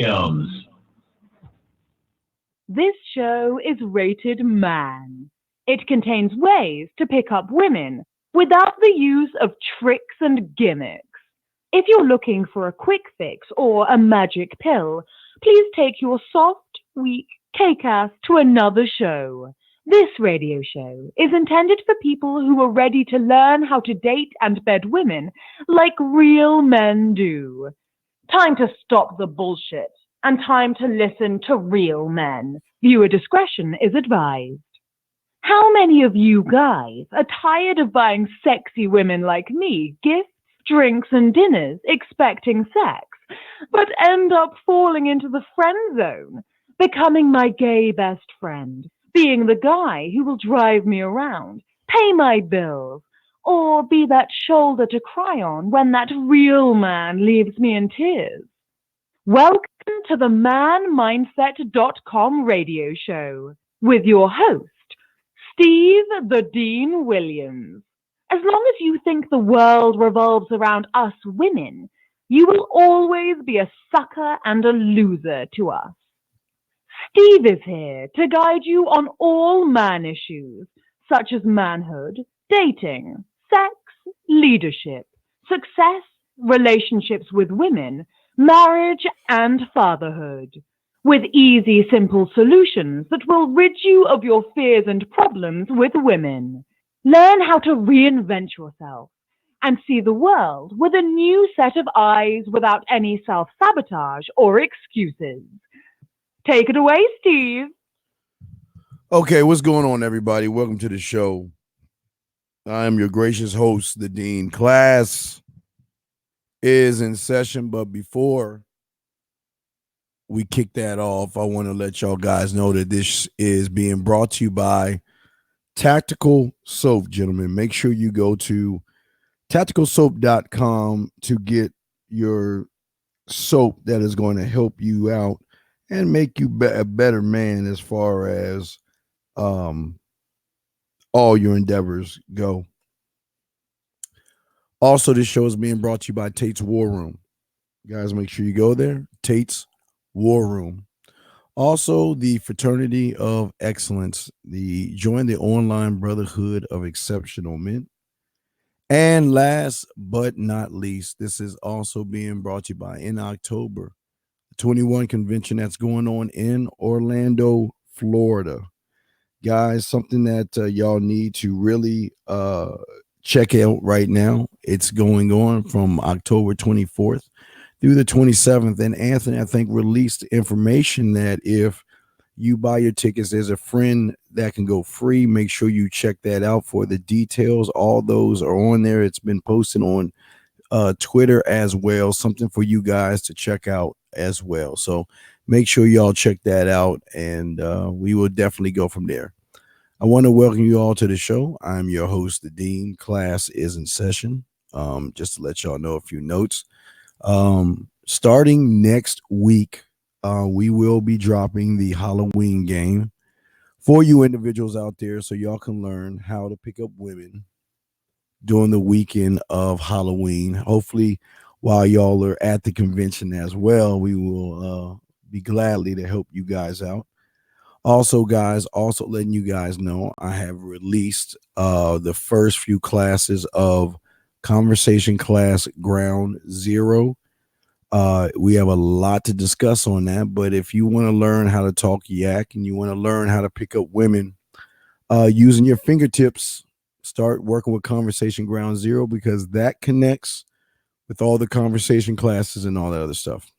M's. This show is rated man. It contains ways to pick up women without the use of tricks and gimmicks. If you're looking for a quick fix or a magic pill, please take your soft, weak K-Cast to another show. This radio show is intended for people who are ready to learn how to date and bed women like real men do. Time to stop the bullshit and time to listen to real men. Viewer discretion is advised. How many of you guys are tired of buying sexy women like me gifts, drinks, and dinners expecting sex, but end up falling into the friend zone, becoming my gay best friend, being the guy who will drive me around, pay my bills, or be that shoulder to cry on when that real man leaves me in tears? Welcome to the themanmindset.com radio show with your host, Steve the Dean Williams. As long as you think the world revolves around us women, you will always be a sucker and a loser to us. Steve is here to guide you on all man issues, such as manhood, dating, sex, leadership, success, relationships with women, marriage, and fatherhood, with easy, simple solutions that will rid you of your fears and problems with women. Learn how to reinvent yourself and see the world with a new set of eyes without any self-sabotage or excuses. Take it away, Steve. Okay, what's going on, everybody? Welcome to the show. I am your gracious host, the Dean. Class is in session, but before we kick that off, I want to let y'all guys know that this is being brought to you by Tactical Soap, gentlemen. Make sure you go to tacticalsoap.com to get your soap that is going to help you out and make you a better man as far as all your endeavors go. Also, this show is being brought to you by Tate's War Room. You guys, make sure you go there. Tate's War Room. Also, the Fraternity of Excellence. Join the online brotherhood of exceptional men. And last but not least, this is also being brought to you by in October, the 21 convention that's going on in Orlando, Florida. Guys, something that y'all need to really check out right now. It's going on from October 24th through the 27th. And Anthony, I think, released information that if you buy your tickets, there's a friend that can go free. Make sure you check that out for the details. All those are on there. It's been posted on Twitter as well. Something for you guys to check out as well. So make sure y'all check that out, and we will definitely go from there. I want to welcome you all to the show. I'm your host, the Dean. Class is in session. Just to let y'all know a few notes. Starting next week, we will be dropping the Halloween game for you individuals out there so y'all can learn how to pick up women during the weekend of Halloween. Hopefully, while y'all are at the convention as well, we will be gladly to help you guys out. Also, guys, also letting you guys know, I have released the first few classes of Conversation Class Ground Zero. We have a lot to discuss on that, but if you want to learn how to talk yak and you want to learn how to pick up women using your fingertips, start working with Conversation Ground Zero, because that connects with all the conversation classes and all that other stuff.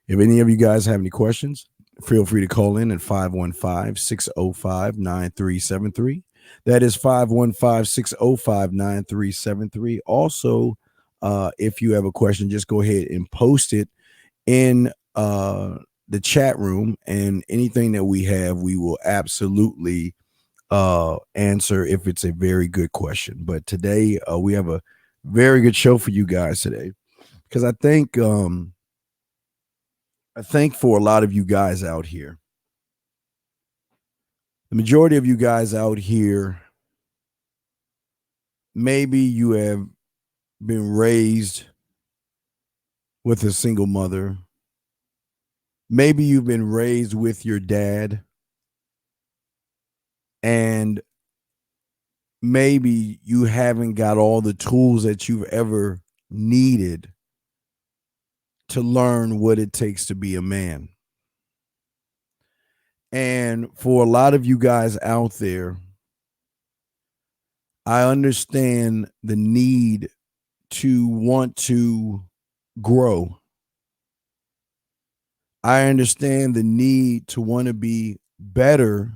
If any of you guys have any questions, feel free to call in at 515-605-9373. That is 515-605-9373. Also, if you have a question, just go ahead and post it in the chat room, and anything that we have, we will absolutely answer if it's a very good question. But today, we have a very good show for you guys today, because I think for a lot of you guys out here, the majority of you guys out here, maybe you have been raised with a single mother, Maybe you've been raised with your dad, and maybe you haven't got all the tools that you've ever needed to learn what it takes to be a man. And for a lot of you guys out there, I understand the need to want to grow. I understand the need to want to be better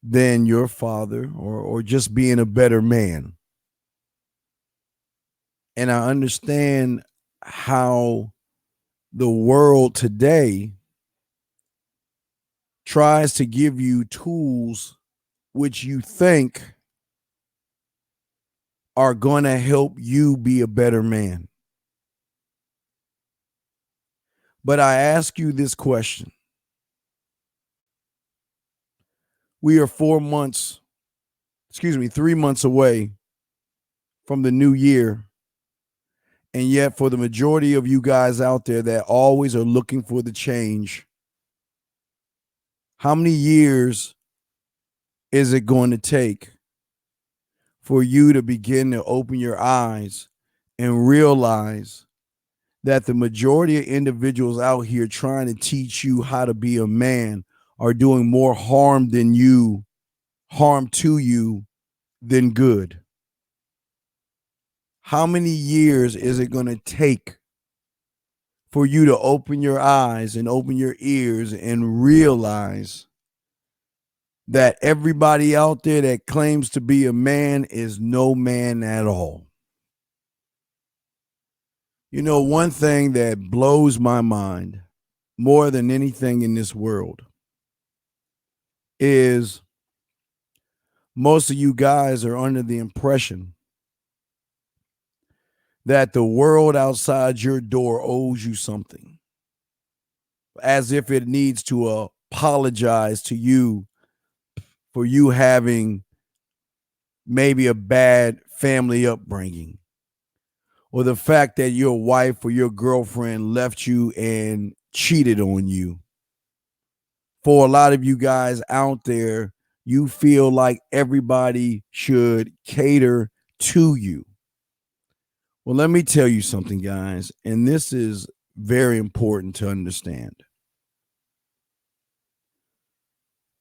than your father, or just being a better man. And I understand how the world today tries to give you tools which you think are going to help you be a better man. But I ask you this question. We are 3 months away from the new year. And yet, for the majority of you guys out there that always are looking for the change, how many years is it going to take for you to begin to open your eyes and realize that the majority of individuals out here trying to teach you how to be a man are doing more harm to you than good? How many years is it going to take for you to open your eyes and open your ears and realize that everybody out there that claims to be a man is no man at all? You know, one thing that blows my mind more than anything in this world is most of you guys are under the impression that the world outside your door owes you something, as if it needs to apologize to you for you having maybe a bad family upbringing, or the fact that your wife or your girlfriend left you and cheated on you. For a lot of you guys out there, you feel like everybody should cater to you. Well, let me tell you something, guys, and this is very important to understand.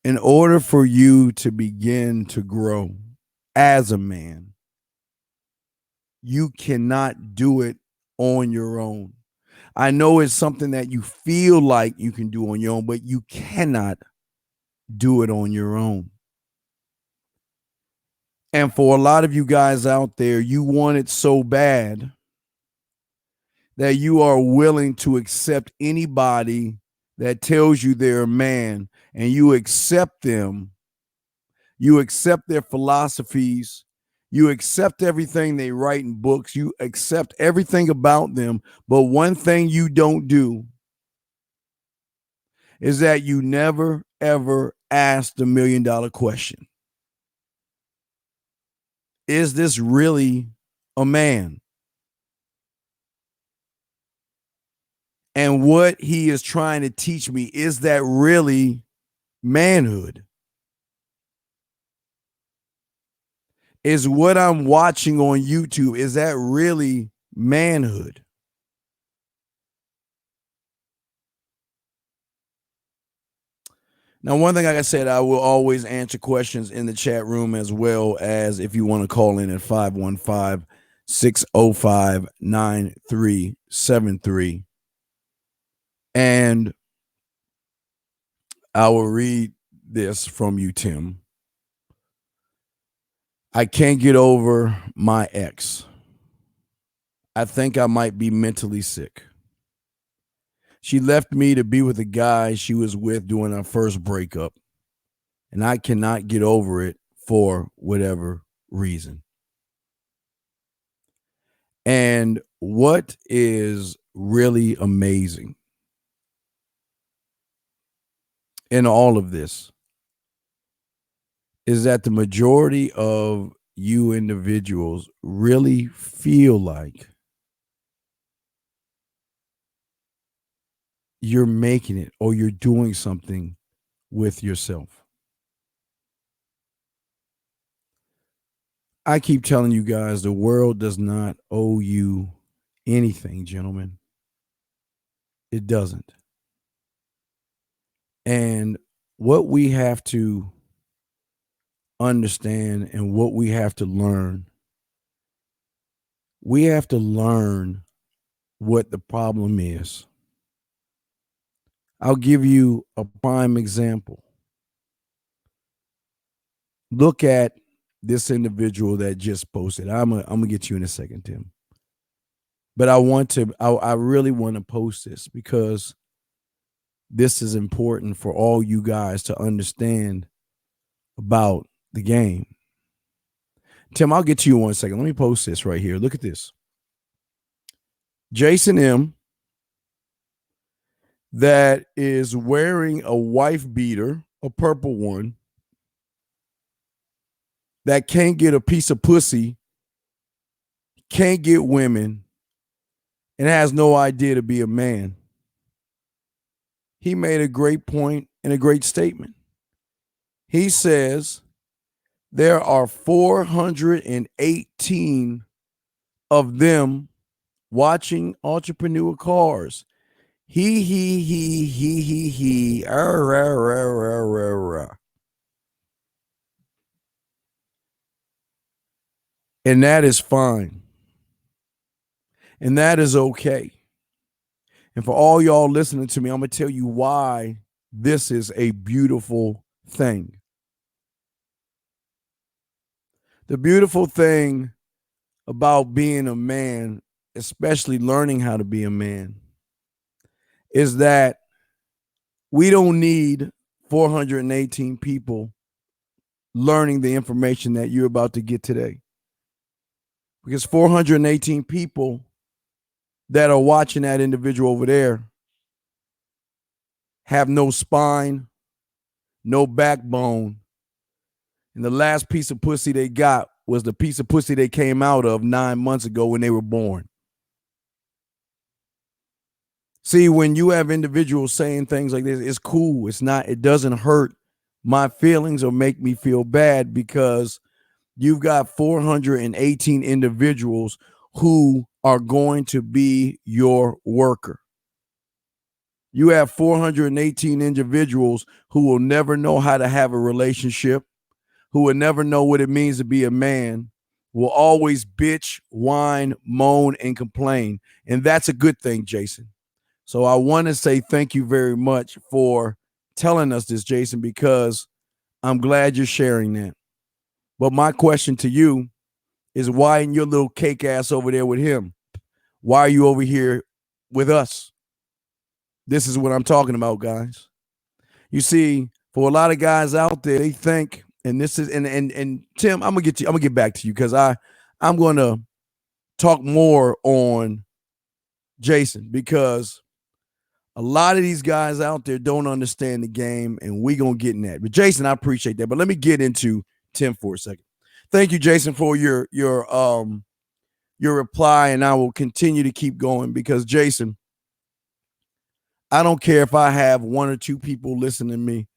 In order for you to begin to grow as a man, you cannot do it on your own. I know it's something that you feel like you can do on your own, but you cannot do it on your own. And for a lot of you guys out there, you want it so bad that you are willing to accept anybody that tells you they're a man, and you accept them. You accept their philosophies. You accept everything they write in books. You accept everything about them. But one thing you don't do is that you never, ever ask the $1 million question. Is this really a man? And what he is trying to teach me, is that really manhood? Is what I'm watching on YouTube, is that really manhood? Now, one thing, like I said, I will always answer questions in the chat room, as well as if you want to call in at 515-605-9373. And I will read this from you, Tim. I can't get over my ex. I think I might be mentally sick. She left me to be with a guy she was with during our first breakup, and I cannot get over it for whatever reason. And what is really amazing in all of this is that the majority of you individuals really feel like you're making it or you're doing something with yourself. I keep telling you guys, the world does not owe you anything, gentlemen. It doesn't. And what we have to understand and what we have to learn what the problem is. I'll give you a prime example. Look at this individual that just posted. I'm gonna get you in a second, Tim. But I really want to post this because this is important for all you guys to understand about the game. Tim, I'll get to you in 1 second. Let me post this right here. Look at this. Jason M. that is wearing a wife beater, a purple one, that can't get a piece of pussy, can't get women, and has no idea to be a man. He made a great point and a great statement. He says there are 418 of them watching Entrepreneur Cars. He. And that is fine. And that is okay. And for all y'all listening to me, I'm going to tell you why this is a beautiful thing. The beautiful thing about being a man, especially learning how to be a man, is that we don't need 418 people learning the information that you're about to get today. Because 418 people that are watching that individual over there have no spine, no backbone, and the last piece of pussy they got was the piece of pussy they came out of 9 months ago when they were born. See, when you have individuals saying things like this, it's cool. It doesn't hurt my feelings or make me feel bad because you've got 418 individuals who are going to be your worker. You have 418 individuals who will never know how to have a relationship, who will never know what it means to be a man, will always bitch, whine, moan, and complain. And that's a good thing, Jason. So I want to say thank you very much for telling us this, Jason, because I'm glad you're sharing that. But my question to you is, why in your little cake ass over there with him? Why are you over here with us? This is what I'm talking about, guys. You see, for a lot of guys out there, they think, and this is, and Tim, I'm gonna get back to you because I'm gonna talk more on Jason because a lot of these guys out there don't understand the game, and we gonna get in that. But Jason, I appreciate that. But let me get into Tim for a second. Thank you, Jason, for your reply, and I will continue to keep going because Jason, I don't care if I have one or two people listening to me.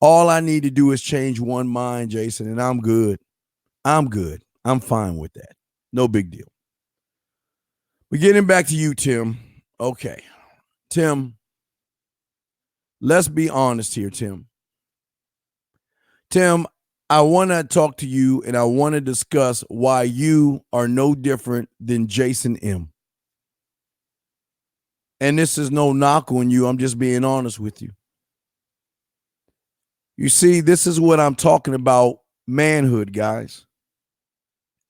All I need to do is change one mind, Jason, and I'm good. I'm good. I'm fine with that. No big deal. We're getting back to you, Tim. Okay. Tim, let's be honest here, Tim. Tim, I want to talk to you and I want to discuss why you are no different than Jason M. And this is no knock on you. I'm just being honest with you. You see, this is what I'm talking about, manhood, guys.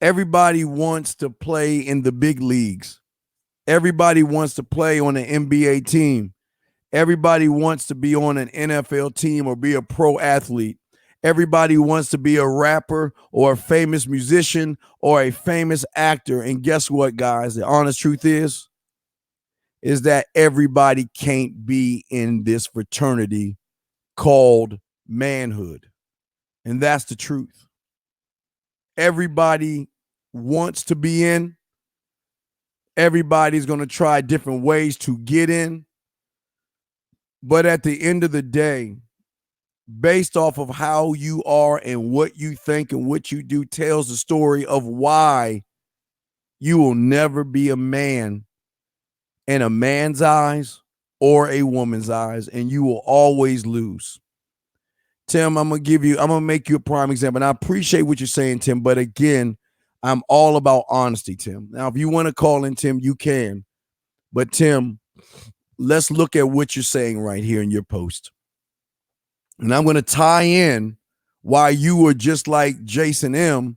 Everybody wants to play in the big leagues. Everybody wants to play on an NBA team. Everybody wants to be on an NFL team or be a pro athlete. Everybody wants to be a rapper or a famous musician or a famous actor. And guess what, guys? The honest truth is that everybody can't be in this fraternity called manhood. And that's the truth. Everybody wants to be in. Everybody's going to try different ways to get in. But at the end of the day, based off of how you are and what you think and what you do tells the story of why you will never be a man in a man's eyes or a woman's eyes, and you will always lose. Tim, I'm gonna make you a prime example. And I appreciate what you're saying, Tim, but again, I'm all about honesty, Tim. Now, if you want to call in, Tim, you can. But Tim, let's look at what you're saying right here in your post. And I'm going to tie in why you were just like Jason M.,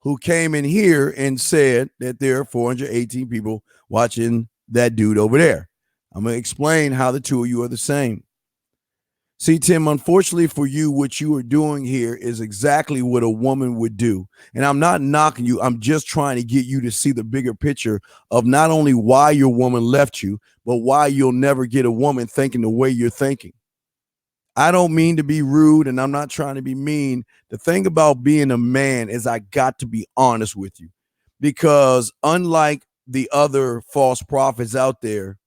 who came in here and said that there are 418 people watching that dude over there. I'm going to explain how the two of you are the same. See, Tim, unfortunately for you, what you are doing here is exactly what a woman would do. And I'm not knocking you. I'm just trying to get you to see the bigger picture of not only why your woman left you, but why you'll never get a woman thinking the way you're thinking. I don't mean to be rude, and I'm not trying to be mean. The thing about being a man is I got to be honest with you, because unlike the other false prophets out there,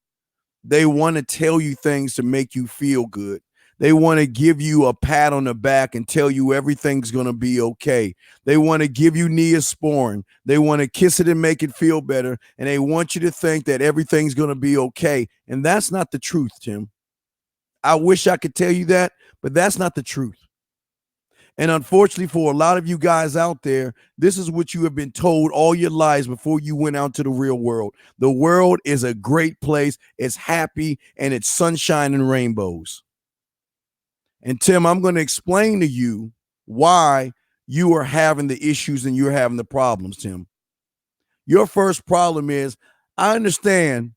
they want to tell you things to make you feel good. They want to give you a pat on the back and tell you everything's going to be okay. They want to give you Neosporin. They want to kiss it and make it feel better, and they want you to think that everything's going to be okay. And that's not the truth, Tim. I wish I could tell you that, but that's not the truth. And unfortunately for a lot of you guys out there, this is what you have been told all your lives before you went out to the real world. The world is a great place. It's happy and it's sunshine and rainbows. And Tim, I'm going to explain to you why you are having the issues and you're having the problems, Tim. Your first problem is, I understand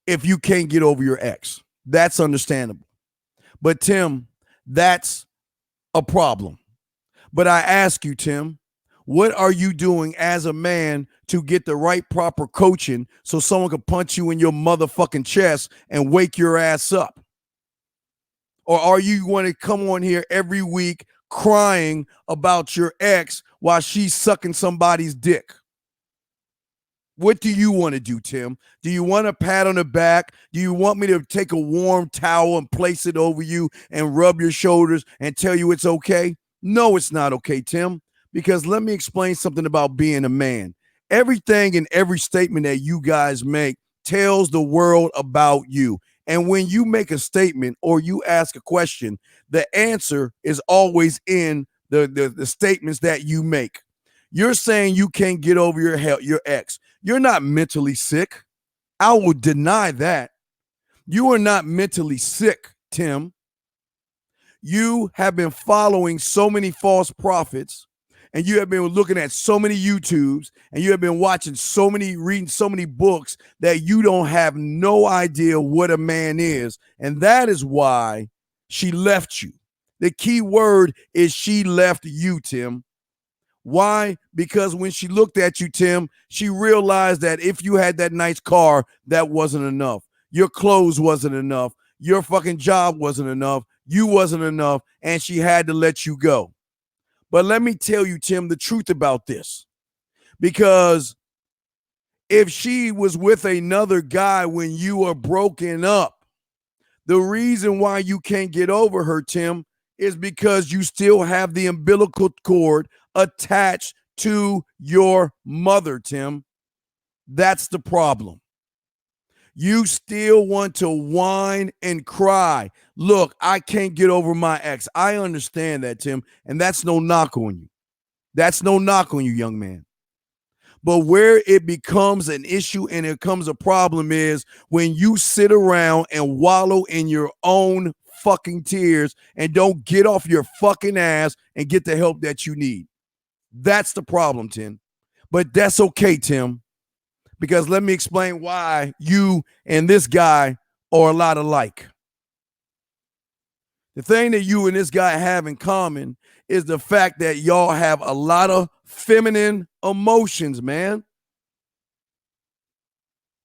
if you can't get over your ex. That's understandable. But Tim, that's a problem. But I ask you, Tim, what are you doing as a man to get the right proper coaching so someone can punch you in your motherfucking chest and wake your ass up? Or are you going to come on here every week crying about your ex while she's sucking somebody's dick? What do you want to do, Tim? Do you want a pat on the back? Do you want me to take a warm towel and place it over you and rub your shoulders and tell you it's okay? No, it's not okay, Tim, because let me explain something about being a man. Everything and every statement that you guys make tells the world about you. And when you make a statement or you ask a question, the answer is always in the statements that you make. You're saying you can't get over your ex. You're not mentally sick. I will deny that. You are not mentally sick, Tim. You have been following so many false prophets, and you have been looking at so many YouTubes, and you have been reading so many books that you don't have no idea what a man is. And that is why she left you. The key word is she left you, Tim. Why? Because when she looked at you, Tim, she realized that if you had that nice car, that wasn't enough. Your clothes wasn't enough. Your fucking job wasn't enough. You wasn't enough. And she had to let you go. But let me tell you, Tim, the truth about this. Because if she was with another guy when you were broken up, the reason why you can't get over her, Tim, is because you still have the umbilical cord attached to your mother, Tim. That's the problem. You still want to whine and cry. Look, I can't get over my ex. I understand that, Tim, and that's no knock on you. That's no knock on you, young man. But where it becomes an issue and it becomes a problem is when you sit around and wallow in your own fucking tears and don't get off your fucking ass and get the help that you need. That's the problem, Tim. But that's okay, Tim, because let me explain why you and this guy are a lot alike. The thing that you and this guy have in common is the fact that y'all have a lot of feminine emotions, man.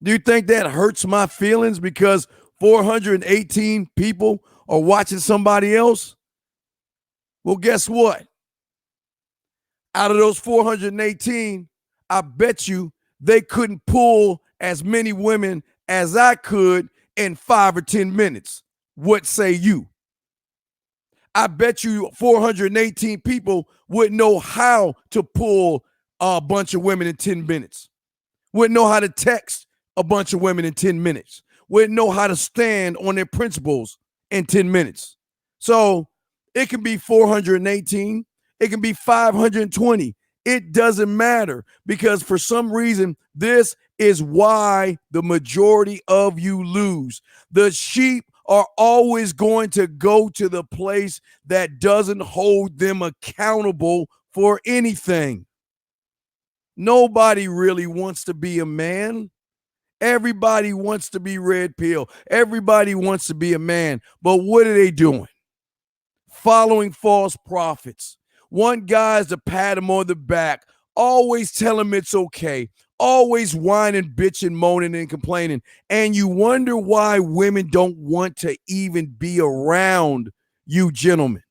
Do you think that hurts my feelings because 418 people are watching somebody else? Well, guess what? Out of those 418, I bet you they couldn't pull as many women as I could in 5 or 10 minutes. What say you? I bet you 418 people wouldn't know how to pull a bunch of women in 10 minutes. Wouldn't know how to text a bunch of women in 10 minutes. Wouldn't know how to stand on their principles in 10 minutes. So it can be 418. It can be 520. It doesn't matter, because for some reason, this is why the majority of you lose. The sheep are always going to go to the place that doesn't hold them accountable for anything. Nobody really wants to be a man. Everybody wants to be red pill. Everybody wants to be a man. But what are they doing? Following false prophets. One guy's to pat him on the back, always tell him it's okay, always whining, bitching, moaning, and complaining. And you wonder why women don't want to even be around you gentlemen.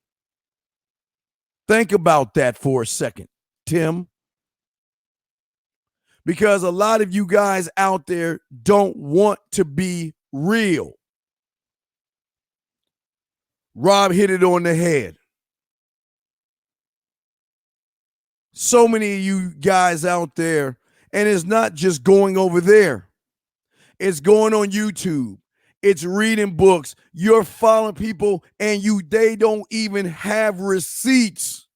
Think about that for a second, Tim. Because a lot of you guys out there don't want to be real. Rob hit it on the head. So many of you guys out there, and it's not just going over there. It's going on YouTube. It's reading books. You're following people, and they don't even have receipts.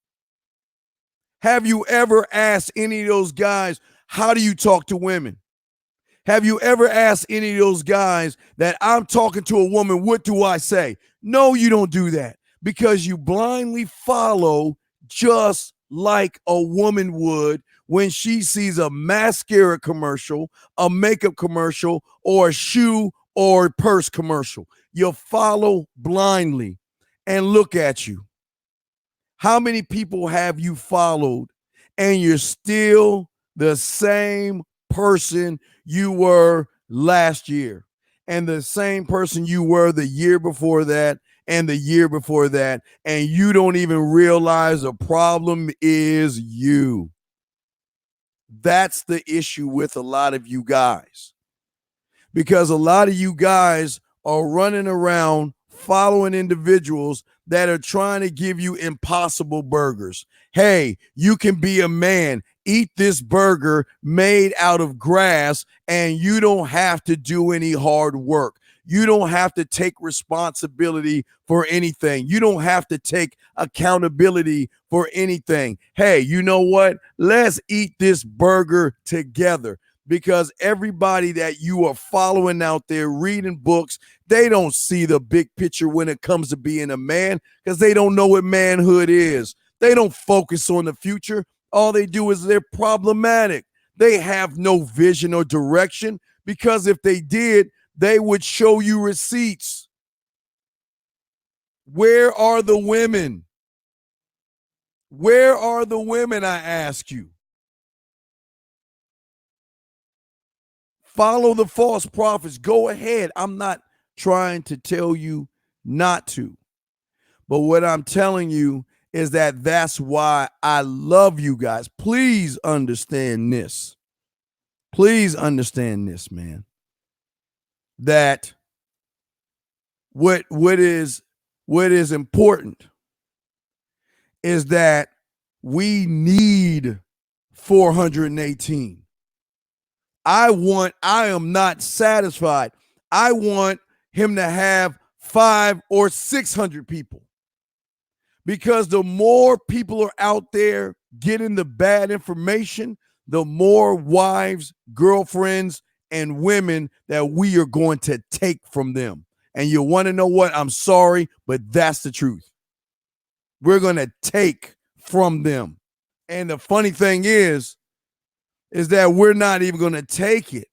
Have you ever asked any of those guys, how do you talk to women? Have you ever asked any of those guys that I'm talking to a woman, what do I say? No, you don't do that, because you blindly follow just like a woman would when she sees a mascara commercial, a makeup commercial, or a shoe or a purse commercial. You'll follow blindly. And look at you. How many people have you followed and you're still the same person you were last year, and the same person you were the year before that, and the year before that, and you don't even realize the problem is you? That's the issue with a lot of you guys, because a lot of you guys are running around following individuals that are trying to give you impossible burgers. Hey, you can be a man. Eat this burger made out of grass, and you don't have to do any hard work. You don't have to take responsibility for anything. You don't have to take accountability for anything. Hey, you know what? Let's eat this burger together. Because everybody that you are following out there reading books, they don't see the big picture when it comes to being a man, because they don't know what manhood is. They don't focus on the future. All they do is they're problematic. They have no vision or direction, because if they did, they would show you receipts. Where are the women? Where are the women, I ask you? Follow the false prophets. Go ahead. I'm not trying to tell you not to. But what I'm telling you is that that's why I love you guys. Please understand this. Please understand this, man. That what is important is that we need 418. I am not satisfied. I want him to have 500 or 600 people, because the more people are out there getting the bad information, the more wives, girlfriends, and women that we are going to take from them. And you want to know what? I'm sorry, but that's the truth. We're going to take from them. And the funny thing is that we're not even going to take it.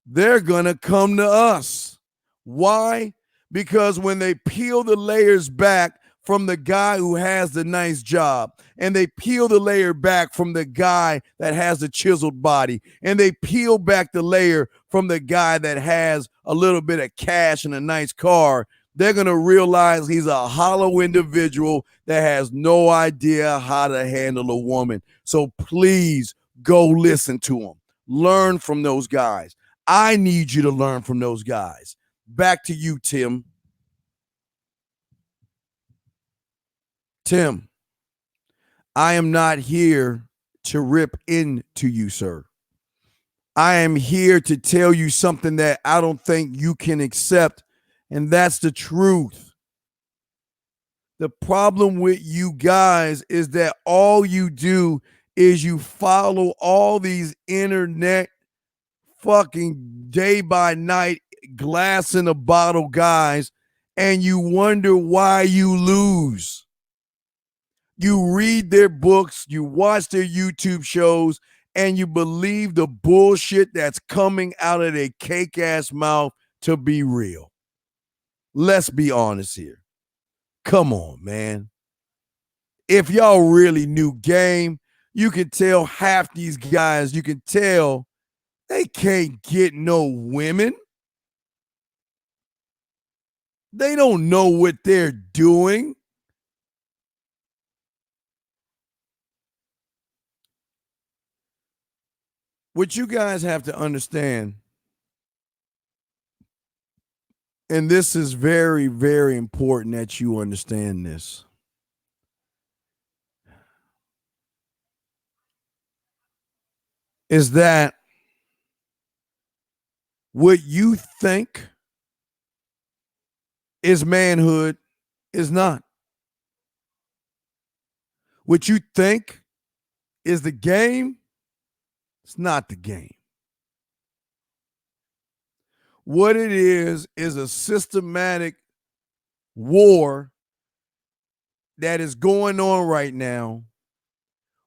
They're going to come to us. Why? Because when they peel the layers back from the guy who has the nice job, and they peel the layer back from the guy that has the chiseled body, and they peel back the layer from the guy that has a little bit of cash and a nice car, they're going to realize he's a hollow individual that has no idea how to handle a woman. So please go listen to them. Learn from those guys. I need you to learn from those guys. Back to you, Tim. Tim, I am not here to rip into you, sir. I am here to tell you something that I don't think you can accept, and that's the truth. The problem with you guys is that all you do is you follow all these internet fucking day by night glass in a bottle guys, and you wonder why you lose. You read their books, you watch their YouTube shows, and you believe the bullshit that's coming out of their cake ass mouth to be real. Let's be honest here. Come on, man. If y'all really knew game, you can tell half these guys, you can tell they can't get no women. They don't know what they're doing. What you guys have to understand, and this is very, very important that you understand this, is that what you think is manhood is not. What you think is the game, it's not the game. What it is a systematic war that is going on right now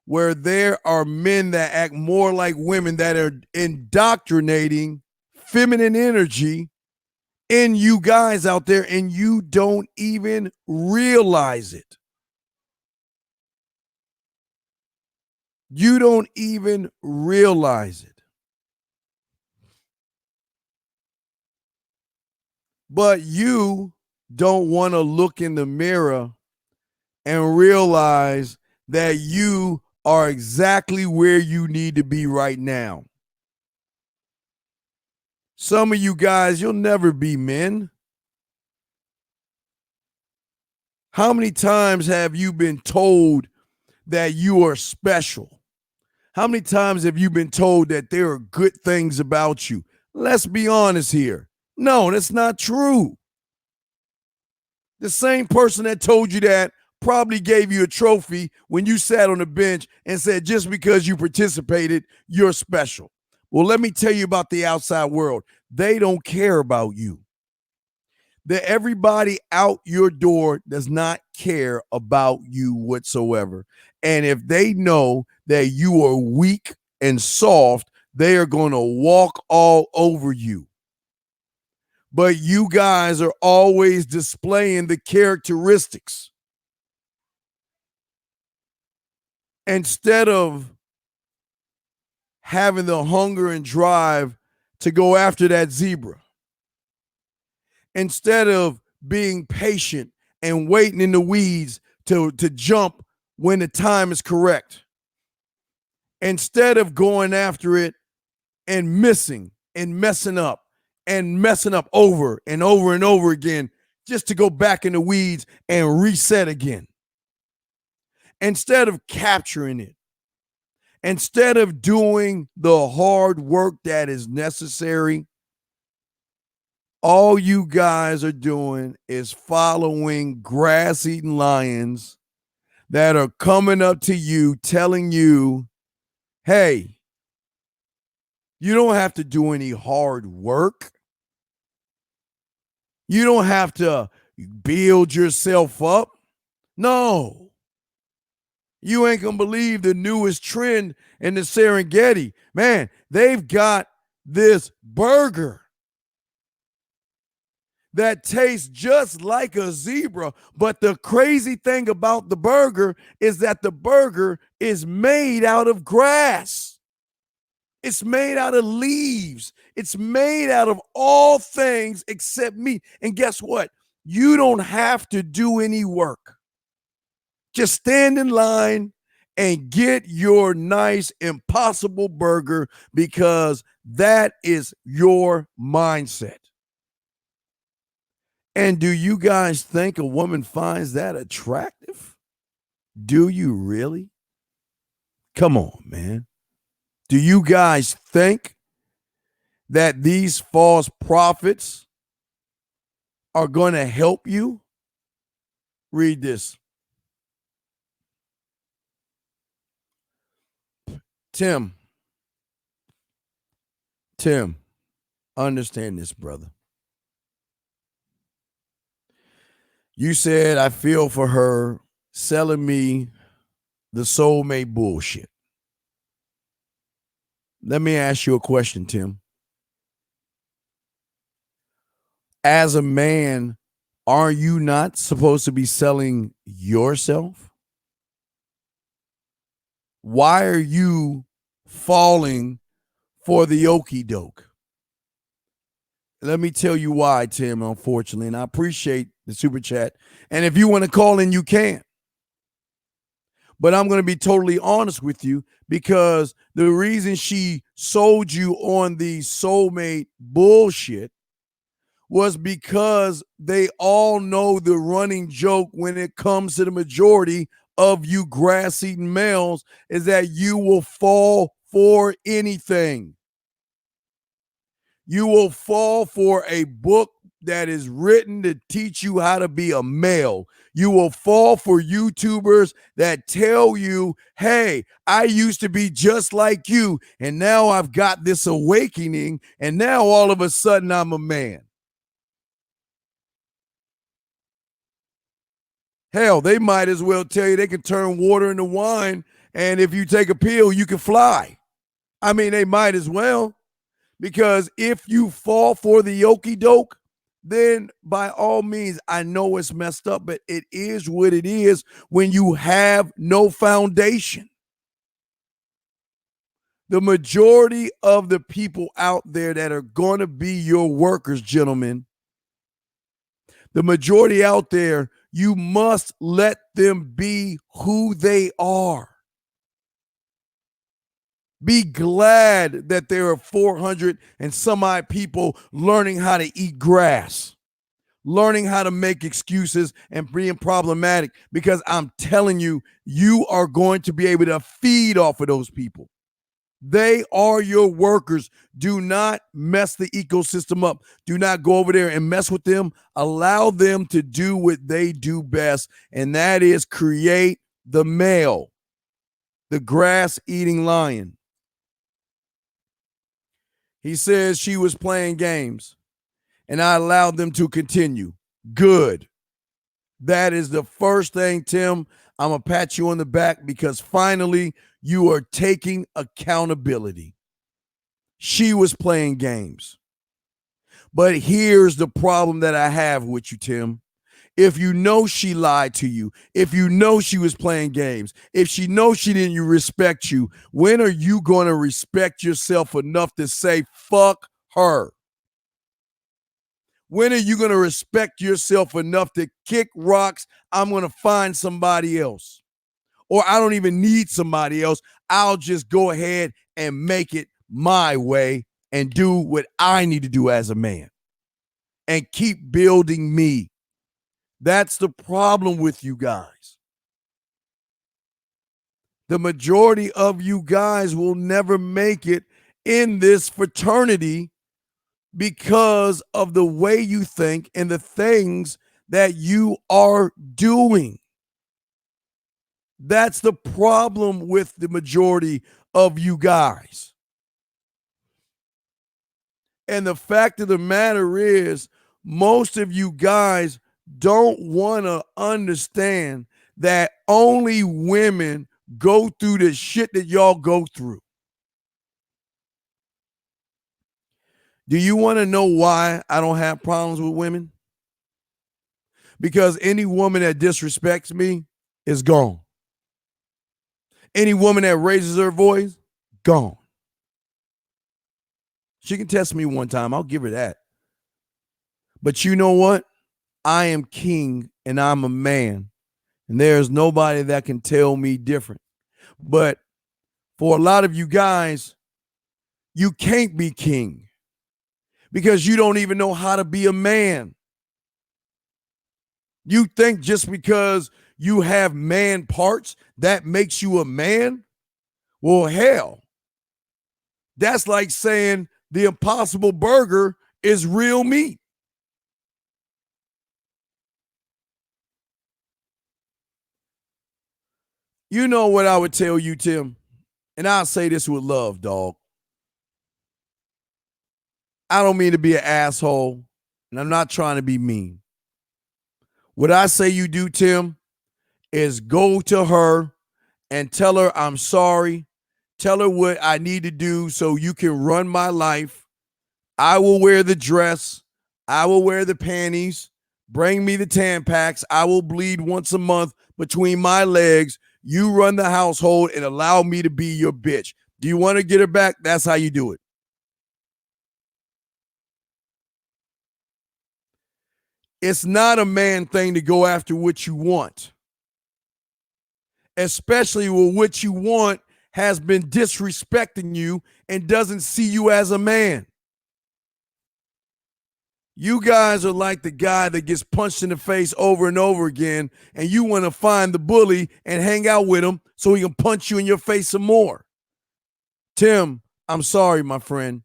where there are men that act more like women that are indoctrinating feminine energy in you guys out there, and you don't even realize it. You don't even realize it. But you don't want to look in the mirror and realize that you are exactly where you need to be right now. Some of you guys, you'll never be men. How many times have you been told that you are special? How many times have you been told that there are good things about you? Let's be honest here. No, that's not true. The same person that told you that probably gave you a trophy when you sat on the bench and said, just because you participated, you're special. Well, let me tell you about the outside world. They don't care about you. Everybody out your door does not care about you whatsoever. And if they know that you are weak and soft, they are going to walk all over you. But you guys are always displaying the characteristics instead of having the hunger and drive to go after that zebra. Instead of being patient and waiting in the weeds to jump when the time is correct. Instead of going after it and missing and messing up over and over and over again, just to go back in the weeds and reset again. Instead of capturing it. Instead of doing the hard work that is necessary, all you guys are doing is following grass-eating lions that are coming up to you telling you, hey, you don't have to do any hard work. You don't have to build yourself up. No. You ain't gonna believe the newest trend in the Serengeti. Man, they've got this burger that tastes just like a zebra. But the crazy thing about the burger is that the burger is made out of grass. It's made out of leaves. It's made out of all things except meat. And guess what? You don't have to do any work. Just stand in line and get your nice Impossible burger, because that is your mindset. And do you guys think a woman finds that attractive? Do you really? Come on, man. Do you guys think that these false prophets are going to help you? Read this. Tim, understand this, brother. You said, I feel for her selling me the soulmate bullshit. Let me ask you a question, Tim. As a man, are you not supposed to be selling yourself? Why are you falling for the okie doke? Let me tell you why, Tim, unfortunately, and I appreciate the super chat. And if you want to call in, you can. But I'm going to be totally honest with you, because the reason she sold you on the soulmate bullshit was because they all know the running joke when it comes to the majority of you grass-eating males is that you will fall for anything. You will fall for a book that is written to teach you how to be a male. You will fall for YouTubers that tell you, hey, I used to be just like you, and now I've got this awakening, and now all of a sudden I'm a man. Hell, they might as well tell you they can turn water into wine, and if you take a pill, you can fly. I mean, they might as well. Because if you fall for the okie doke, then by all means, I know it's messed up, but it is what it is when you have no foundation. The majority of the people out there that are going to be your workers, gentlemen, the majority out there, you must let them be who they are. Be glad that there are 400 and some odd people learning how to eat grass, learning how to make excuses and being problematic, because I'm telling you, you are going to be able to feed off of those people. They are your workers. Do not mess the ecosystem up. Do not go over there and mess with them. Allow them to do what they do best, and that is create the male, the grass-eating lion. He says she was playing games and I allowed them to continue. Good. That is the first thing, Tim. I'm going to pat you on the back because finally you are taking accountability. She was playing games. But here's the problem that I have with you, Tim. If you know she lied to you, if you know she was playing games, if she knows she didn't respect you, when are you going to respect yourself enough to say, fuck her? When are you going to respect yourself enough to kick rocks? I'm going to find somebody else. Or I don't even need somebody else. I'll just go ahead and make it my way and do what I need to do as a man and keep building me. That's the problem with you guys. The majority of you guys will never make it in this fraternity because of the way you think and the things that you are doing. That's the problem with the majority of you guys. And the fact of the matter is, most of you guys don't want to understand that only women go through the shit that y'all go through. Do you want to know why I don't have problems with women? Because any woman that disrespects me is gone. Any woman that raises her voice, gone. She can test me one time. I'll give her that. But you know what? I am king and I'm a man. And there's nobody that can tell me different. But for a lot of you guys, you can't be king because you don't even know how to be a man. You think just because you have man parts, that makes you a man? Well, hell, that's like saying the Impossible Burger is real meat. You know what I would tell you, Tim? And I'll say this with love, dog. I don't mean to be an asshole, and I'm not trying to be mean. What I say you do, Tim, is go to her and tell her I'm sorry. Tell her what I need to do so you can run my life. I will wear the dress. I will wear the panties. Bring me the Tampax. I will bleed once a month between my legs. You run the household and allow me to be your bitch. Do you want to get her back? That's how you do it. It's not a man thing to go after what you want, especially when what you want has been disrespecting you and doesn't see you as a man. You guys are like the guy that gets punched in the face over and over again, and you want to find the bully and hang out with him so he can punch you in your face some more. Tim, I'm sorry, my friend.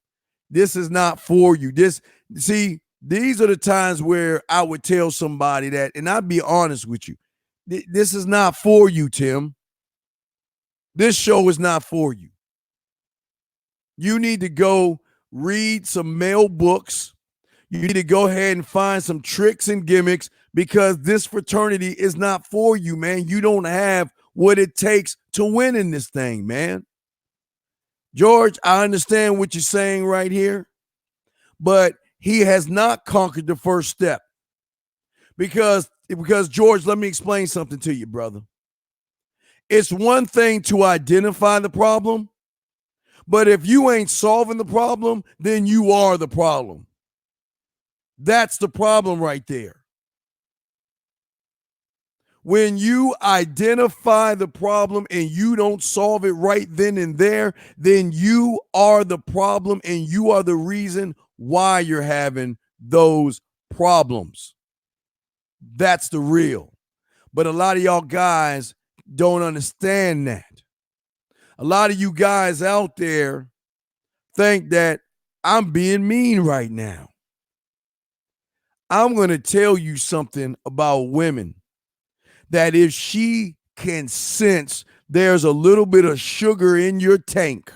This is not for you. These are the times where I would tell somebody that, and I'd be honest with you. This is not for you, Tim. This show is not for you. You need to go read some male books. You need to go ahead and find some tricks and gimmicks because this fraternity is not for you, man. You don't have what it takes to win in this thing, man. George, I understand what you're saying right here, but he has not conquered the first step. Because George, let me explain something to you, brother. It's one thing to identify the problem, but if you ain't solving the problem, then you are the problem. That's the problem right there. When you identify the problem and you don't solve it right then and there, then you are the problem and you are the reason why you're having those problems. That's the real. But a lot of y'all guys don't understand that. A lot of you guys out there think that I'm being mean right now. I'm going to tell you something about women, that if she can sense there's a little bit of sugar in your tank,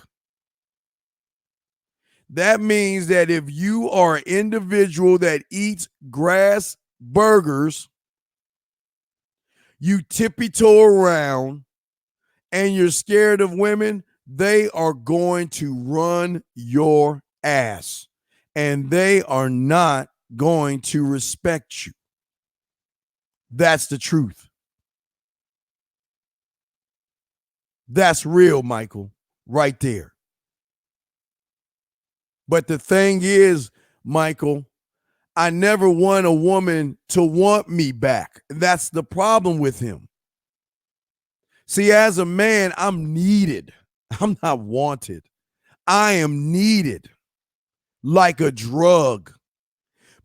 that means that if you are an individual that eats grass burgers, you tippy-toe around, and you're scared of women, they are going to run your ass, and they are not going to respect you. That's the truth. That's real, Michael, right there. But the thing is, Michael, I never want a woman to want me back. That's the problem with him. See, as a man, I'm needed. I'm not wanted. I am needed like a drug.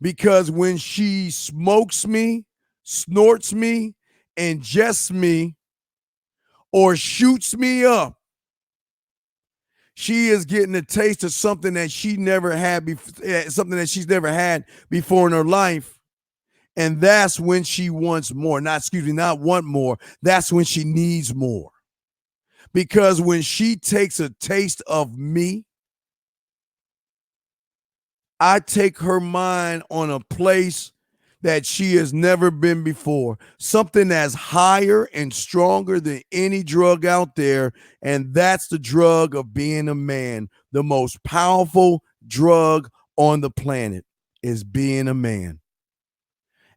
Because when she smokes me, snorts me, ingests me, or shoots me up, she is getting a taste of something that she never had before, something that she's never had before in her life. And that's when she wants more. Not want more. That's when she needs more. Because when she takes a taste of me, I take her mind on a place that she has never been before, something that's higher and stronger than any drug out there, and that's the drug of being a man. The most powerful drug on the planet is being a man.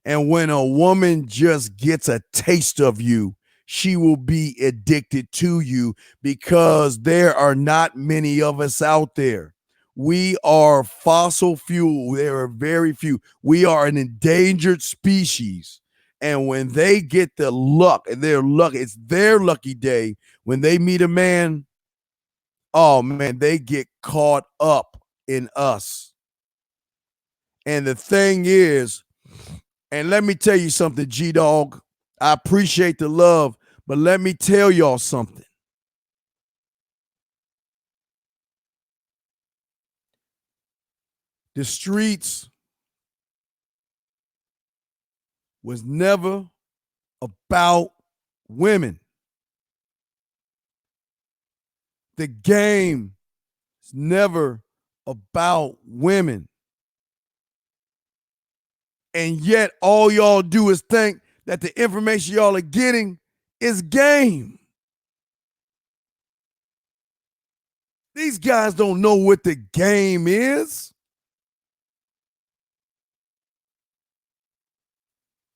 And when a woman just gets a taste of you, she will be addicted to you because there are not many of us out there. We are fossil fuel. There are very few. We are an endangered species. And when they get the luck, and it's their lucky day. When they meet a man, oh man, they get caught up in us. And the thing is, And let me tell you something, G-Dog. I appreciate the love, but let me tell y'all something. The streets was never about women. The game is never about women. And yet all y'all do is think that the information y'all are getting is game. These guys don't know what the game is.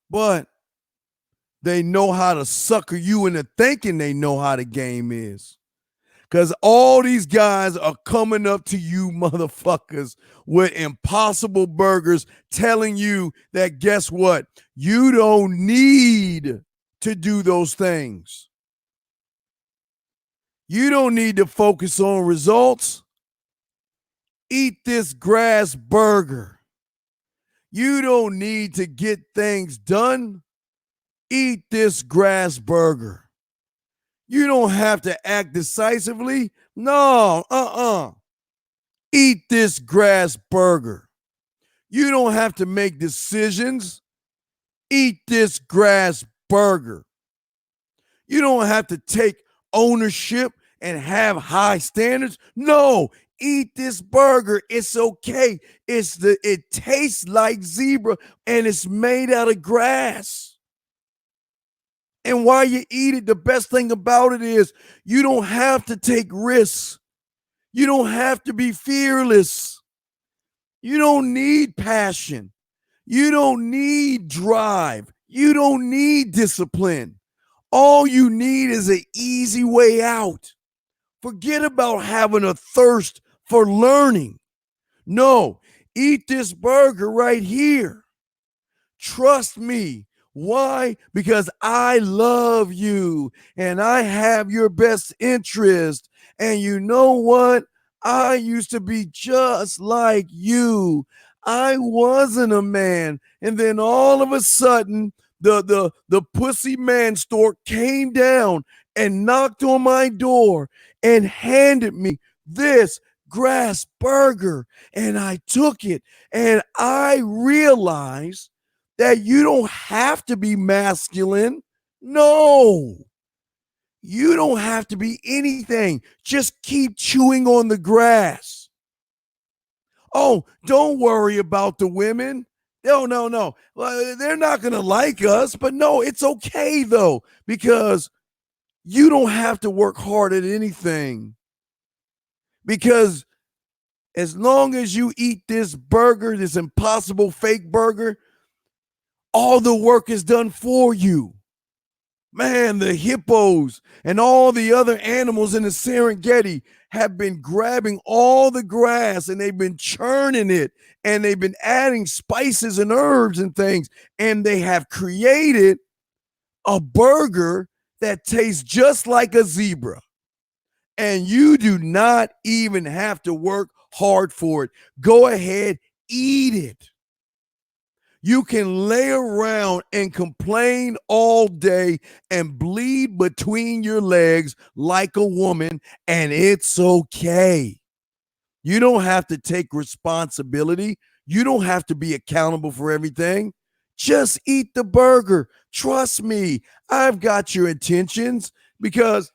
But they know how to sucker you into thinking they know how the game is. Because all these guys are coming up to you motherfuckers with impossible burgers telling you that guess what? You don't need to do those things. You don't need to focus on results. Eat this grass burger. You don't need to get things done. Eat this grass burger. You don't have to act decisively. No, Eat this grass burger. You don't have to make decisions. Eat this grass burger. You don't have to take ownership and have high standards. No, eat this burger. It's okay. It tastes like zebra and it's made out of grass. And while you eat it, the best thing about it is you don't have to take risks. You don't have to be fearless. You don't need passion. You don't need drive. You don't need discipline. All you need is an easy way out. Forget about having a thirst for learning. No, eat this burger right here. Trust me. Why? Because I love you and I have your best interest. And you know what? I used to be just like you. I wasn't a man. And then all of a sudden, the pussy man store came down and knocked on my door and handed me this grass burger. And I took it and I realized that you don't have to be masculine. No, you don't have to be anything. Just keep chewing on the grass. Oh, don't worry about the women. No. Well, they're not going to like us, but no, it's okay though, because you don't have to work hard at anything. Because as long as you eat this burger, this impossible fake burger, all the work is done for you. Man, the hippos and all the other animals in the Serengeti have been grabbing all the grass and they've been churning it and they've been adding spices and herbs and things. And they have created a burger that tastes just like a zebra. And you do not even have to work hard for it. Go ahead, eat it. You can lay around and complain all day and bleed between your legs like a woman, and it's okay. You don't have to take responsibility. You don't have to be accountable for everything. Just eat the burger. Trust me, I've got your intentions, because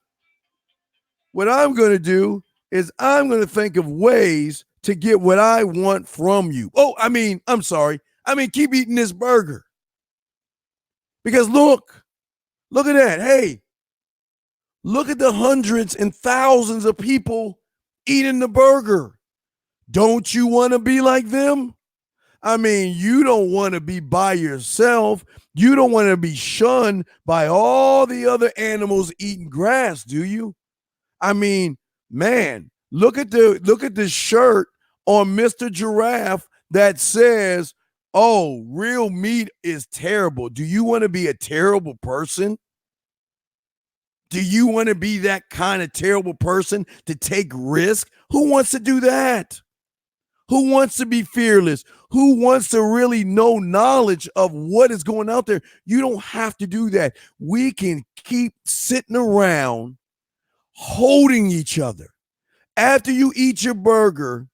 what I'm going to do is I'm going to think of ways to get what I want from you. I'm sorry. Keep eating this burger. Because look at that. Hey, look at the hundreds and thousands of people eating the burger. Don't you want to be like them? You don't want to be by yourself. You don't want to be shunned by all the other animals eating grass, do you? Man, look at the shirt on Mr. Giraffe that says, "Oh, real meat is terrible." Do you want to be a terrible person? Do you want to be that kind of terrible person to take risk? Who wants to do that? Who wants to be fearless? Who wants to really know knowledge of what is going out there? You don't have to do that. We can keep sitting around holding each other. After you eat your burger,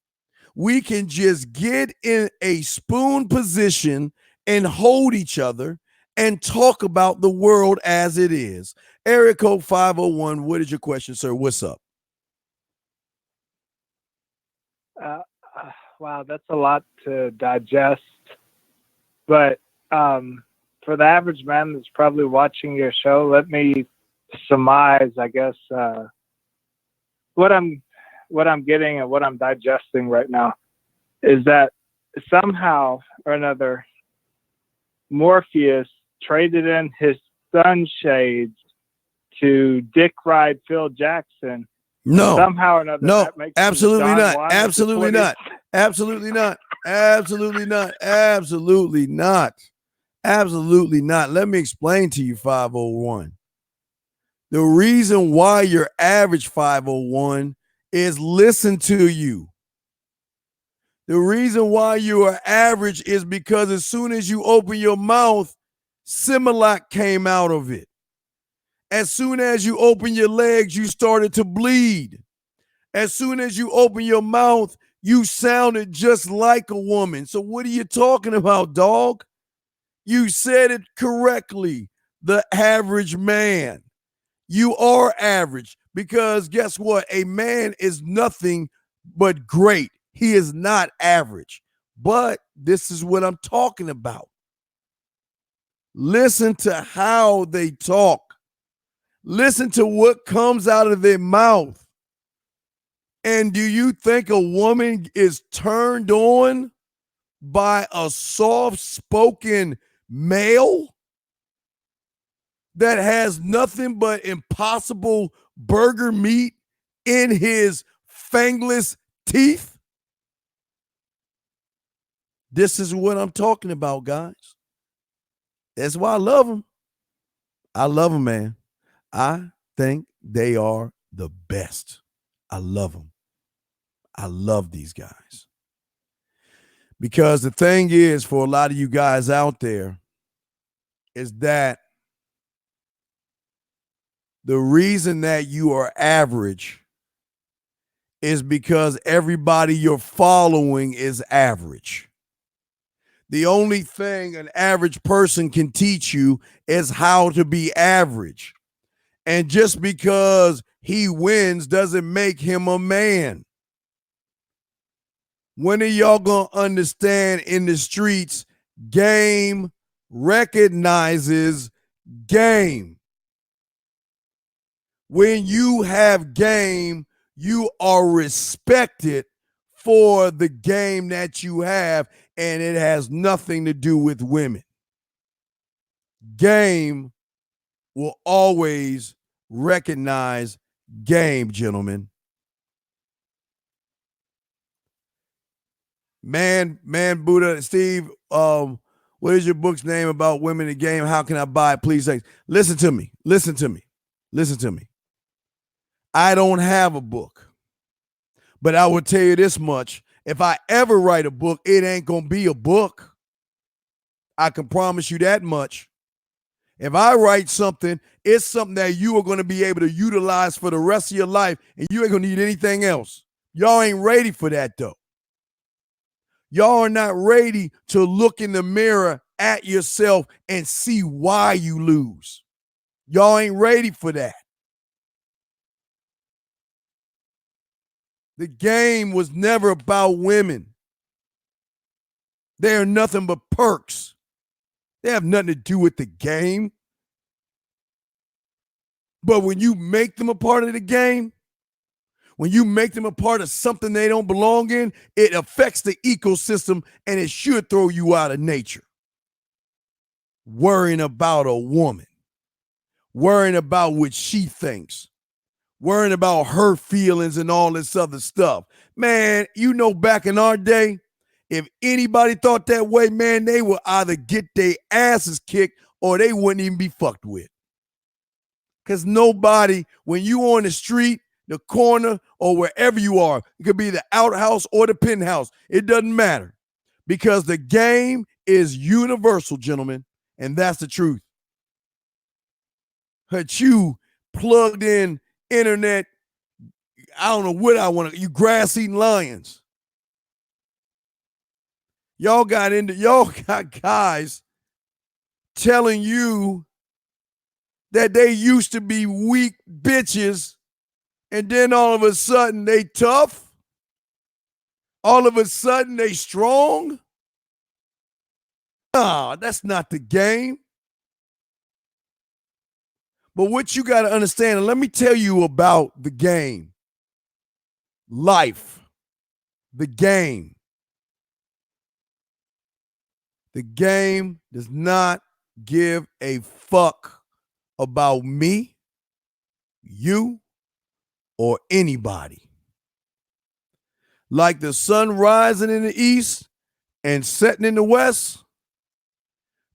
we can just get in a spoon position and hold each other and talk about the world as it is. Area code 501, what is your question, sir? What's up? Wow, that's a lot to digest. But for the average man that's probably watching your show, let me surmise, I guess, what I'm getting and what I'm digesting right now is that somehow or another, Morpheus traded in his sunshades to Dick Ride Phil Jackson. No. Somehow or another. No. That makes Absolutely not. Juan Absolutely not. Absolutely not. Absolutely not. Absolutely not. Absolutely not. Let me explain to you, 501. The reason why you're average, 501, is listen to you. The reason why you are average is because as soon as you open your mouth, Similac came out of it. As soon as you open your legs, you started to bleed. As soon as you open your mouth, you sounded just like a woman. So what are you talking about, dog? You said it correctly. The average man. You are average because guess what? A man is nothing but great. He is not average. But this is what I'm talking about. Listen to how they talk. Listen to what comes out of their mouth. And do you think a woman is turned on by a soft-spoken male that has nothing but impossible burger meat in his fangless teeth? This is what I'm talking about, guys. That's why I love them. I love them, man. I think they are the best. I love them. I love these guys. Because the thing is, for a lot of you guys out there, is that the reason that you are average is because everybody you're following is average. The only thing an average person can teach you is how to be average. And just because he wins doesn't make him a man. When are y'all going to understand in the streets, game recognizes game? When you have game, you are respected for the game that you have, and it has nothing to do with women. Game will always recognize game, gentlemen. Man, Buddha, Steve, what is your book's name about women in the game? How can I buy it? Please, thanks. Listen to me. I don't have a book, but I will tell you this much. If I ever write a book, it ain't going to be a book. I can promise you that much. If I write something, it's something that you are going to be able to utilize for the rest of your life, and you ain't going to need anything else. Y'all ain't ready for that, though. Y'all are not ready to look in the mirror at yourself and see why you lose. Y'all ain't ready for that. The game was never about women. They are nothing but perks. They have nothing to do with the game. But when you make them a part of the game, when you make them a part of something they don't belong in, it affects the ecosystem and it should throw you out of nature. Worrying about a woman, worrying about what she thinks, worrying about her feelings and all this other stuff. Man, you know, back in our day, if anybody thought that way, man, they would either get their asses kicked or they wouldn't even be fucked with. Because nobody, when you on the street, the corner, or wherever you are. It could be the outhouse or the penthouse. It doesn't matter, because the game is universal, gentlemen, and that's the truth. But you plugged in internet, I don't know what I want to, you grass-eating lions. Y'all got guys telling you that they used to be weak bitches, and then all of a sudden they tough. All of a sudden they strong. Nah, that's not the game. But what you got to understand, and let me tell you about the game. Life. The game. The game does not give a fuck about me, you, or anybody. Like the sun rising in the east and setting in the west,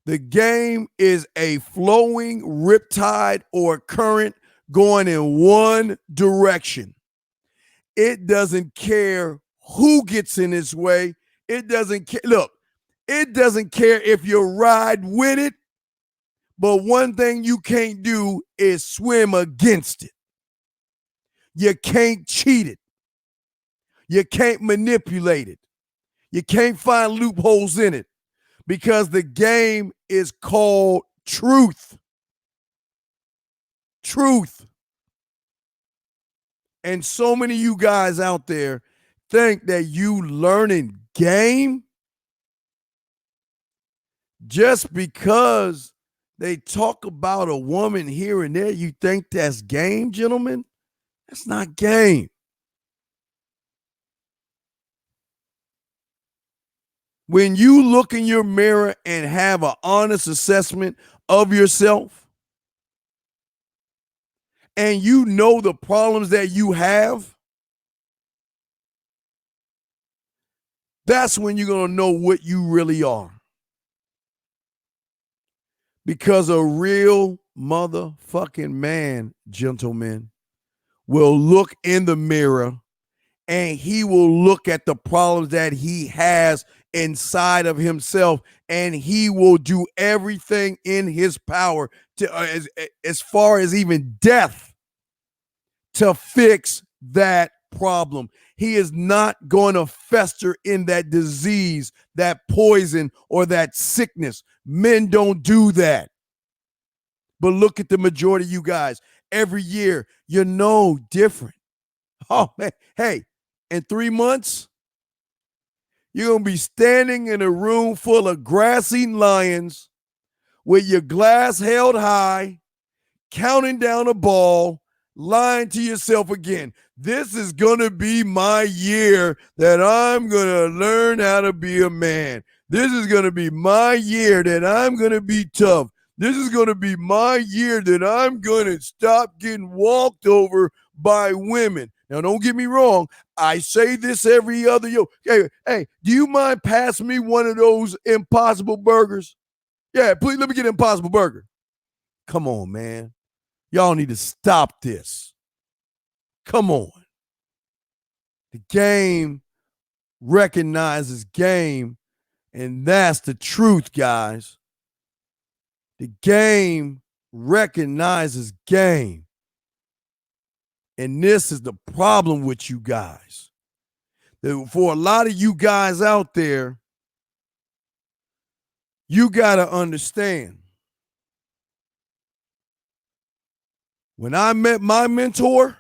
the game is a flowing riptide or current going in one direction. It doesn't care who gets in its way. It doesn't care. Look, it doesn't care if you ride with it, but one thing you can't do is swim against it. You can't cheat it. You can't manipulate it. You can't find loopholes in it, because the game is called truth. Truth. And so many of you guys out there think that you learning game just because they talk about a woman here and there. You think that's game, gentlemen? That's not game. When you look in your mirror and have an honest assessment of yourself, and you know the problems that you have, that's when you're going to know what you really are. Because a real motherfucking man, gentlemen, will look in the mirror and he will look at the problems that he has inside of himself, and he will do everything in his power to, as far as even death, to fix that problem. He is not going to fester in that disease, that poison, or that sickness. Men don't do that. But look at the majority of you guys. Every year, you're no different. Oh, man. Hey, in 3 months, you're going to be standing in a room full of grass-eating lions with your glass held high, counting down a ball, lying to yourself again. This is going to be my year that I'm going to learn how to be a man. This is going to be my year that I'm going to be tough. This is going to be my year that I'm going to stop getting walked over by women. Now, don't get me wrong. I say this every other Hey, do you mind passing me one of those Impossible Burgers? Yeah, please, let me get an Impossible Burger. Come on, man. Y'all need to stop this. Come on. The game recognizes game, and that's the truth, guys. The game recognizes game. And this is the problem with you guys. For a lot of you guys out there, you got to understand. When I met my mentor,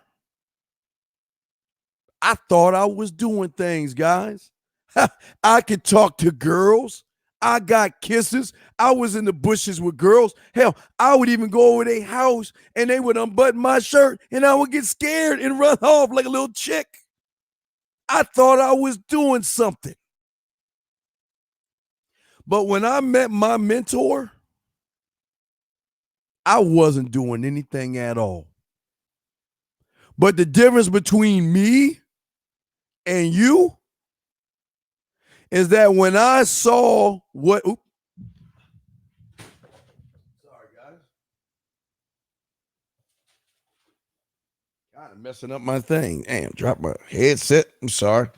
I thought I was doing things, guys. I could talk to girls. I got kisses. I was in the bushes with girls. Hell, I would even go over their house and they would unbutton my shirt and I would get scared and run off like a little chick. I thought I was doing something. But when I met my mentor, I wasn't doing anything at all. But the difference between me and you is that when I saw what, sorry guys, God, I'm messing up my thing. Damn, drop my headset. I'm sorry.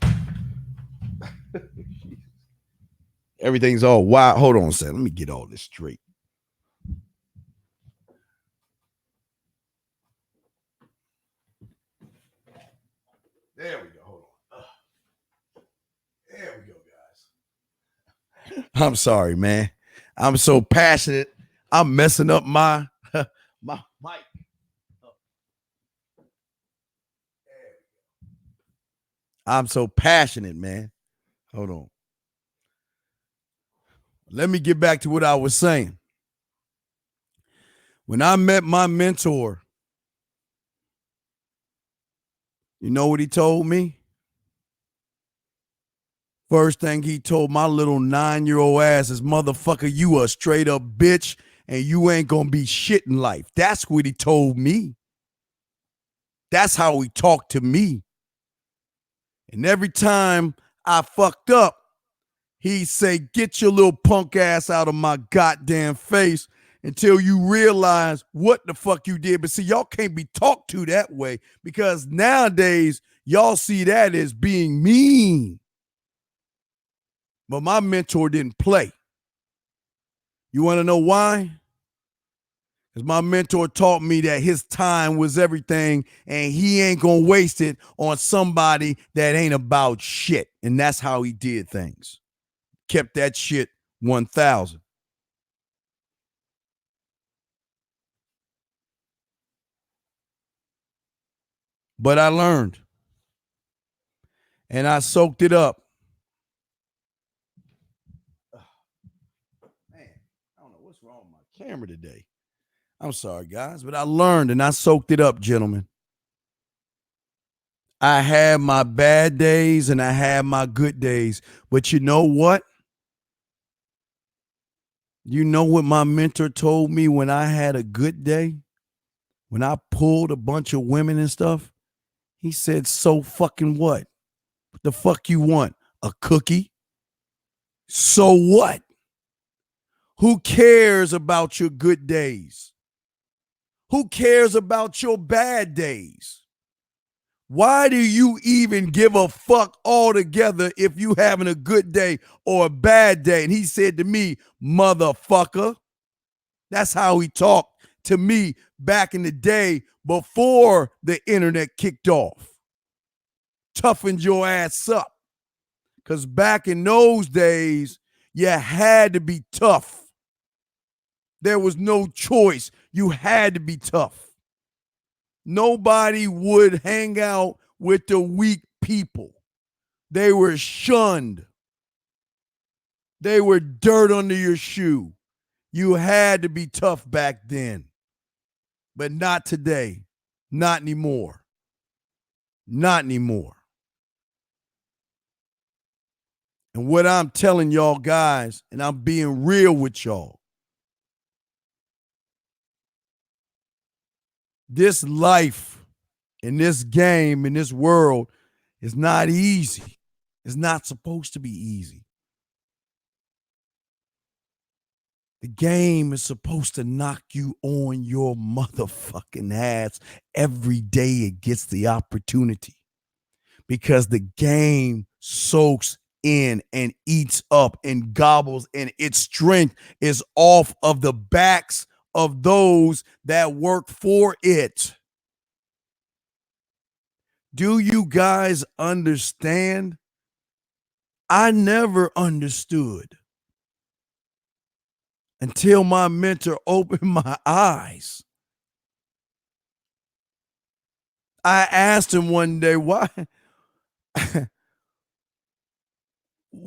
Everything's all wild. Hold on a second. Let me get all this straight. There we go. Hold on. There we go, guys. I'm sorry, man. I'm so passionate. I'm messing up my my mic. I'm so passionate, man. Hold on. Let me get back to what I was saying. When I met my mentor, you know what he told me? First thing he told my little 9-year-old ass is, motherfucker, you a straight up bitch and you ain't gonna be shit in life. That's what he told me. That's how he talked to me. And every time I fucked up, he'd say, get your little punk ass out of my goddamn face until you realize what the fuck you did. But see, y'all can't be talked to that way because nowadays y'all see that as being mean. But my mentor didn't play. You want to know why? Because my mentor taught me that his time was everything and he ain't going to waste it on somebody that ain't about shit. And that's how he did things. Kept that shit 1,000. But I learned. And I soaked it up. Man, I don't know what's wrong with my camera today. I'm sorry, guys, but I learned and I soaked it up, gentlemen. I had my bad days and I had my good days. But you know what? You know what my mentor told me when I had a good day? When I pulled a bunch of women and stuff? He said, so fucking what? What the fuck you want? A cookie? So what? Who cares about your good days? Who cares about your bad days? Why do you even give a fuck altogether if you having a good day or a bad day? And he said to me, motherfucker. That's how he talked to me back in the day before the internet kicked off. Toughened your ass up. Because back in those days, you had to be tough. There was no choice. You had to be tough. Nobody would hang out with the weak people. They were shunned. They were dirt under your shoe. You had to be tough back then. But not today. Not anymore. Not anymore. And what I'm telling y'all guys, and I'm being real with y'all, this life in this game, in this world, is not easy. It's not supposed to be easy. The game is supposed to knock you on your motherfucking ass every day it gets the opportunity. Because the game soaks in and eats up and gobbles, and its strength is off of the backs of those that work for it. Do you guys understand? I never understood until my mentor opened my eyes. I asked him one day, why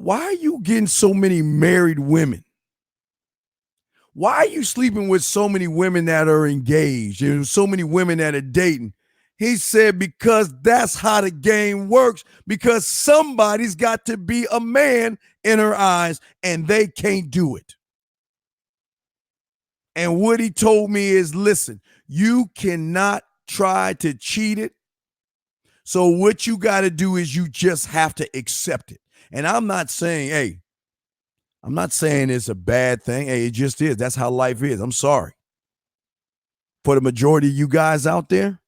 are you getting so many married women? Why are you sleeping with so many women that are engaged and so many women that are dating? He said, because that's how the game works, because somebody's got to be a man in her eyes and they can't do it. And what he told me is, listen, you cannot try to cheat it. So what you got to do is you just have to accept it. And I'm not saying, I'm not saying it's a bad thing. Hey, it just is. That's how life is. I'm sorry. For the majority of you guys out there,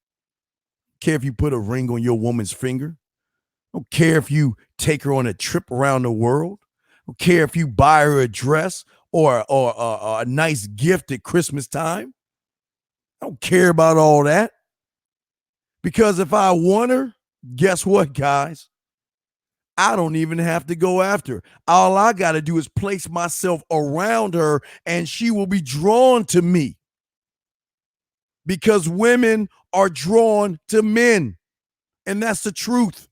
care if you put a ring on your woman's finger. I don't care if you take her on a trip around the world. I don't care if you buy her a dress or a nice gift at Christmas time. I don't care about all that. Because if I want her, guess what, guys? I don't even have to go after her. All I got to do is place myself around her and she will be drawn to me. Because women are drawn to men. And that's the truth.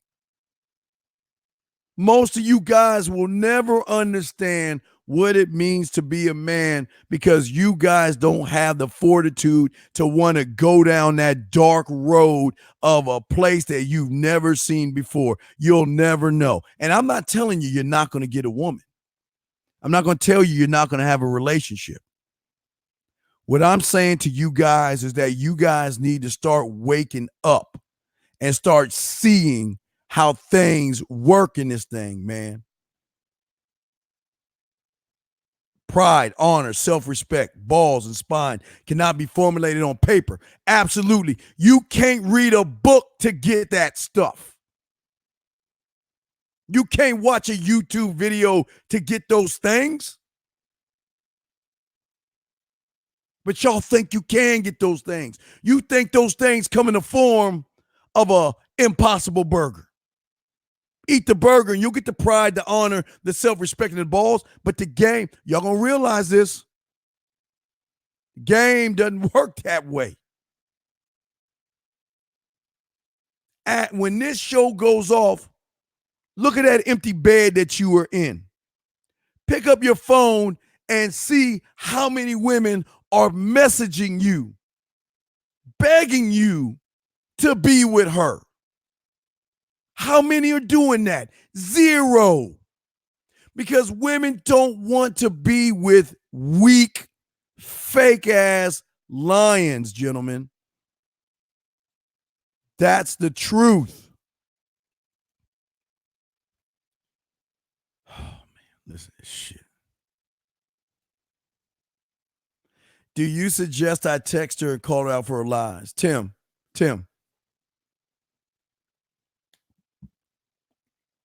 Most of you guys will never understand what it means to be a man because you guys don't have the fortitude to want to go down that dark road of a place that you've never seen before. You'll never know. And I'm not telling you you're not going to get a woman. I'm not going to tell you you're not going to have a relationship. What I'm saying to you guys is that you guys need to start waking up and start seeing how things work in this thing, man. Pride, honor, self-respect, balls, and spine cannot be formulated on paper. Absolutely. You can't read a book to get that stuff. You can't watch a YouTube video to get those things. But y'all think you can get those things. You think those things come in the form of a impossible burger. Eat the burger and you'll get the pride, the honor, the self-respect, and the balls. But the game, y'all gonna realize this. The game doesn't work that way. When this show goes off, look at that empty bed that you were in. Pick up your phone and see how many women are messaging you, begging you to be with her. How many are doing that? 0. Because women don't want to be with weak, fake-ass lions, gentlemen. That's the truth. Oh, man, listen to this shit. Do you suggest I text her and call her out for her lies? Tim.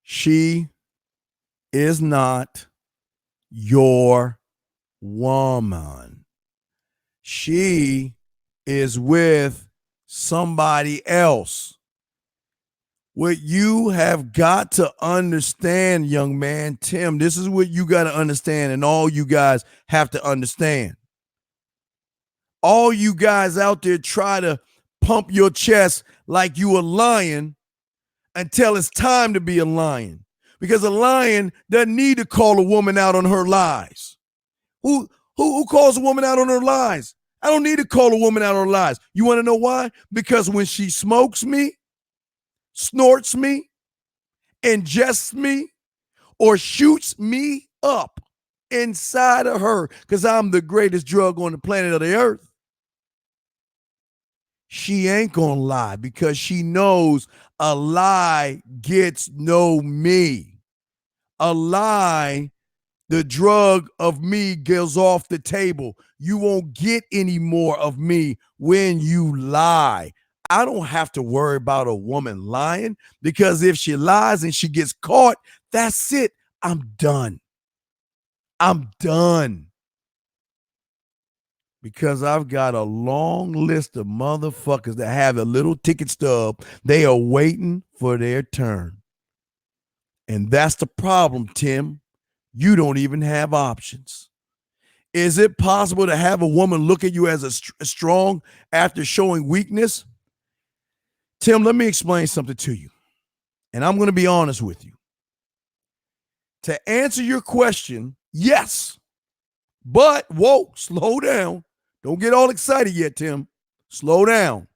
She is not your woman. She is with somebody else. What you have got to understand, young man, Tim, this is what you got to understand, and all you guys have to understand. All you guys out there try to pump your chest like you a lion until it's time to be a lion. Because a lion doesn't need to call a woman out on her lies. Who calls a woman out on her lies? I don't need to call a woman out on her lies. You want to know why? Because when she smokes me, snorts me, ingests me, or shoots me up inside of her, because I'm the greatest drug on the planet of the earth, she ain't gonna lie because she knows a lie gets no me. A lie, the drug of me goes off the table. You won't get any more of me when you lie. I don't have to worry about a woman lying because if she lies and she gets caught, that's it. I'm done. Because I've got a long list of motherfuckers that have a little ticket stub. They are waiting for their turn. And that's the problem, Tim. You don't even have options. Is it possible to have a woman look at you as a strong after showing weakness? Tim, let me explain something to you. And I'm going to be honest with you. To answer your question, yes. But, whoa, slow down. Don't get all excited yet, Tim. Slow down.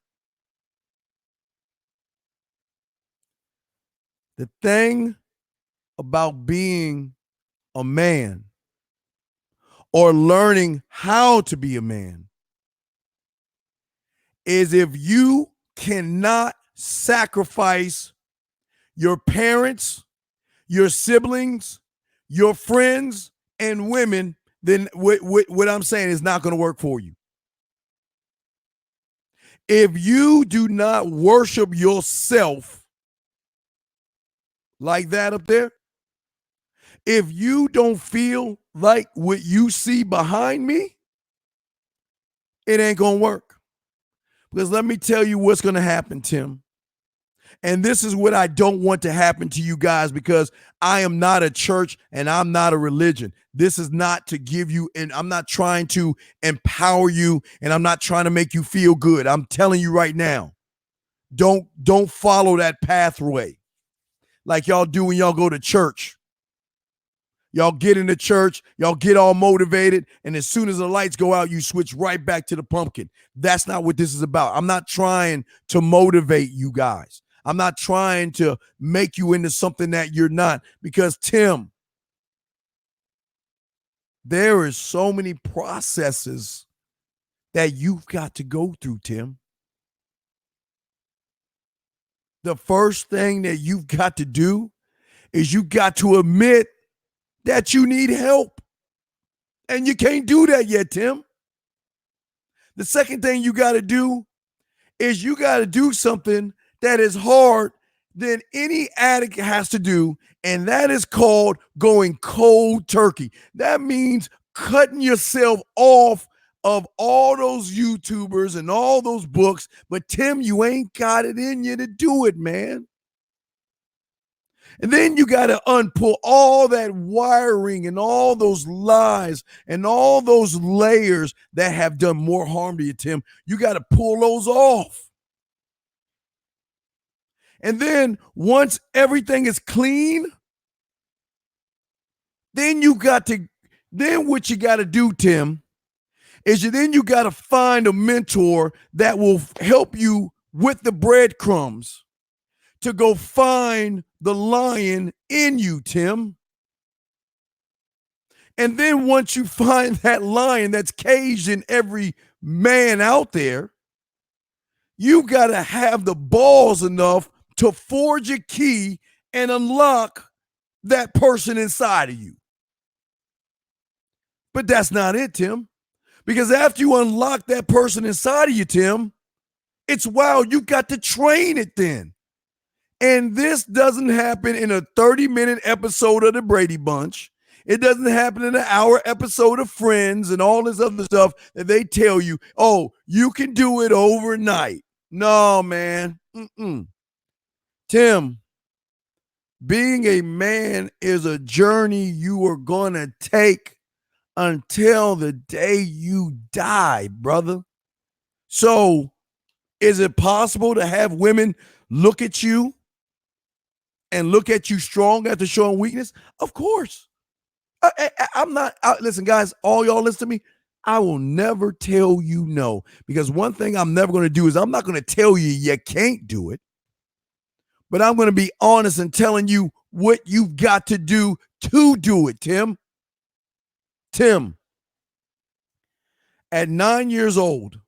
The thing about being a man or learning how to be a man is if you cannot sacrifice your parents, your siblings, your friends, and women, then what I'm saying is not going to work for you. If you do not worship yourself like that up there, if you don't feel like what you see behind me, it ain't going to work. Because let me tell you what's going to happen, Tim. And this is what I don't want to happen to you guys, because I am not a church and I'm not a religion. This is not to give you, and I'm not trying to empower you, and I'm not trying to make you feel good. I'm telling you right now, don't follow that pathway like y'all do when y'all go to church. Y'all get into church, y'all get all motivated, and as soon as the lights go out, you switch right back to the pumpkin. That's not what this is about. I'm not trying to motivate you guys. I'm not trying to make you into something that you're not, because Tim, there is so many processes that you've got to go through, Tim. The first thing that you've got to do is you got to admit that you need help. And you can't do that yet, Tim. The second thing you got to do is you got to do something that is hard than any addict has to do, and that is called going cold turkey. That means cutting yourself off of all those YouTubers and all those books. But Tim, you ain't got it in you to do it, man. And then you got to unpull all that wiring and all those lies and all those layers that have done more harm to you, Tim. You got to pull those off. And then once everything is clean, then what you got to do, Tim, is you got to find a mentor that will help you with the breadcrumbs to go find the lion in you, Tim. And then once you find that lion that's caged in every man out there, you got to have the balls enough to forge a key and unlock that person inside of you. But that's not it, Tim. Because after you unlock that person inside of you, Tim, it's wild. You got to train it then. And this doesn't happen in a 30-minute episode of the Brady Bunch. It doesn't happen in an hour episode of Friends and all this other stuff that they tell you, oh, you can do it overnight. No, man. Tim, being a man is a journey you are going to take until the day you die, brother. So is it possible to have women look at you and look at you strong after showing weakness? Of course. I'm not, listen, guys, all y'all listen to me. I will never tell you no, because one thing I'm never going to do is I'm not going to tell you you can't do it, but I'm going to be honest and telling you what you've got to do it, Tim. Tim, at 9 years old,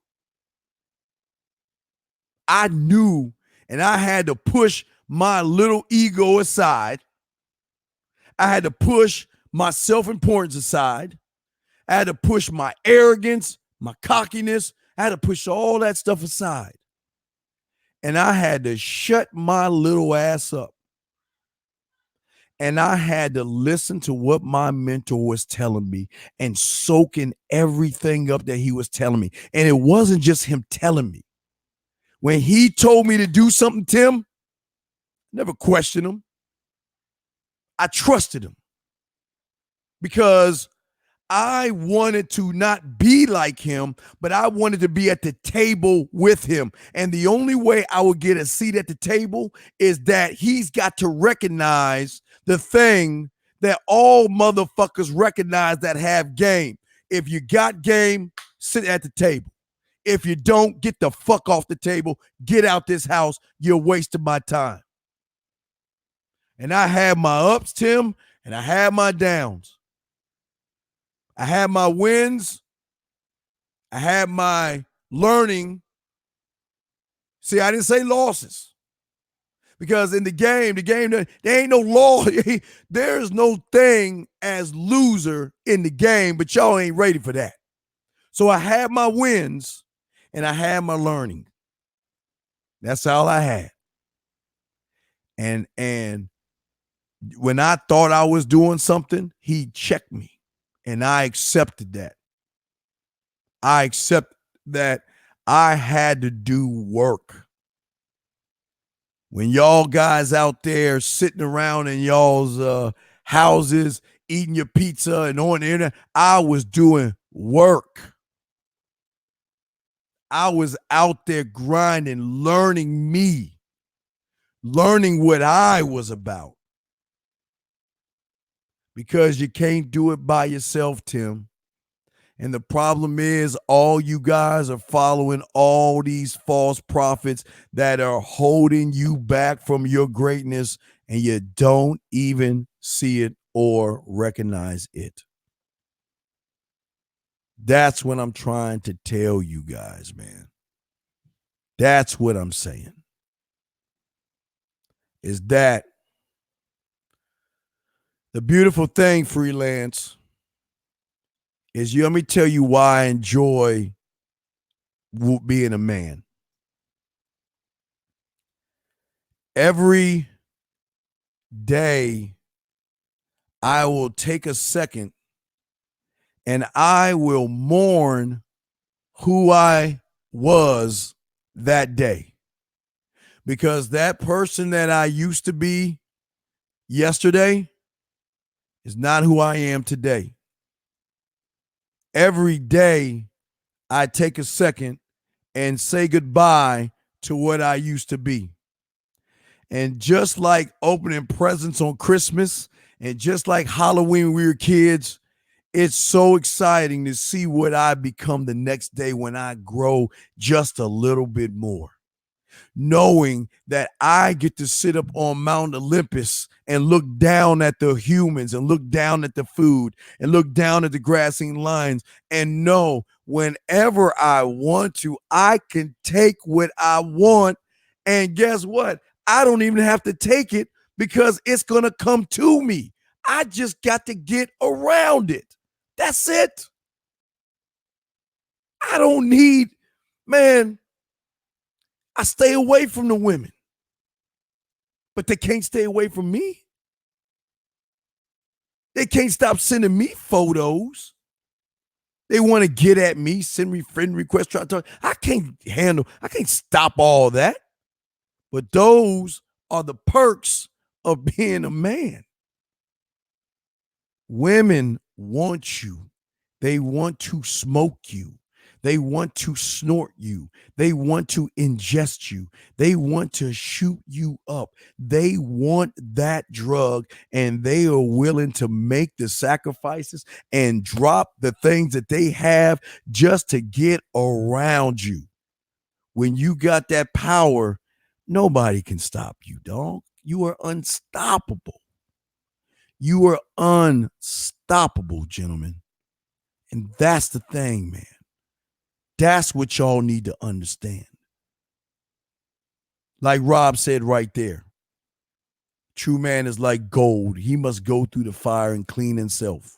I knew, and I had to push my little ego aside. I had to push my self-importance aside. I had to push my arrogance, my cockiness. I had to push all that stuff aside. And I had to shut my little ass up. And I had to listen to what my mentor was telling me and soaking everything up that he was telling me. And it wasn't just him telling me. When he told me to do something, Tim, never questioned him. I trusted him because I wanted to not be like him, but I wanted to be at the table with him. And the only way I would get a seat at the table is that he's got to recognize the thing that all motherfuckers recognize that have game. If you got game, sit at the table. If you don't, get the fuck off the table. Get out this house. You're wasting my time. And I had my ups, Tim, and I had my downs. I had my wins. I had my learning. See, I didn't say losses. Because in the game, there ain't no law. There's no thing as loser in the game, but y'all ain't ready for that. So I had my wins and I had my learning. That's all I had. And when I thought I was doing something, he checked me. And I accepted that. I accept that I had to do work. When y'all guys out there sitting around in y'all's houses, eating your pizza and on the internet, I was doing work. I was out there grinding, learning me, learning what I was about. Because you can't do it by yourself, Tim. And the problem is all you guys are following all these false prophets that are holding you back from your greatness, and you don't even see it or recognize it. That's what I'm trying to tell you guys, man. That's what I'm saying. Is that the beautiful thing, freelance, is let me tell you why I enjoy being a man. Every day, I will take a second and I will mourn who I was that day. Because that person that I used to be yesterday is not who I am today. Every day, I take a second and say goodbye to what I used to be. And just like opening presents on Christmas and just like Halloween when we were kids, it's so exciting to see what I become the next day when I grow just a little bit more. Knowing that I get to sit up on Mount Olympus and look down at the humans and look down at the food and look down at the grassy lines and know whenever I want to, I can take what I want. And guess what? I don't even have to take it because it's going to come to me. I just got to get around it. That's it. I don't need, man, I stay away from the women, but they can't stay away from me. They can't stop sending me photos. They want to get at me, send me friend requests, try to talk. I can't stop all that. But those are the perks of being a man. Women want you. They want to smoke you. They want to snort you. They want to ingest you. They want to shoot you up. They want that drug, and they are willing to make the sacrifices and drop the things that they have just to get around you. When you got that power, nobody can stop you, dog. You are unstoppable. You are unstoppable, gentlemen. And that's the thing, man. That's what y'all need to understand. Like Rob said right there, true man is like gold. He must go through the fire and clean himself,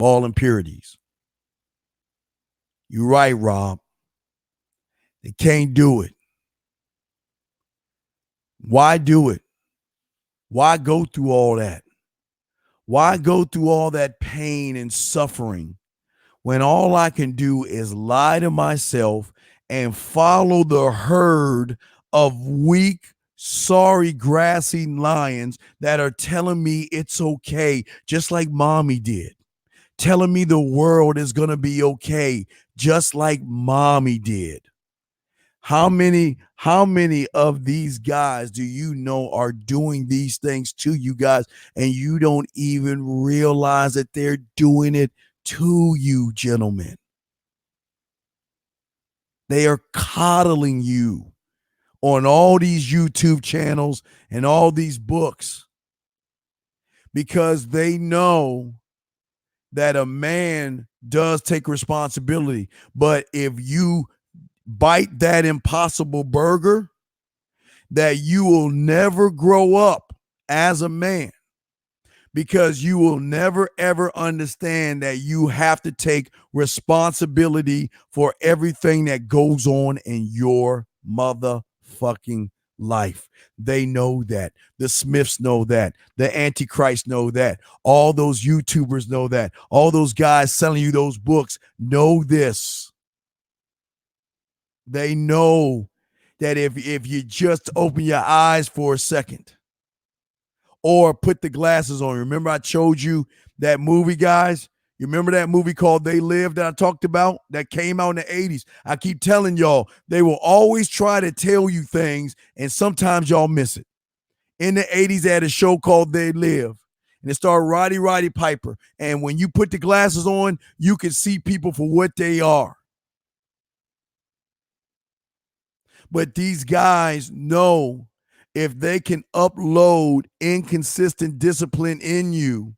all impurities. You're right, Rob. They can't do it. Why do it? Why go through all that? Why go through all that pain and suffering when all I can do is lie to myself and follow the herd of weak, sorry, grassy lions that are telling me it's okay, just like mommy did, telling me the world is going to be okay, just like mommy did. How many of these guys do you know are doing these things to you guys and you don't even realize that they're doing it to you, gentlemen? They are coddling you on all these YouTube channels and all these books because they know that a man does take responsibility. But if you bite that impossible burger, that you will never grow up as a man, because you will never, ever understand that you have to take responsibility for everything that goes on in your motherfucking fucking life. They know that. The Smiths know that. The Antichrist know that. All those YouTubers know that. All those guys selling you those books know this. They know that if you just open your eyes for a second or put the glasses on. Remember I showed you that movie, guys? You remember that movie called They Live that I talked about that came out in the 80s? I keep telling y'all, they will always try to tell you things, and sometimes y'all miss it. In the 80s, they had a show called They Live, and it starred Roddy Piper. And when you put the glasses on, you can see people for what they are. But these guys know if they can upload inconsistent discipline in you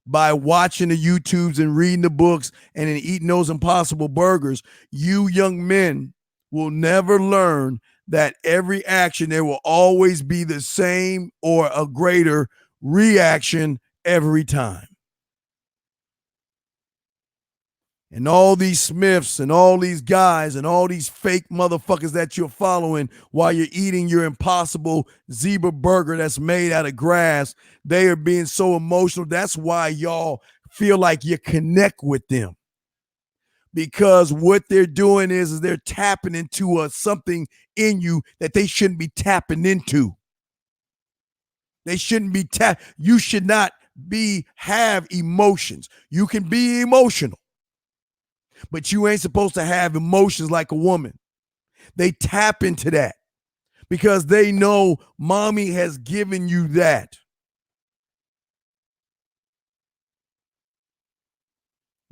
by watching the YouTubes and reading the books and then eating those impossible burgers, you young men will never learn that every action, there will always be the same or a greater reaction every time. And all these Smiths and all these guys and all these fake motherfuckers that you're following while you're eating your impossible zebra burger that's made out of grass, they are being so emotional. That's why y'all feel like you connect with them. Because what they're doing is they're tapping into something in you that they shouldn't be tapping into. They shouldn't be You should not have emotions. You can be emotional, but you ain't supposed to have emotions like a woman. They tap into that because they know mommy has given you that.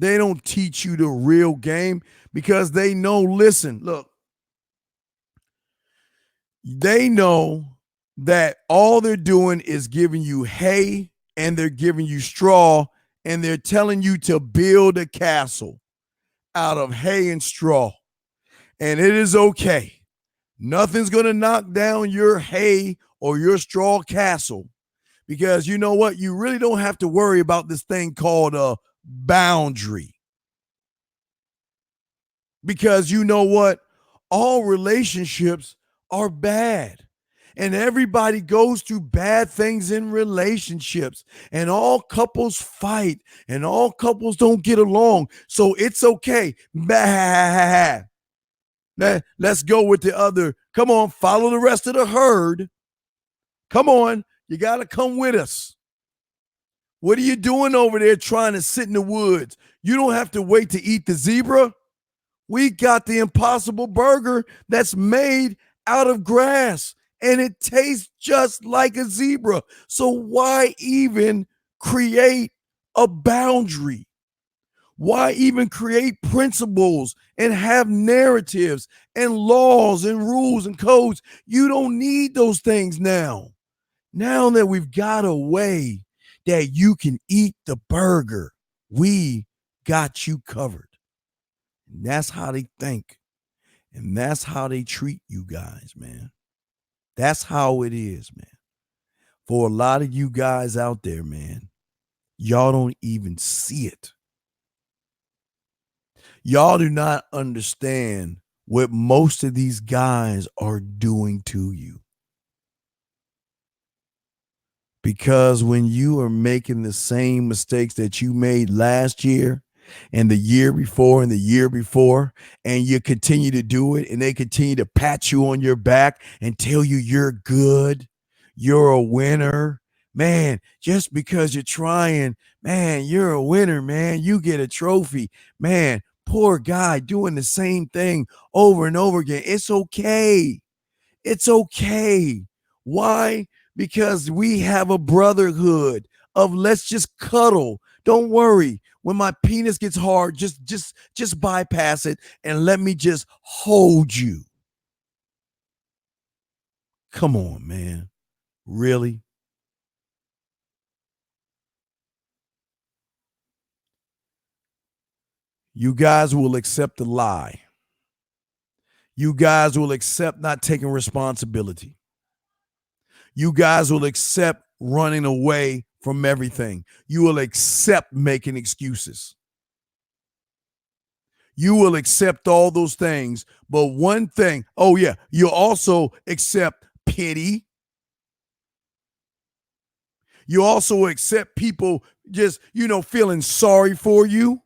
They don't teach you the real game because they know, listen, look, they know that all they're doing is giving you hay and they're giving you straw and they're telling you to build a castle out of hay and straw. And it is okay. Nothing's going to knock down your hay or your straw castle because you know what? You really don't have to worry about this thing called a boundary. Because you know what? All relationships are bad. And everybody goes through bad things in relationships. And all couples fight. And all couples don't get along. So it's okay. Bah. Let's go with the other. Come on, follow the rest of the herd. Come on. You got to come with us. What are you doing over there trying to sit in the woods? You don't have to wait to eat the zebra. We got the impossible burger that's made out of grass and it tastes just like a zebra. So why even create a boundary? Why even create principles and have narratives and laws and rules and codes? You don't need those things now. Now that we've got a way that you can eat the burger, we got you covered. And that's how they think. And that's how they treat you guys, man. That's how it is, man. For a lot of you guys out there, man, y'all don't even see it. Y'all do not understand what most of these guys are doing to you. Because when you are making the same mistakes that you made last year and the year before and the year before, and you continue to do it and they continue to pat you on your back and tell you you're good, you're a winner, man, just because you're trying, man, you're a winner, man, you get a trophy, man, poor guy doing the same thing over and over again. It's okay. It's okay. Why? Because we have a brotherhood of let's just cuddle. Don't worry. When my penis gets hard, just bypass it and let me just hold you. Come on, man. Really? You guys will accept the lie. You guys will accept not taking responsibility. You guys will accept running away from everything. You will accept making excuses. You will accept all those things. But one thing, oh yeah, you'll also accept pity. You also accept people just, feeling sorry for you.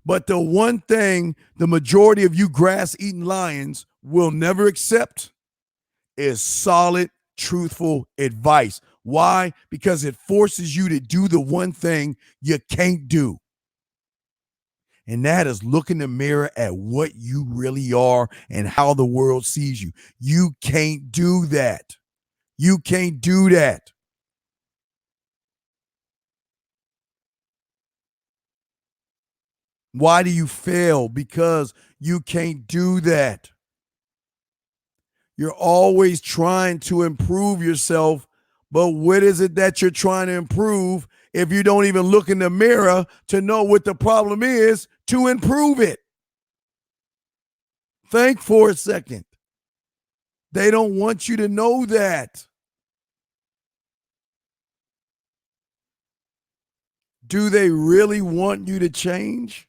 But the one thing the majority of you grass-eating lions will never accept is solid, truthful advice. Why? Because it forces you to do the one thing you can't do. And that is look in the mirror at what you really are and how the world sees you. You can't do that. You can't do that. Why do you fail? Because you can't do that. You're always trying to improve yourself, but what is it that you're trying to improve if you don't even look in the mirror to know what the problem is to improve it? Think for a second. They don't want you to know that. Do they really want you to change?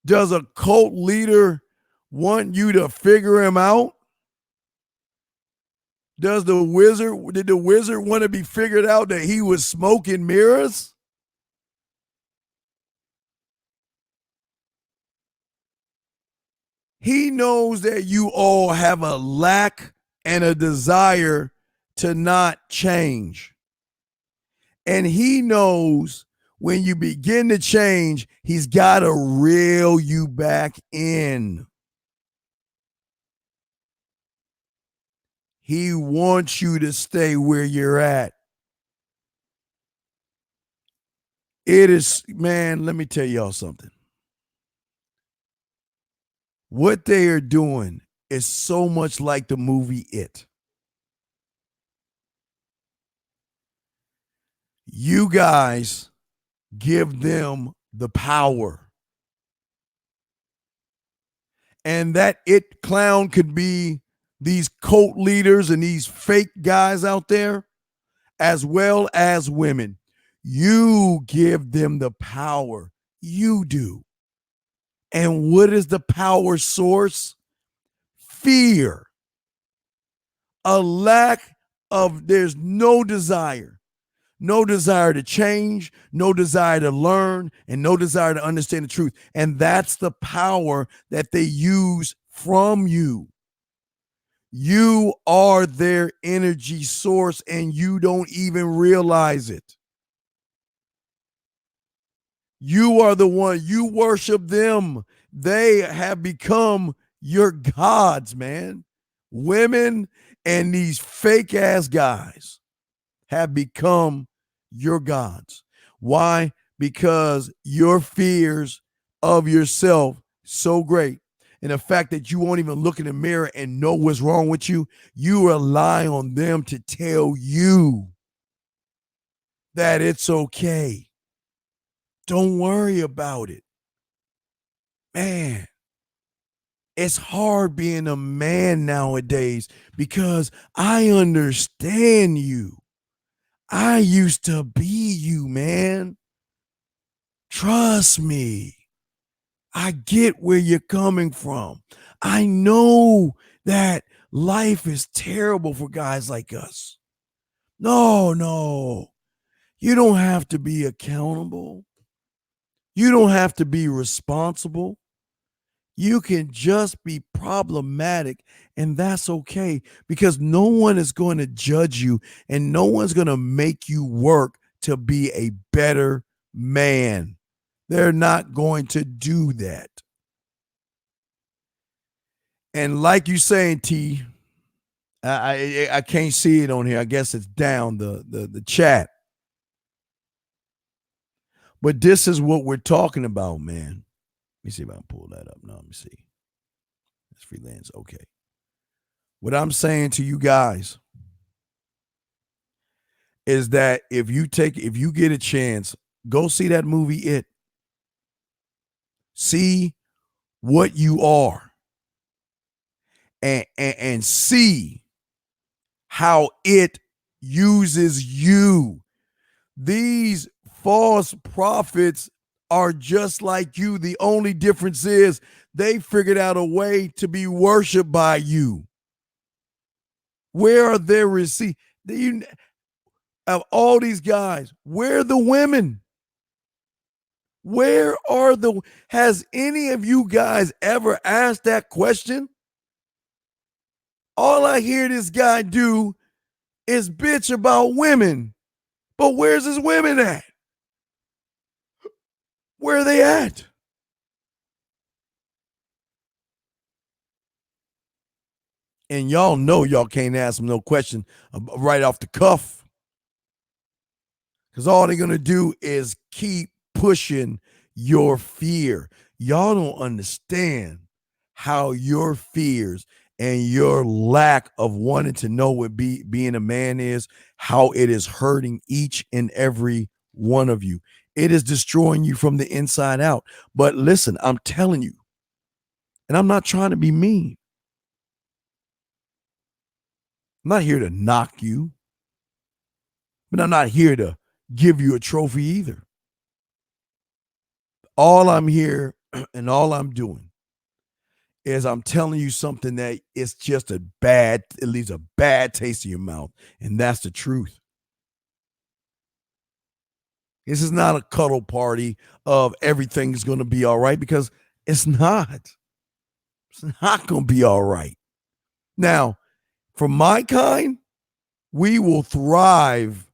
Does a cult leader want you to figure him out? Did the wizard want to be figured out that he was smoking mirrors? He knows that you all have a lack and a desire to not change. And he knows when you begin to change, he's got to reel you back in. He wants you to stay where you're at. It is, man, let me tell y'all something. What they are doing is so much like the movie It. You guys give them the power. And that it clown could be these cult leaders and these fake guys out there, as well as women. You give them the power. You do. And what is the power source? Fear. A lack of, there's no desire to change, no desire to learn, and no desire to understand the truth. And that's the power that they use from you. You are their energy source and you don't even realize it. You are the one, you worship them. They have become your gods, man. Women and these fake ass guys have become your gods. Why? Because your fears of yourself so great. And the fact that you won't even look in the mirror and know what's wrong with you, you rely on them to tell you that it's okay. Don't worry about it. Man, it's hard being a man nowadays because I understand you. I used to be you, man. Trust me. I get where you're coming from. I know that life is terrible for guys like us. No. You don't have to be accountable. You don't have to be responsible. You can just be problematic, and that's okay because no one is going to judge you and no one's going to make you work to be a better man. They're not going to do that. And like you saying, T, I can't see it on here. I guess it's down the chat. But this is what we're talking about, man. Let me see if I can pull that up. No, let me see. It's freelance. Okay. What I'm saying to you guys is that if you get a chance, go see that movie It. See what you are and see how it uses you. These false prophets are just like you. The only difference is they figured out a way to be worshiped by you. Where are their receipts? Of all these guys, where are the women? Where are the, has any of you guys ever asked that question? All I hear this guy do is bitch about women. But where's his women at? Where are they at? And y'all know y'all can't ask them no question right off the cuff. Because all they're going to do is keep pushing your fear. Y'all don't understand how your fears and your lack of wanting to know what being a man is, how it is hurting each and every one of you. It is destroying you from the inside out. But listen, I'm telling you, and I'm not trying to be mean. I'm not here to knock you, but I'm not here to give you a trophy either. All I'm here and all I'm doing is I'm telling you something that it's just it leaves a bad taste in your mouth. And that's the truth. This is not a cuddle party of everything's going to be all right, because it's not. It's not going to be all right. Now, for my kind, we will thrive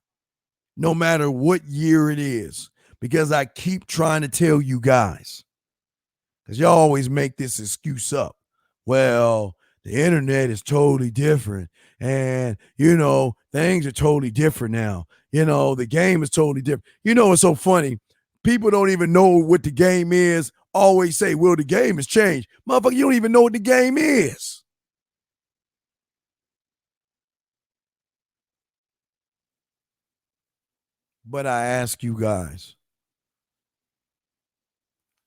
no matter what year it is, because I keep trying to tell you guys, because y'all always make this excuse up. Well, the internet is totally different, and, things are totally different now. The game is totally different. It's so funny. People don't even know what the game is. Always say, well, the game has changed. Motherfucker, you don't even know what the game is. But I ask you guys,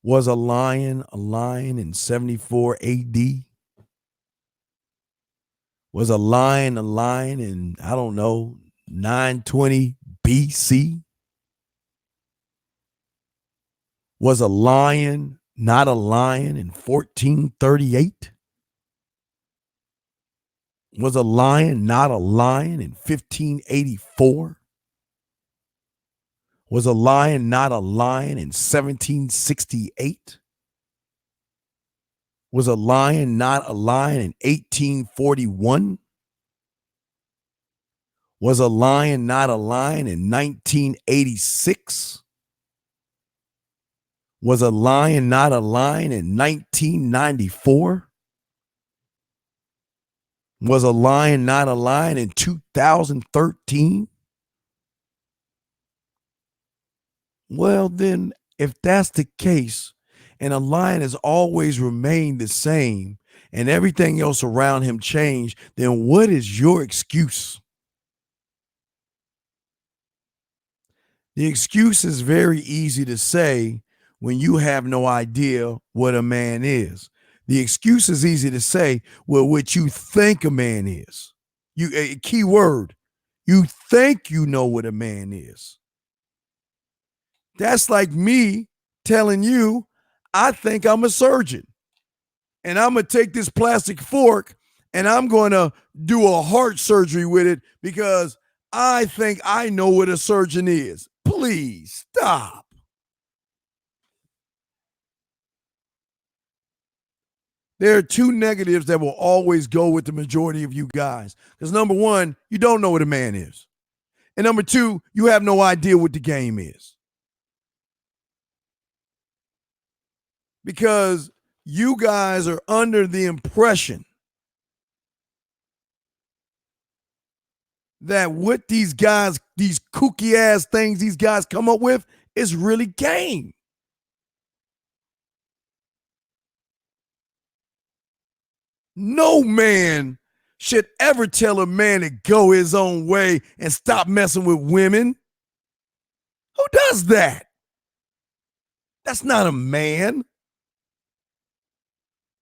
was a lion in 74 AD? Was a lion in, I don't know, 920 BC? Was a lion not a lion in 1438? Was a lion not a lion in 1584? Was a lion not a lion in 1768? Was a lion not a lion in 1841? Was a lion not a lion in 1986? Was a lion not a lion in 1994? Was a lion not a lion in 2013? Well, then, if that's the case, and a lion has always remained the same, and everything else around him changed, then what is your excuse? The excuse is very easy to say when you have no idea what a man is. The excuse is easy to say, well, what you think a man is. A key word, you think you know what a man is. That's like me telling you, I think I'm a surgeon, and I'm going to take this plastic fork and I'm going to do a heart surgery with it because I think I know what a surgeon is. Please stop. There are two negatives that will always go with the majority of you guys. Because number one, you don't know what a man is. And number two, you have no idea what the game is. Because you guys are under the impression that what these guys, these kooky ass things these guys come up with is really game. No man should ever tell a man to go his own way and stop messing with women. Who does that? That's not a man.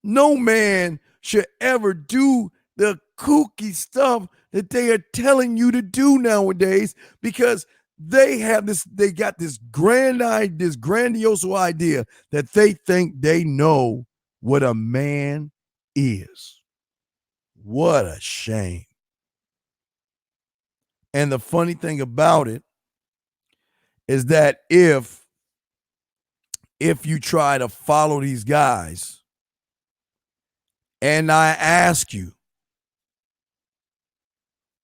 No man should ever do the kooky stuff that they are telling you to do nowadays, because They got this grandiose idea that they think they know what a man is. What a shame. And the funny thing about it is that if you try to follow these guys, and I ask you,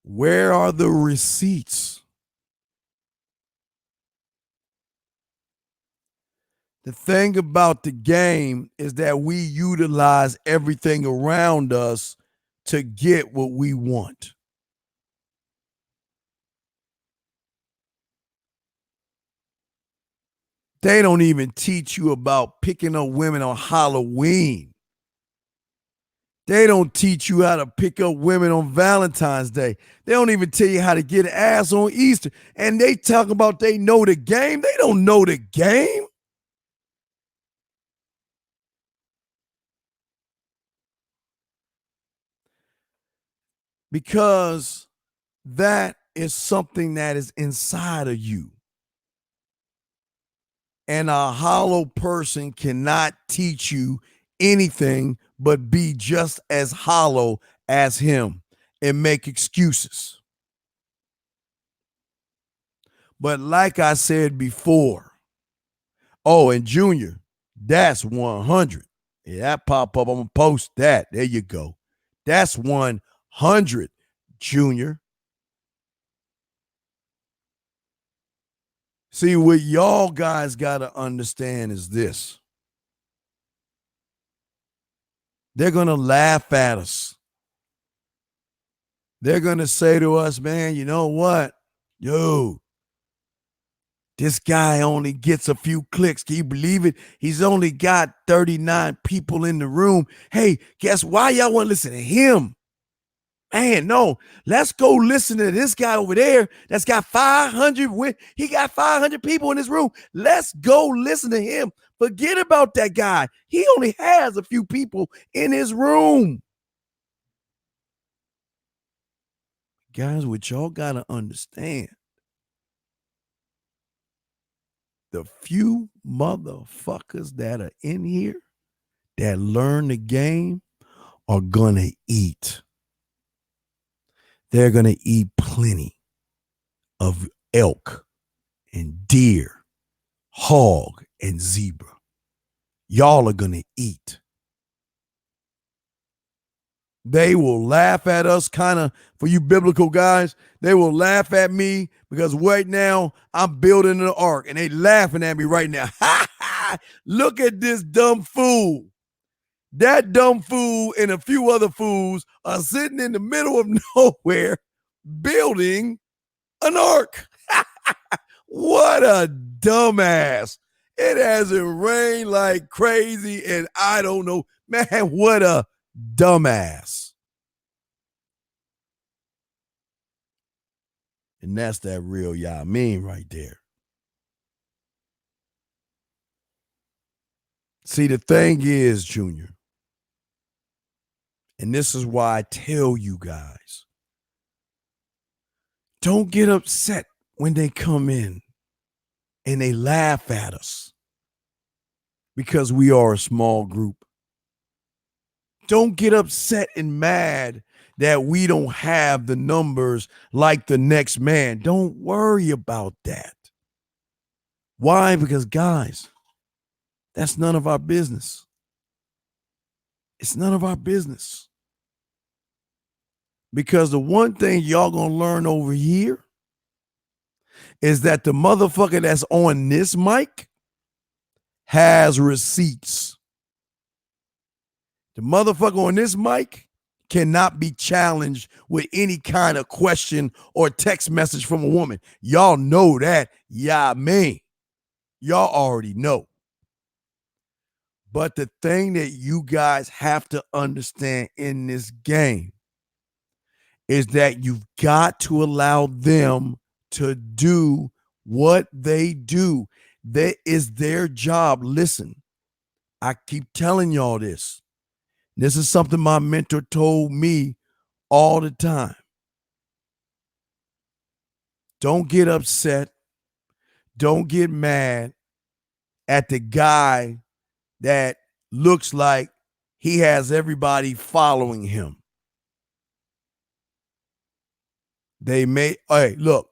where are the receipts? The thing about the game is that we utilize everything around us to get what we want. They don't even teach you about picking up women on Halloween. They don't teach you how to pick up women on Valentine's Day. They don't even tell you how to get ass on Easter. And they talk about they know the game. They don't know the game. Because that is something that is inside of you. And a hollow person cannot teach you anything but be just as hollow as him and make excuses. But like I said before, oh, and Junior, that's 100. Yeah, that pop up, I'm going to post that. There you go. That's 100, Junior. See, what y'all guys got to understand is this. They're going to laugh at us. They're going to say to us, man, you know what? Yo, this guy only gets a few clicks. Can you believe it? He's only got 39 people in the room. Hey, guess why y'all want to listen to him? Man, no, let's go listen to this guy over there that's got 500. He got 500 people in his room. Let's go listen to him. Forget about that guy. He only has a few people in his room. Guys, what y'all got to understand, the few motherfuckers that are in here that learn the game are going to eat. They're going to eat plenty of elk and deer, hog and zebra. Y'all are going to eat. They will laugh at us, kind of, for you biblical guys, they will laugh at me because right now I'm building an ark and they laughing at me right now. Look at this dumb fool. That dumb fool and a few other fools are sitting in the middle of nowhere building an ark. What a dumbass. It hasn't rained like crazy and I don't know. Man, what a dumbass. And that's that real 𝐿𝐼𝐋 right there. See, the thing is, Junior, and this is why I tell you guys, don't get upset when they come in and they laugh at us because we are a small group. Don't get upset and mad that we don't have the numbers like the next man. Don't worry about that. Why? Because, guys, that's none of our business. It's none of our business. Because the one thing y'all gonna learn over here is that the motherfucker that's on this mic has receipts. The motherfucker on this mic cannot be challenged with any kind of question or text message from a woman. Y'all know that. 𝐿𝐼𝐋. Y'all already know. But the thing that you guys have to understand in this game is that you've got to allow them to do what they do. That is their job. Listen, I keep telling y'all this. This is something my mentor told me all the time. Don't get upset don't get mad at the guy that looks like he has everybody following him. Hey, look,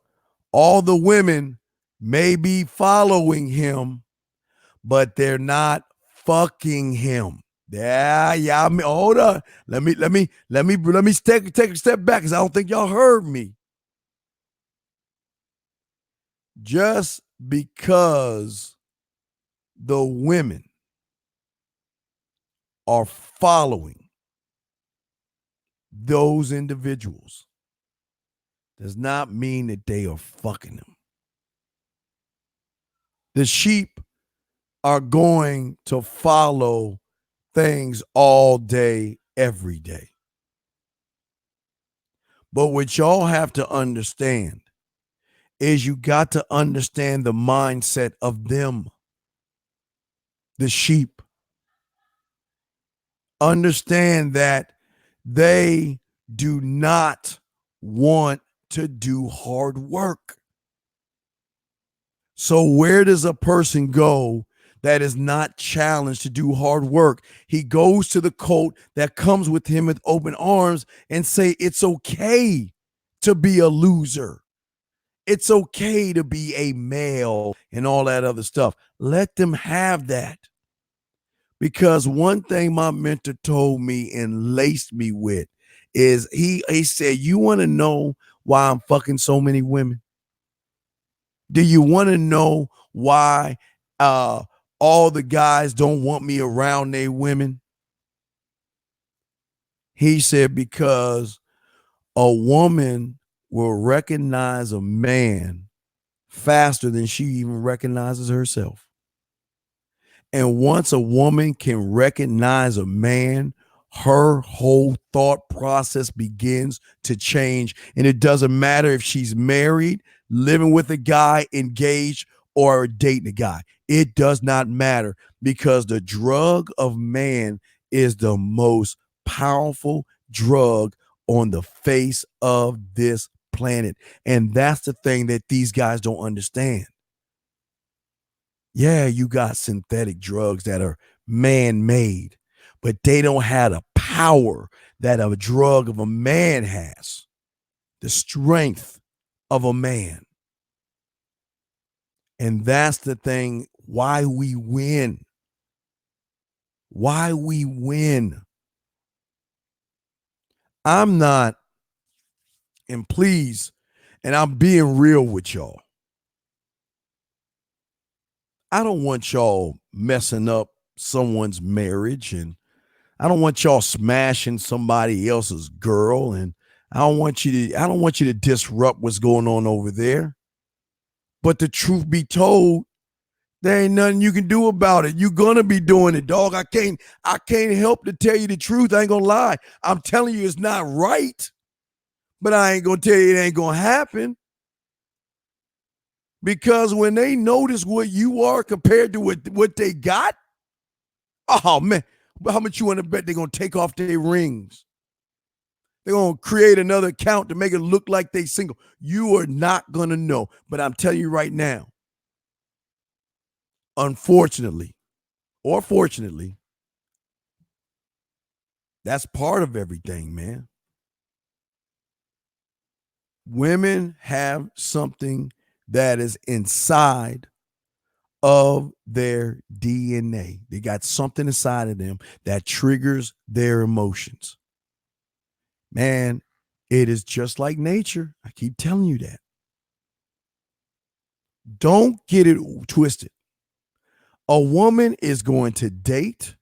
all the women may be following him, but they're not fucking him. Yeah. I mean, hold on. Let me take a step back because I don't think y'all heard me. Just because the women are following those individuals does not mean that they are fucking them. The sheep are going to follow things all day, every day. But what y'all have to understand is you got to understand the mindset of them, the sheep. Understand that they do not want to do hard work. So where does a person go that is not challenged to do hard work? He goes to the coat that comes with him with open arms and say, it's okay to be a loser. It's okay to be a male and all that other stuff. Let them have that. Because one thing my mentor told me and laced me with is he said, you want to know why I'm fucking so many women? Do you want to know why all the guys don't want me around their women? He said, because a woman will recognize a man faster than she even recognizes herself. And once a woman can recognize a man, her whole thought process begins to change. And it doesn't matter if she's married, living with a guy, engaged, or dating a guy. It does not matter, because the drug of man is the most powerful drug on the face of this planet. And that's the thing that these guys don't understand. Yeah, you got synthetic drugs that are man-made, but they don't have the power that a drug of a man has, the strength of a man. And that's the thing, why we win. Why we win. I'm not, and please, and I'm being real with y'all, I don't want y'all messing up someone's marriage, and I don't want y'all smashing somebody else's girl, and I don't want you to disrupt what's going on over there. But the truth be told, there ain't nothing you can do about it. You're gonna be doing it, dog. I can't help to tell you the truth. I ain't gonna lie. I'm telling you it's not right, but I ain't gonna tell you it ain't gonna happen. Because when they notice what you are compared to what they got, oh man, how much you want to bet they're going to take off their rings? They're going to create another account to make it look like they single. You are not going to know. But I'm telling you right now, unfortunately, or fortunately, that's part of everything, man. Women have something that is inside of their DNA. They got something inside of them that triggers their emotions. Man, it is just like nature. I keep telling you that. Don't get it twisted. A woman is going to date.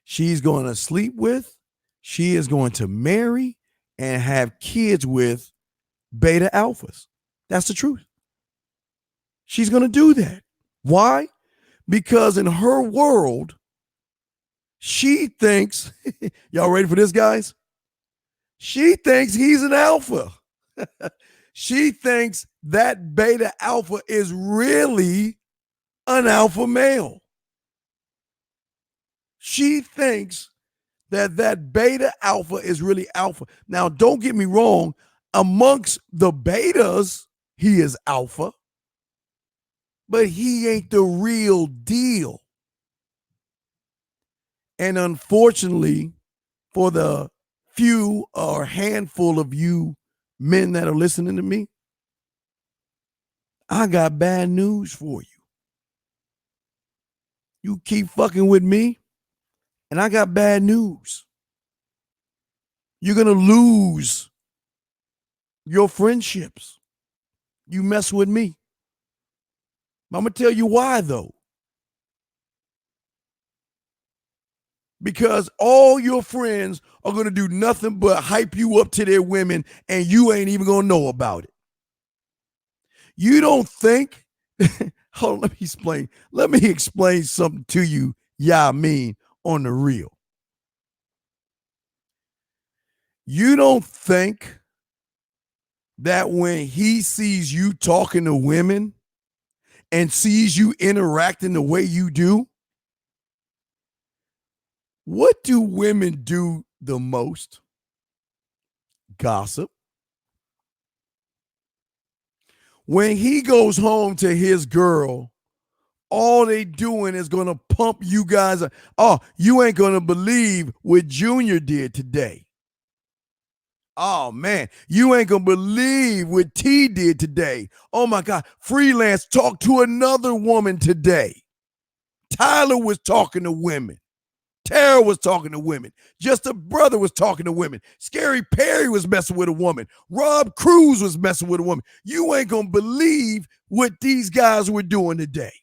She's going to sleep with. She is going to marry and have kids with beta alphas. That's the truth. She's going to do that. Why? Because in her world, she thinks, y'all ready for this, guys? She thinks he's an alpha. She thinks that beta alpha is really an alpha male. She thinks that beta alpha is really alpha. Now, don't get me wrong. Amongst the betas, he is alpha. but he ain't the real deal. And unfortunately, for the few or handful of you men that are listening to me, I got bad news for you. You keep fucking with me, and I got bad news. You're going to lose your friendships. You mess with me. I'm going to tell you why, though. Because all your friends are going to do nothing but hype you up to their women, and you ain't even going to know about it. You don't think, hold on, let me explain something to you, on the real. You don't think that when he sees you talking to women and sees you interacting the way you do, what do women do the most? Gossip. When he goes home to his girl, all they doing is going to pump you guys up. Oh, you ain't going to believe what Junior did today. Oh, man, you ain't going to believe what T did today. Oh, my God. Freelance talked to another woman today. Tyler was talking to women. Tara was talking to women. Just a brother was talking to women. Scary Perry was messing with a woman. Rob Cruz was messing with a woman. You ain't going to believe what these guys were doing today.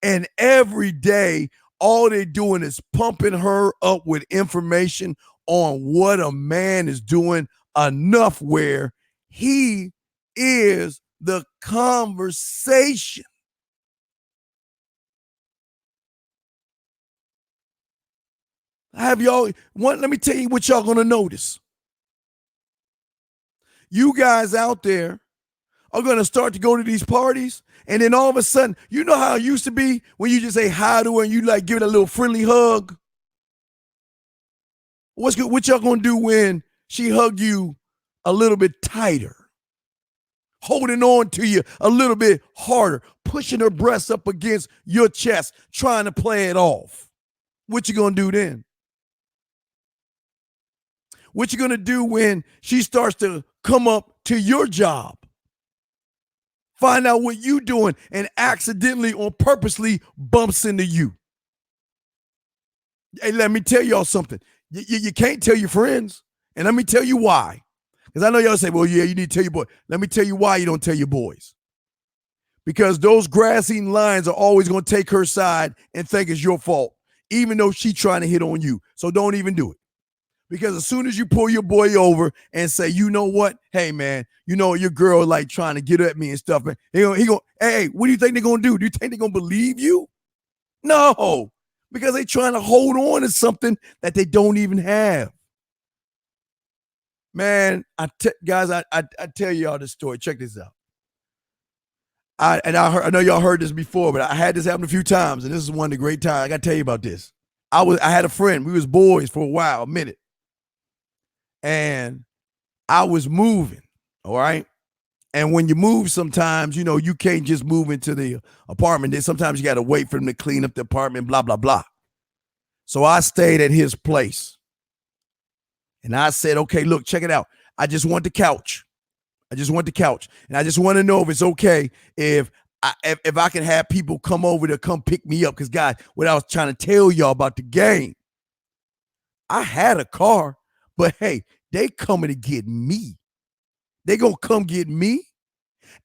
And every day, all they're doing is pumping her up with information on what a man is doing, enough where he is the conversation. Let me tell you what y'all gonna notice. You guys out there are gonna start to go to these parties, and then all of a sudden, you know how it used to be when you just say hi to her and you like give it a little friendly hug? What y'all gonna do when she hug you a little bit tighter, holding on to you a little bit harder, pushing her breasts up against your chest, trying to play it off? What you gonna do then? What you gonna do when she starts to come up to your job, find out what you doing, and accidentally or purposely bumps into you? Hey, let me tell y'all something. You can't tell your friends, and let me tell you why. Because I know y'all say, well, yeah, you need to tell your boy. Let me tell you why you don't tell your boys. Because those grass-eating lions are always going to take her side and think it's your fault, even though she's trying to hit on you. So don't even do it. Because as soon as you pull your boy over and say, you know what? Hey, man, you know your girl like trying to get at me and stuff, man. He go, hey, what do you think they're going to do? Do you think they're going to believe you? No, because they're trying to hold on to something that they don't even have. Man, guys, I tell y'all this story. Check this out. I know y'all heard this before, but I had this happen a few times, and this is one of the great times. I got to tell you about this. I had a friend. We was boys for a while, a minute. And I was moving, all right? And when you move sometimes, you know, you can't just move into the apartment. Then sometimes you got to wait for them to clean up the apartment, blah, blah, blah. So I stayed at his place. And I said, okay, look, check it out. I just want the couch. And I just want to know if it's okay if I can have people come over to come pick me up. Because, guys, what I was trying to tell y'all about the game, I had a car, but, hey, they coming to get me. They going to come get me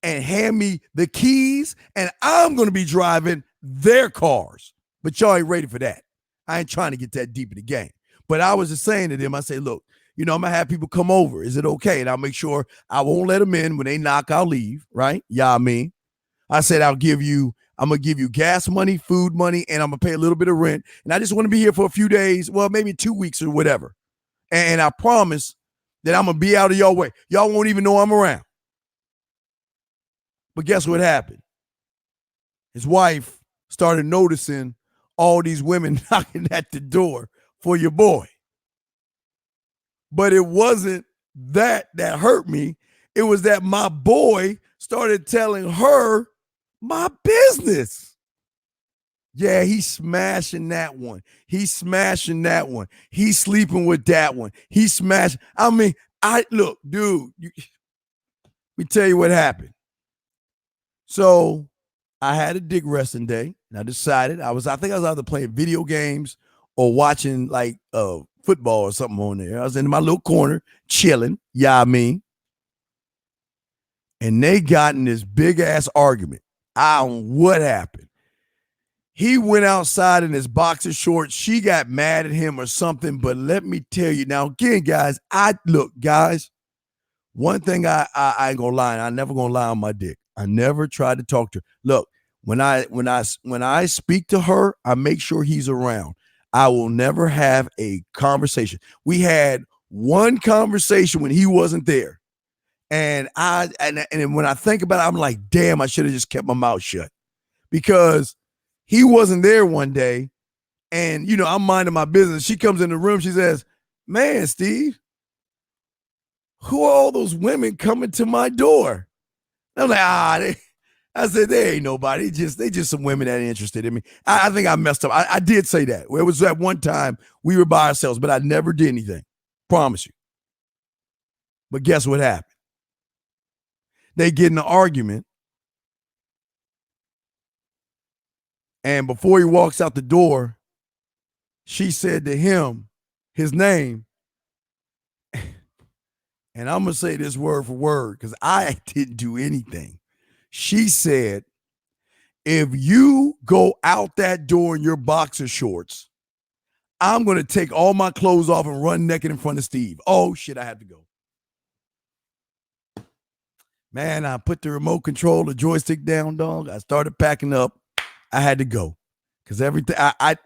and hand me the keys, and I'm going to be driving their cars. But y'all ain't ready for that. I ain't trying to get that deep in the game. But I was just saying to them, I say, look, you know, I'm going to have people come over. Is it okay? And I'll make sure I won't let them in. When they knock, I'll leave, right? Yeah, I said, I'm going to give you gas money, food money, and I'm going to pay a little bit of rent. And I just want to be here for a few days, well, maybe 2 weeks or whatever. And I promise that I'm going to be out of your way. Y'all won't even know I'm around. But guess what happened? His wife started noticing all these women knocking at the door for your boy. But it wasn't that hurt me. It was that my boy started telling her my business. Yeah, he's smashing that one. He's smashing that one. He's sleeping with that one. He's smashing. I mean, look, dude, let me tell you what happened. So I had a dick resting day, and I decided I think I was either playing video games or watching like football or something on there. I was in my little corner chilling, yeah, I mean. And they got in this big ass argument. I don't know what happened. He went outside in his boxer shorts. She got mad at him or something. But let me tell you now, again, guys, guys, one thing I ain't gonna lie, I never gonna lie on my dick. I never tried to talk to her. Look, when I speak to her, I make sure he's around. I will never have a conversation. We had one conversation when he wasn't there. And when I think about it, I'm like, damn, I should have just kept my mouth shut. Because he wasn't there one day, and, you know, I'm minding my business. She comes in the room. She says, man, Steve, who are all those women coming to my door? And I'm like, I said, there ain't nobody. They just some women that are interested in me. I think I messed up. I did say that. It was that one time we were by ourselves, but I never did anything. Promise you. But guess what happened? They get in an argument. And before he walks out the door, she said to him, his name, and I'm going to say this word for word because I didn't do anything. She said, if you go out that door in your boxer shorts, I'm going to take all my clothes off and run naked in front of Steve. Oh, shit, I have to go. Man, I put the remote control, the joystick down, dog. I started packing up. I had to go because everything.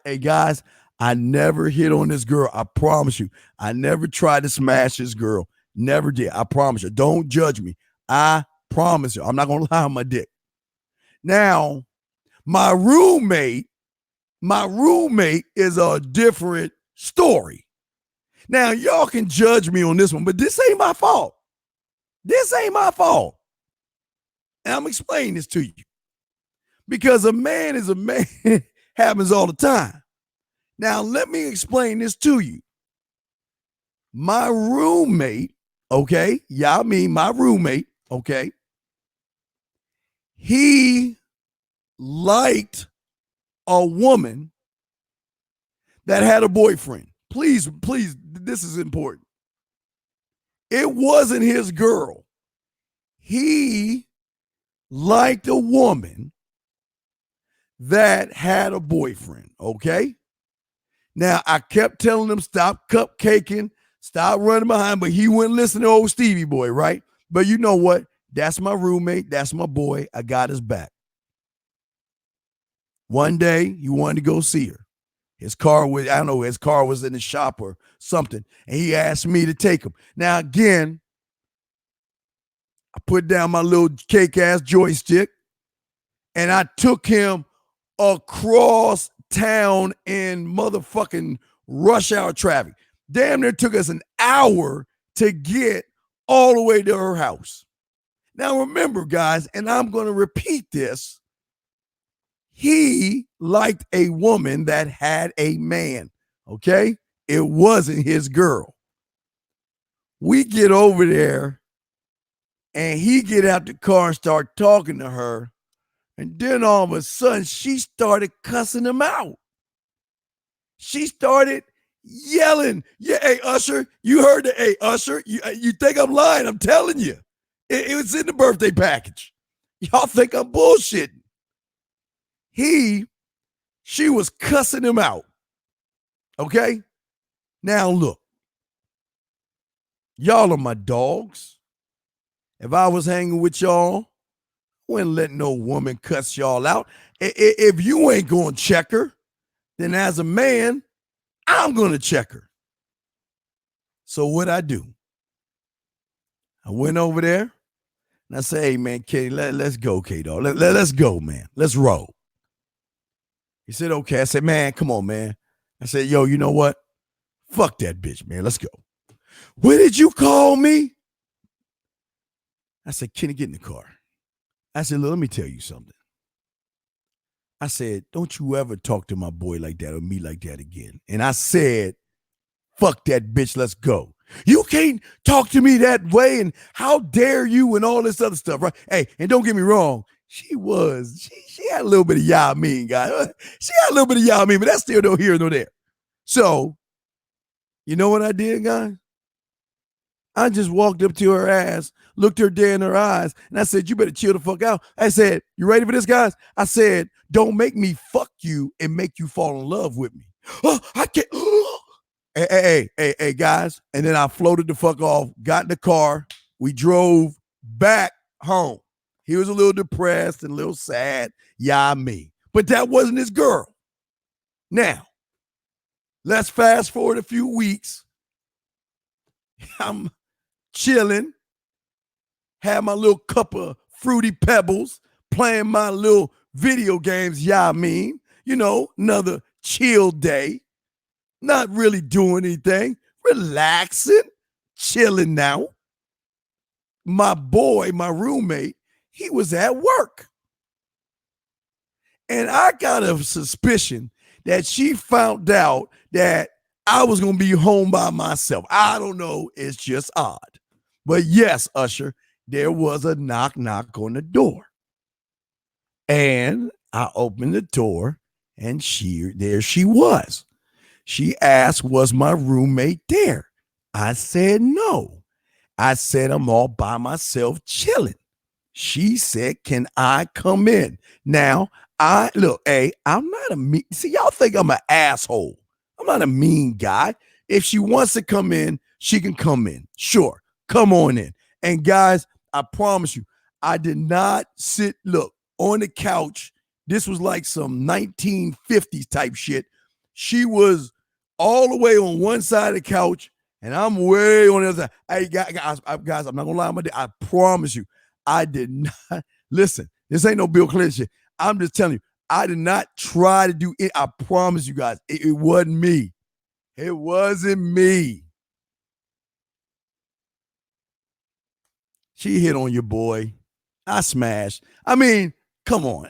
Hey guys, I never hit on this girl. I promise you. I never tried to smash this girl. Never did. I promise you. Don't judge me. I promise you. I'm not gonna lie on my dick. Now, my roommate is a different story. Now, y'all can judge me on this one, but this ain't my fault. This ain't my fault. And I'm explaining this to you. Because a man is a man happens all the time. Now, let me explain this to you. My roommate, okay? Yeah, I mean my roommate, okay? He liked a woman that had a boyfriend. Please, this is important. It wasn't his girl. He liked a woman that had a boyfriend, okay? Now, I kept telling him, stop cupcaking, stop running behind, but he wouldn't listen to old Stevie boy, right? But you know what? That's my roommate. That's my boy. I got his back. One day, he wanted to go see her. His car was in the shop or something, and he asked me to take him. Now, again, I put down my little cake-ass joystick, and I took him across town in motherfucking rush hour traffic. Damn near took us an hour to get all the way to her house. Now remember, guys, and I'm going to repeat this, he liked a woman that had a man, okay? It wasn't his girl. We get over there, and he get out the car and start talking to her. And then all of a sudden, she started cussing him out. She started yelling, yeah, hey, Usher, you heard the, hey, Usher, you think I'm lying. I'm telling you. It was in the birthday package. Y'all think I'm bullshitting. She was cussing him out. Okay? Now, look. Y'all are my dogs. If I was hanging with y'all, wouldn't let no woman cuss y'all out. If you ain't going to check her, then as a man, I'm going to check her. So what I do? I went over there and I said, hey, man, Katie, let's go, K-Dog. Let's go, man. Let's roll. He said, okay. I said, man, come on, man. I said, yo, you know what? Fuck that bitch, man. Let's go. What did you call me? I said, Kenny, get in the car. I said, look, let me tell you something. I said, don't you ever talk to my boy like that or me like that again. And I said, fuck that bitch, let's go. You can't talk to me that way, and how dare you, and all this other stuff, right? Hey, and don't get me wrong, she had a little bit of y'all mean, guys. She had a little bit of y'all mean, but that's still no here nor there. So, you know what I did, guys? I just walked up to her ass, looked her dead in her eyes, and I said, you better chill the fuck out. I said, you ready for this, guys? I said, don't make me fuck you and make you fall in love with me. Oh, I can't. Hey, guys. And then I floated the fuck off, got in the car. We drove back home. He was a little depressed and a little sad. Yeah, me. But that wasn't his girl. Now, let's fast forward a few weeks. I'm chilling, had my little cup of Fruity Pebbles, playing my little video games, another chill day. Not really doing anything, relaxing, chilling now. My boy, my roommate, he was at work. And I got a suspicion that she found out that I was going to be home by myself. I don't know. It's just odd. But yes, Usher, there was a knock on the door. And I opened the door, and there she was. She asked, was my roommate there? I said, no. I said, I'm all by myself chilling. She said, can I come in? Now, I'm not a mean, see, y'all think I'm an asshole. I'm not a mean guy. If she wants to come in, she can come in. Sure, come on in. And guys, I promise you, I did not sit, on the couch. This was like some 1950s type shit. She was all the way on one side of the couch, and I'm way on the other side. Hey, guys, I'm not going to lie. I promise you, I did not. Listen, this ain't no Bill Clinton shit. I'm just telling you, I did not try to do it. I promise you guys, it wasn't me. It wasn't me. She hit on your boy. I smashed. I mean, come on.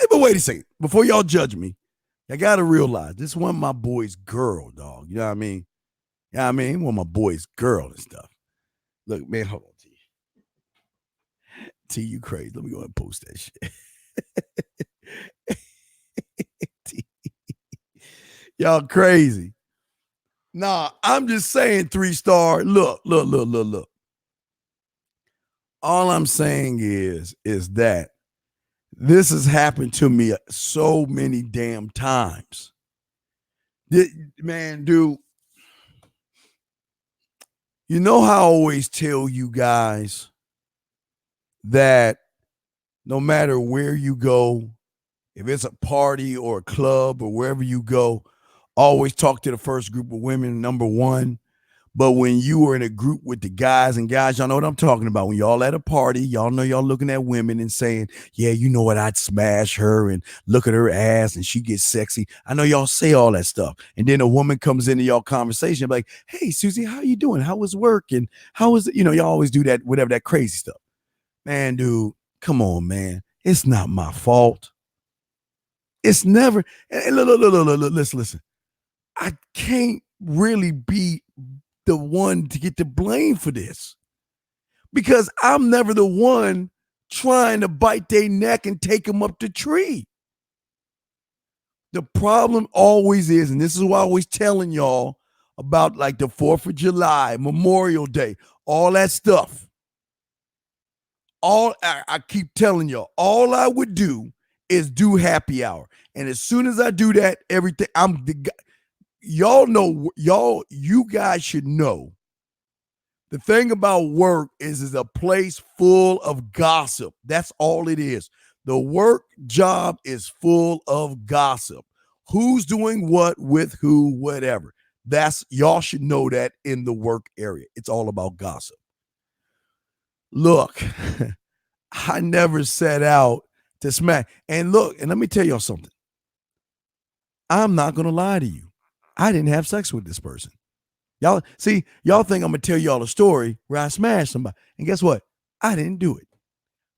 But wait a second. Before y'all judge me, I got to realize this wasn't my boy's girl, dog. You know what I mean? Yeah, I mean, it wasn't my boy's girl and stuff. Look, man, hold on, T. T, you crazy. Let me go ahead and post that shit. T. Y'all crazy. Nah, I'm just saying 3-star. Look. All I'm saying is that this has happened to me so many damn times. Man, dude, you know how I always tell you guys that no matter where you go, if it's a party or a club or wherever you go, always talk to the first group of women, number one. But when you are in a group with the guys, y'all know what I'm talking about. When y'all at a party, y'all know y'all looking at women and saying, yeah, you know what, I'd smash her and look at her ass and she gets sexy. I know y'all say all that stuff. And then a woman comes into y'all conversation like, hey, Susie, how you doing? How was work? And how was it? Y'all always do that, whatever, that crazy stuff. Man, dude, come on, man. It's not my fault. It's never, and look, listen. I can't really be the one to get the blame for this because I'm never the one trying to bite their neck and take them up the tree. The problem always is, and this is why I always telling y'all about like the 4th of July, Memorial Day, all that stuff. I keep telling y'all, all I would do is do happy hour. And as soon as I do that, everything, I'm the guy. Y'all know, you guys should know the thing about work is a place full of gossip. That's all it is. The work job is full of gossip. Who's doing what with who, whatever. Y'all should know that in the work area. It's all about gossip. Look, I never set out to smack. And look, and let me tell y'all something. I'm not going to lie to you. I didn't have sex with this person. Y'all think I'm going to tell y'all a story where I smashed somebody. And guess what? I didn't do it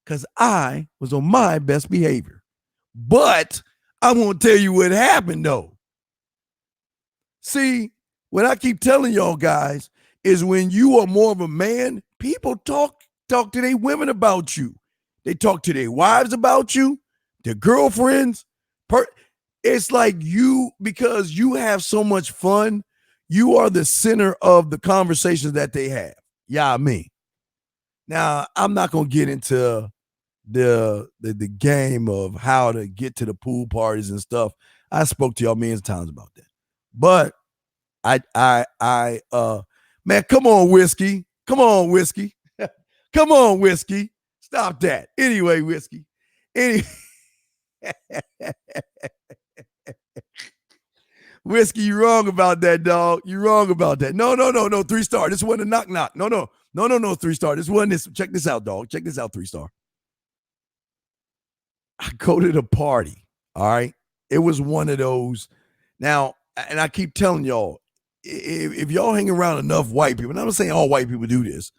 because I was on my best behavior. But I'm going to tell you what happened, though. See, what I keep telling y'all guys is when you are more of a man, people talk to their women about you. They talk to their wives about you, their girlfriends. It's like you, because you have so much fun, you are the center of the conversations that they have. Yeah, me. Now, I'm not going to get into the game of how to get to the pool parties and stuff. I spoke to y'all millions of times about that. But man, come on, Whiskey. Come on, Whiskey. Come on, Whiskey. Stop that. Anyway, Whiskey. Whiskey, you wrong about that, dog. You wrong about that. No. 3-star. This wasn't a knock. No. 3-star. This wasn't this. Check this out, dog. Check this out, 3-star. I go to the party. All right. It was one of those. Now, and I keep telling y'all, if y'all hang around enough white people, and I'm not saying all white people do this,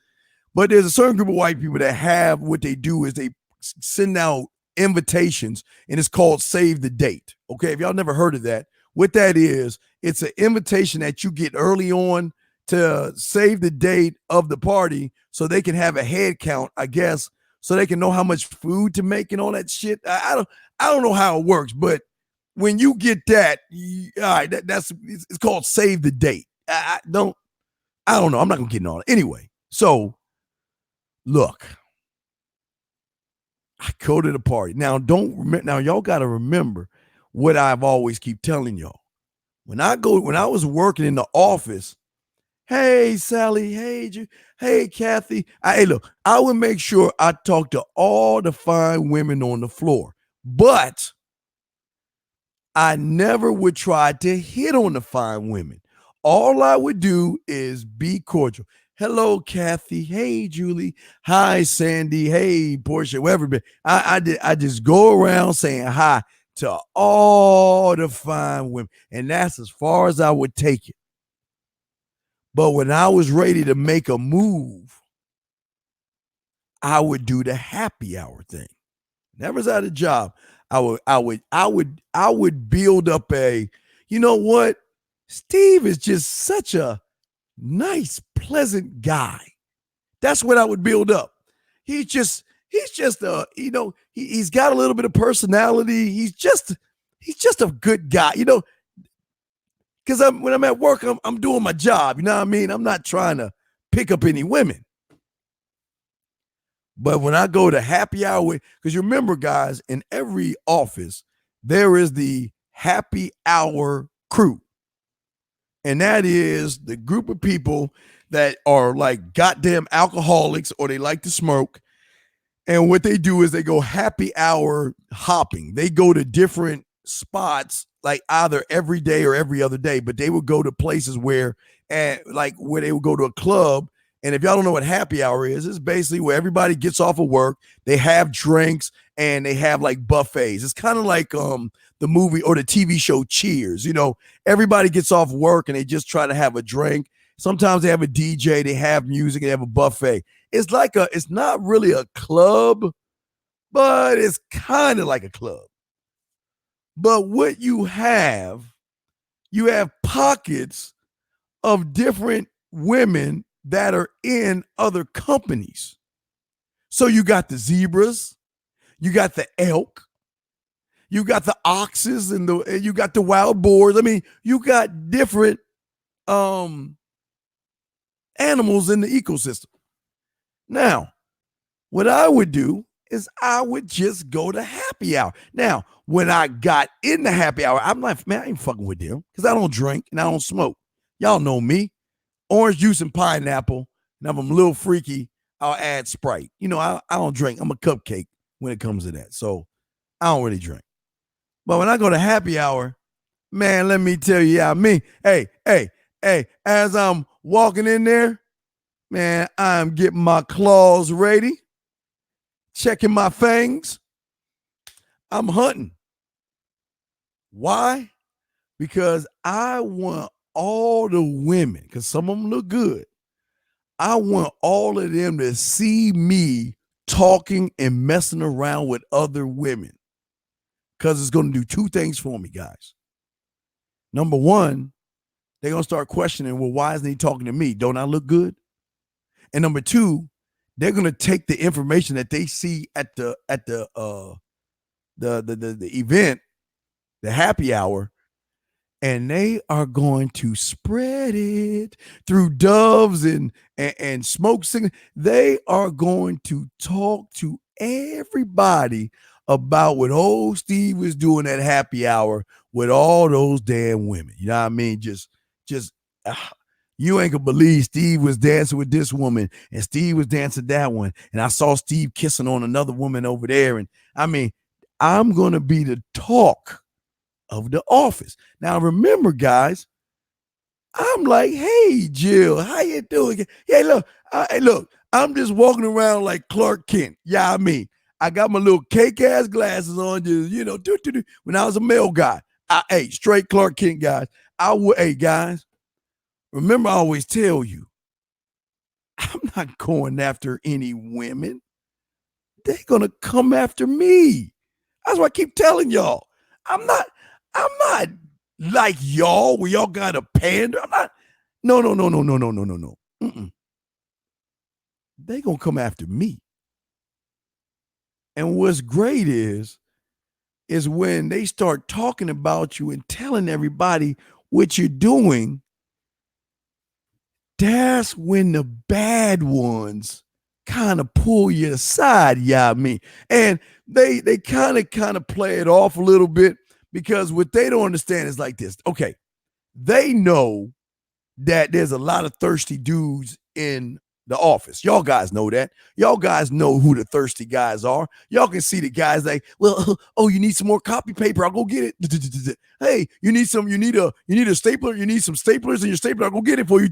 but there's a certain group of white people that have what they do is they send out invitations, and it's called Save the Date. Okay, if y'all never heard of that, what that is, it's an invitation that you get early on to save the date of the party so they can have a head count, I guess, so they can know how much food to make and all that shit. I don't know how it works, but when you get that, all right, it's called Save the Date. I don't know. I'm not gonna get into all it anyway. So, look, I go to the party now. Now y'all got to remember what I've always keep telling y'all. When I was working in the office, hey Sally, hey Kathy, look, I would make sure I talk to all the fine women on the floor, but I never would try to hit on the fine women. All I would do is be cordial. Hello, Kathy. Hey, Julie. Hi, Sandy. Hey, Portia. Whatever. I just go around saying hi to all the fine women, and that's as far as I would take it. But when I was ready to make a move, I would do the happy hour thing. Never's out of job. I would build up you know what? Steve is just such a nice, pleasant guy. That's what I would build up. He's just he's got a little bit of personality. He's just a good guy, because when I'm at work, I'm doing my job. You know what I mean? I'm not trying to pick up any women. But when I go to happy hour, because you remember, guys, in every office, there is the happy hour crew. And that is the group of people that are like goddamn alcoholics or they like to smoke. And what they do is they go happy hour hopping. They go to different spots, like either every day or every other day, but they would go to places where they would go to a club. And if y'all don't know what happy hour is, it's basically where everybody gets off of work, they have drinks, and they have like buffets. It's kind of like the movie or the TV show Cheers. Everybody gets off work and they just try to have a drink. Sometimes they have a DJ, they have music, they have a buffet. It's not really a club, but it's kind of like a club. But what you have pockets of different women that are in other companies. So you got the zebras, you got the elk, you got the oxes, and you got the wild boars. I mean, you got different animals in the ecosystem. Now, what I would do is I would just go to happy hour. Now, when I got in the happy hour, I'm like, man, I ain't fucking with them because I don't drink and I don't smoke. Y'all know me. Orange juice and pineapple. And if I'm a little freaky, I'll add Sprite. I don't drink. I'm a cupcake when it comes to that. So I don't really drink. But when I go to happy hour, man, let me tell you, hey, as I'm walking in there, man, I'm getting my claws ready, checking my fangs. I'm hunting. Why? Because I want all the women, because some of them look good. I want all of them to see me talking and messing around with other women. because it's going to do two things for me, guys. Number one, they're going to start questioning, well, why isn't he talking to me? Don't I look good? And number two, they're going to take the information that they see at the event, the happy hour, and they are going to spread it through doves and smoke signals. They are going to talk to everybody about what old Steve was doing at happy hour with all those damn women. You know what I mean? Just you ain't gonna believe Steve was dancing with this woman and Steve was dancing that one. And I saw Steve kissing on another woman over there. And I mean, I'm going to be the talk of the office. Now, remember, guys, I'm like, hey, Jill, how you doing? Hey, look, I'm just walking around like Clark Kent. Yeah, I mean, I got my little cake-ass glasses on, just, you know, when I was a male guy. Hey, straight Clark Kent, guys. Hey, guys, remember I always tell you, I'm not going after any women. They're going to come after me. That's why I keep telling y'all. I'm not like y'all where y'all got a pander. I'm not. No. They going to come after me. And what's great is when they start talking about you and telling everybody what you're doing, that's when the bad ones kind of pull you aside, yeah, I mean. And they kind of play it off a little bit, because what they don't understand is like this. Okay, they know that there's a lot of thirsty dudes in the office. Y'all guys know that. Y'all guys know who the thirsty guys are. Y'all can see the guys like, well, oh, you need some more copy paper? I'll go get it. Hey, you need a stapler? You need some staplers in your stapler? I'll go get it for you.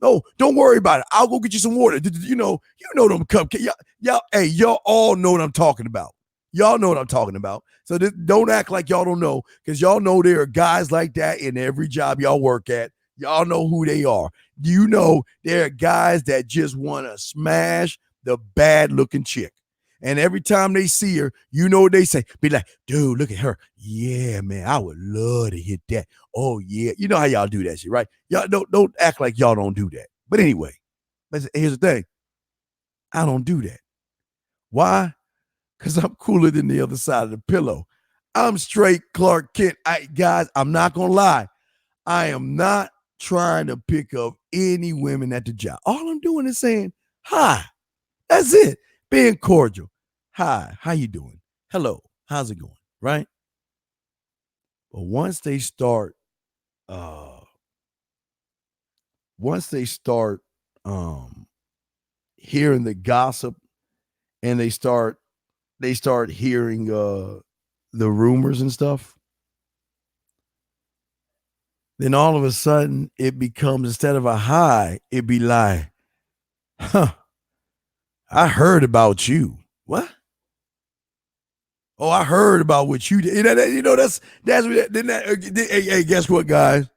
No, don't worry about it. I'll go get you some water. You know them cupcakes. Y'all all know what I'm talking about. Y'all know what I'm talking about. So don't act like y'all don't know, because y'all know there are guys like that in every job y'all work at. Y'all know who they are. You know there are guys that just want to smash the bad-looking chick. And every time they see her, you know what they say. Be like, dude, look at her. Yeah, man, I would love to hit that. Oh, yeah. You know how y'all do that shit, right? Y'all don't act like y'all don't do that. But anyway, here's the thing. I don't do that. Why? Because I'm cooler than the other side of the pillow. I'm straight Clark Kent. Guys, I'm not going to lie. I am not trying to pick up any women at the job. All I'm doing is saying, hi. That's it. Being cordial. Hi, how you doing? Hello, how's it going? Right? But once they start hearing the gossip, and they start hearing the rumors and stuff, then all of a sudden it becomes, instead of a hi, it be like, huh, I heard about you. What? Oh, I heard about what you did. That's what that. Hey, guess what, guys?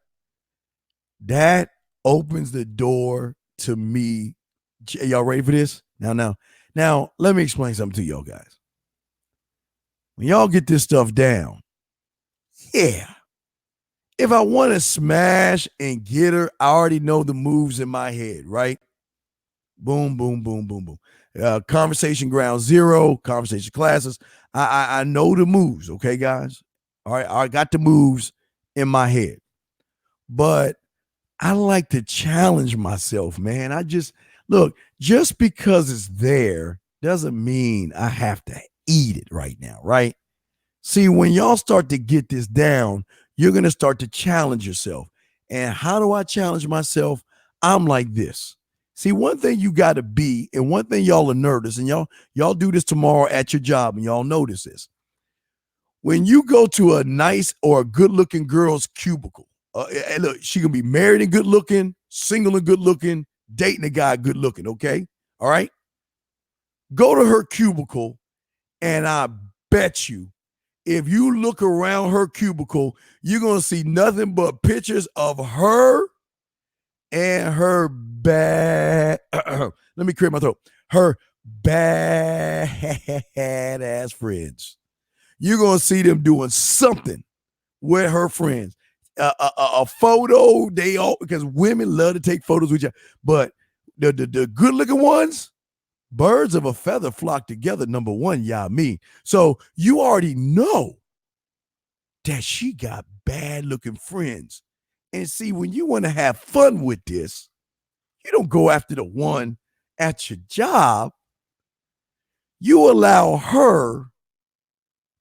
That opens the door to me. Y'all ready for this? Now, let me explain something to y'all guys. When y'all get this stuff down, yeah. If I want to smash and get her, I already know the moves in my head, right? Boom, boom, boom, boom, boom. Conversation ground zero, conversation classes. I know the moves, okay, guys? All right, I got the moves in my head. But I like to challenge myself, man. Just because it's there doesn't mean I have to eat it right now, right? See, when y'all start to get this down, you're going to start to challenge yourself. And how do I challenge myself? I'm like this. See, one thing you got to be, and one thing y'all are notice, and y'all do this tomorrow at your job, and y'all notice this. When you go to a nice or a good-looking girl's cubicle, look, she can be married and good-looking, single and good-looking, dating a guy good-looking, okay? All right? Go to her cubicle, and I bet you, if you look around her cubicle, you're going to see nothing but pictures of her and her bad, let me clear my throat, her bad ass friends. you're going to see them doing something with her friends. A photo, they all, because women love to take photos with you, but the good looking ones, birds of a feather flock together. Number one, me. So you already know that she got bad looking friends. And see, when you want to have fun with this, you don't go after the one at your job. You allow her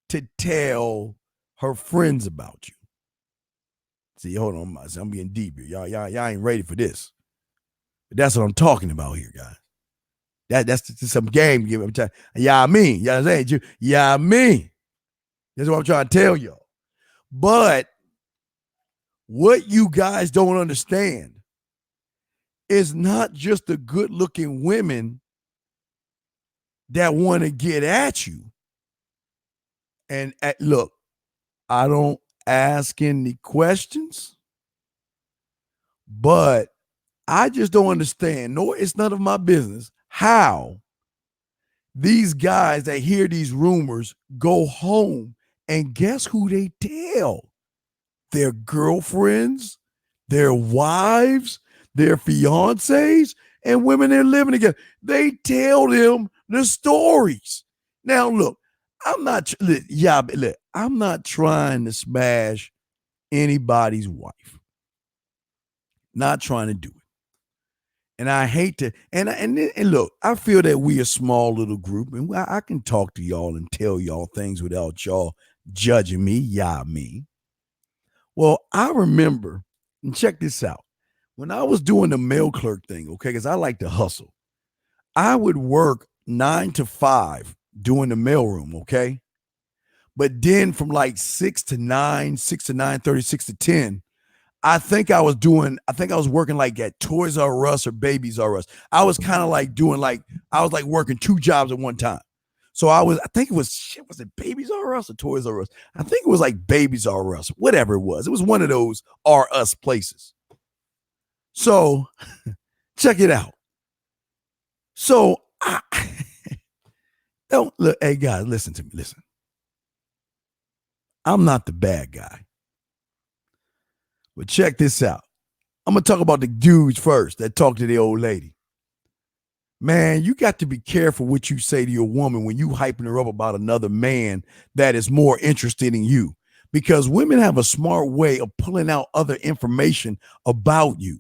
to tell her friends about you. See, hold on, I'm being deep here. Y'all ain't ready for this. But that's what I'm talking about here, guys. That's just some game give. I'm telling I mean. You know what I'm saying? I mean. That's what I'm trying to tell y'all. But what you guys don't understand is not just the good-looking women that want to get at you. And look, I don't ask any questions, but I just don't understand, nor it's none of my business, how these guys that hear these rumors go home and guess who they tell? Their girlfriends, their wives, their fiancés, and women they're living together. They tell them the stories. Now, look, I'm not trying to smash anybody's wife. Not trying to do it. And I hate to, and look, I feel that we a small little group, and I can talk to y'all and tell y'all things without y'all judging me. Me. Well, I remember, and check this out. When I was doing the mail clerk thing, okay, because I like to hustle, I would work 9 to 5 doing the mailroom, okay? But then from like 6 to 9, 6 to 9:30, 6 to 10, I think I was working like at Toys R Us or Babies R Us. I was kind of like working 2 jobs at one time. So I think it was it Babies R Us or Toys R Us? I think it was like Babies R Us, whatever it was. It was one of those R Us places. So check it out. So don't look, hey guys, listen to me. Listen. I'm not the bad guy. But check this out. I'm going to talk about the dudes first that talk to the old lady. Man, you got to be careful what you say to your woman when you hyping her up about another man that is more interested in you. Because women have a smart way of pulling out other information about you.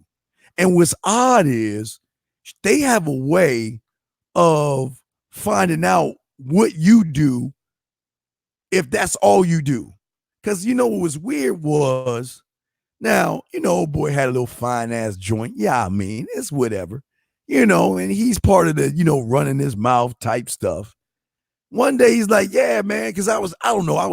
And what's odd is they have a way of finding out what you do if that's all you do. Because, what was weird was, now, old boy had a little fine ass joint. Yeah, I mean, it's whatever, and he's part of the, running his mouth type stuff. One day he's like, yeah, man, because I was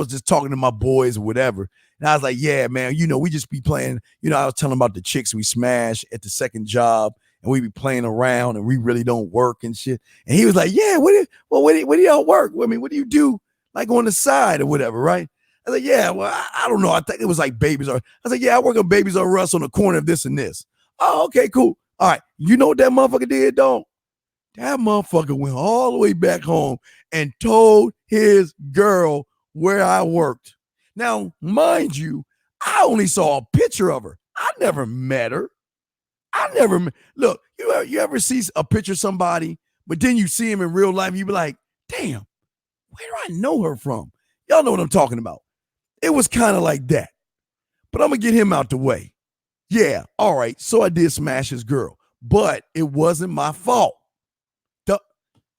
just talking to my boys or whatever. And I was like, yeah, man, we just be playing, I was telling about the chicks we smash at the second job and we be playing around and we really don't work and shit. And he was like, yeah, what do y'all work? I mean, what do you do like on the side or whatever, right? I was like, yeah, well, I don't know. I think it was like Babies R. I was like, yeah, I work on Babies R Us on the corner of this and this. Oh, okay, cool. All right. You know what that motherfucker did, dog? That motherfucker went all the way back home and told his girl where I worked. Now, mind you, I only saw a picture of her. I never met her. Look, you ever see a picture of somebody, but then you see him in real life, you be like, damn, where do I know her from? Y'all know what I'm talking about. It was kind of like that. But I'm going to get him out the way. Yeah, all right, so I did smash his girl, but it wasn't my fault.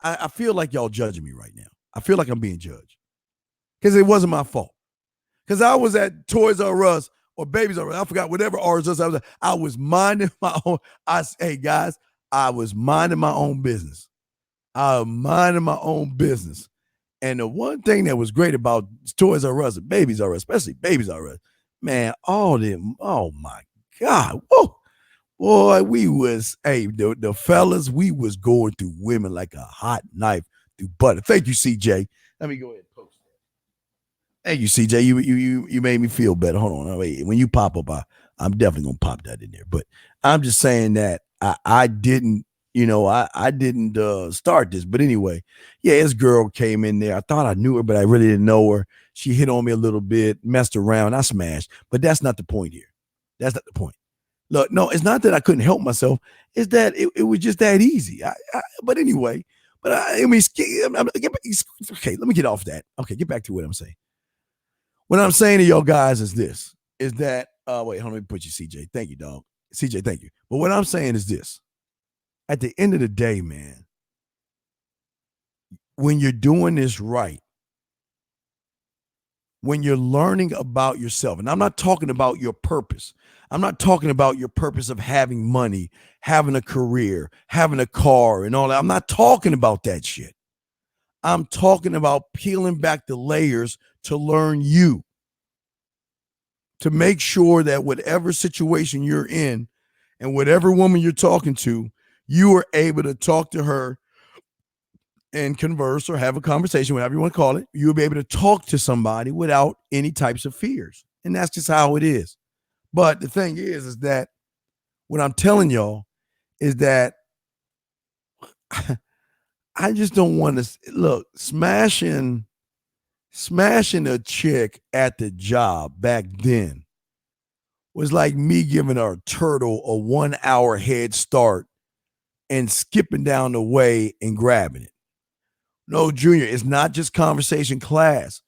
I feel like y'all judging me right now. I feel like I'm being judged because it wasn't my fault. Because I was at Toys R Us or Babies R Us. I forgot whatever R Us I was at. I was minding my own. Hey, guys, I was minding my own business. And the one thing that was great about Toys R Us and Babies R Us, especially Babies R Us, man, all them, oh my God. Whoa. Boy, the fellas, we was going through women like a hot knife through butter. Thank you, CJ. Let me go ahead and post that. Thank you, CJ. You made me feel better. Hold on. Wait, when you pop up, I'm definitely gonna pop that in there. But I'm just saying that I didn't, I didn't start this. But anyway, yeah, this girl came in there. I thought I knew her, but I really didn't know her. She hit on me a little bit, messed around. I smashed. But that's not the point here. That's not the point. Look, no, it's not that I couldn't help myself. It's that it was just that easy. But anyway, okay, let me get off that. Okay, get back to what I'm saying. What I'm saying to y'all guys is this, is that, wait, hold on, let me put you, CJ. Thank you, dog. CJ, thank you. But what I'm saying is this. At the end of the day, man, when you're doing this right, when you're learning about yourself, and I'm not talking about your purpose. I'm not talking about your purpose of having money, having a career, having a car and all that. I'm not talking about that shit. I'm talking about peeling back the layers to learn you, to make sure that whatever situation you're in and whatever woman you're talking to, you are able to talk to her and converse or have a conversation, whatever you want to call it. You'll be able to talk to somebody without any types of fears. And that's just how it is. But the thing is that what I'm telling y'all is that I just don't want to look, smashing a chick at the job back then was like me giving a turtle a 1 hour head start and skipping down the way and grabbing it. No, Junior, it's not just conversation class.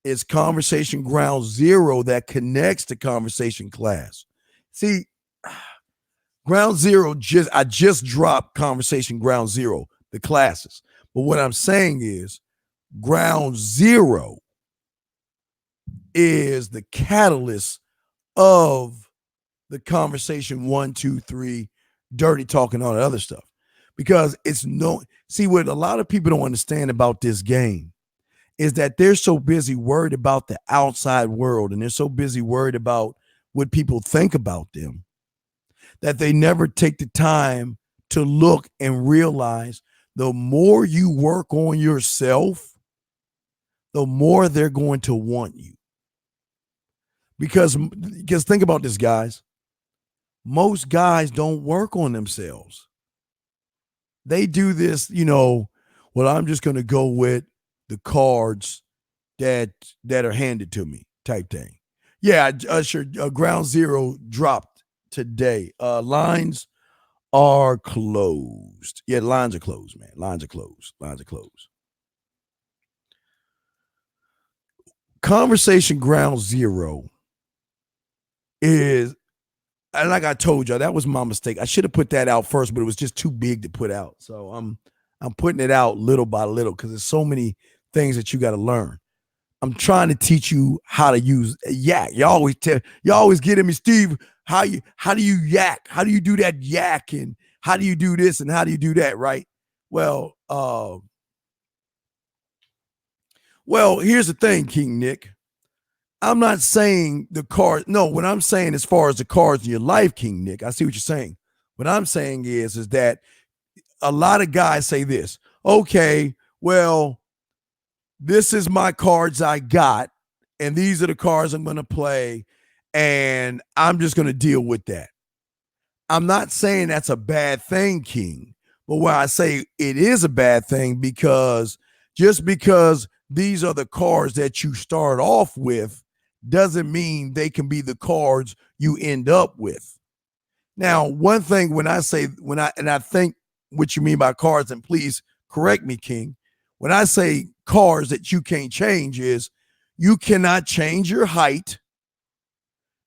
It's conversation ground zero that connects to conversation class. See, ground zero, I just dropped conversation ground zero, the classes. But what I'm saying is ground zero is the catalyst of the conversation 1, 2, 3, dirty talk and all that other stuff. Because see, what a lot of people don't understand about this game is that they're so busy worried about the outside world and they're so busy worried about what people think about them that they never take the time to look and realize the more you work on yourself, the more they're going to want you. Because think about this, guys. Most guys don't work on themselves. They do this, well, I'm just going to go with the cards that are handed to me type thing. Yeah, sure. Ground zero dropped today. Lines are closed. Yeah, lines are closed, man. Lines are closed. Conversation ground zero is, and like I told y'all, that was my mistake. I should have put that out first, but it was just too big to put out. So I'm putting it out little by little because there's so many things that you got to learn. I'm trying to teach you how to use yak. Y'all always get at me, Steve. How do you yak? How do you do that yak? And how do you do this? And how do you do that? Right? Well, here's the thing, King Nick. I'm not saying the cards. No, what I'm saying as far as the cards in your life, King Nick, I see what you're saying. What I'm saying is that a lot of guys say this. Okay, well, this is my cards I got, and these are the cards I'm going to play, and I'm just going to deal with that. I'm not saying that's a bad thing, King, but where I say it is a bad thing because just because these are the cards that you start off with doesn't mean they can be the cards you end up with. Now, one thing and I think what you mean by cards, and please correct me, King, when I say cards that you can't change is you cannot change your height.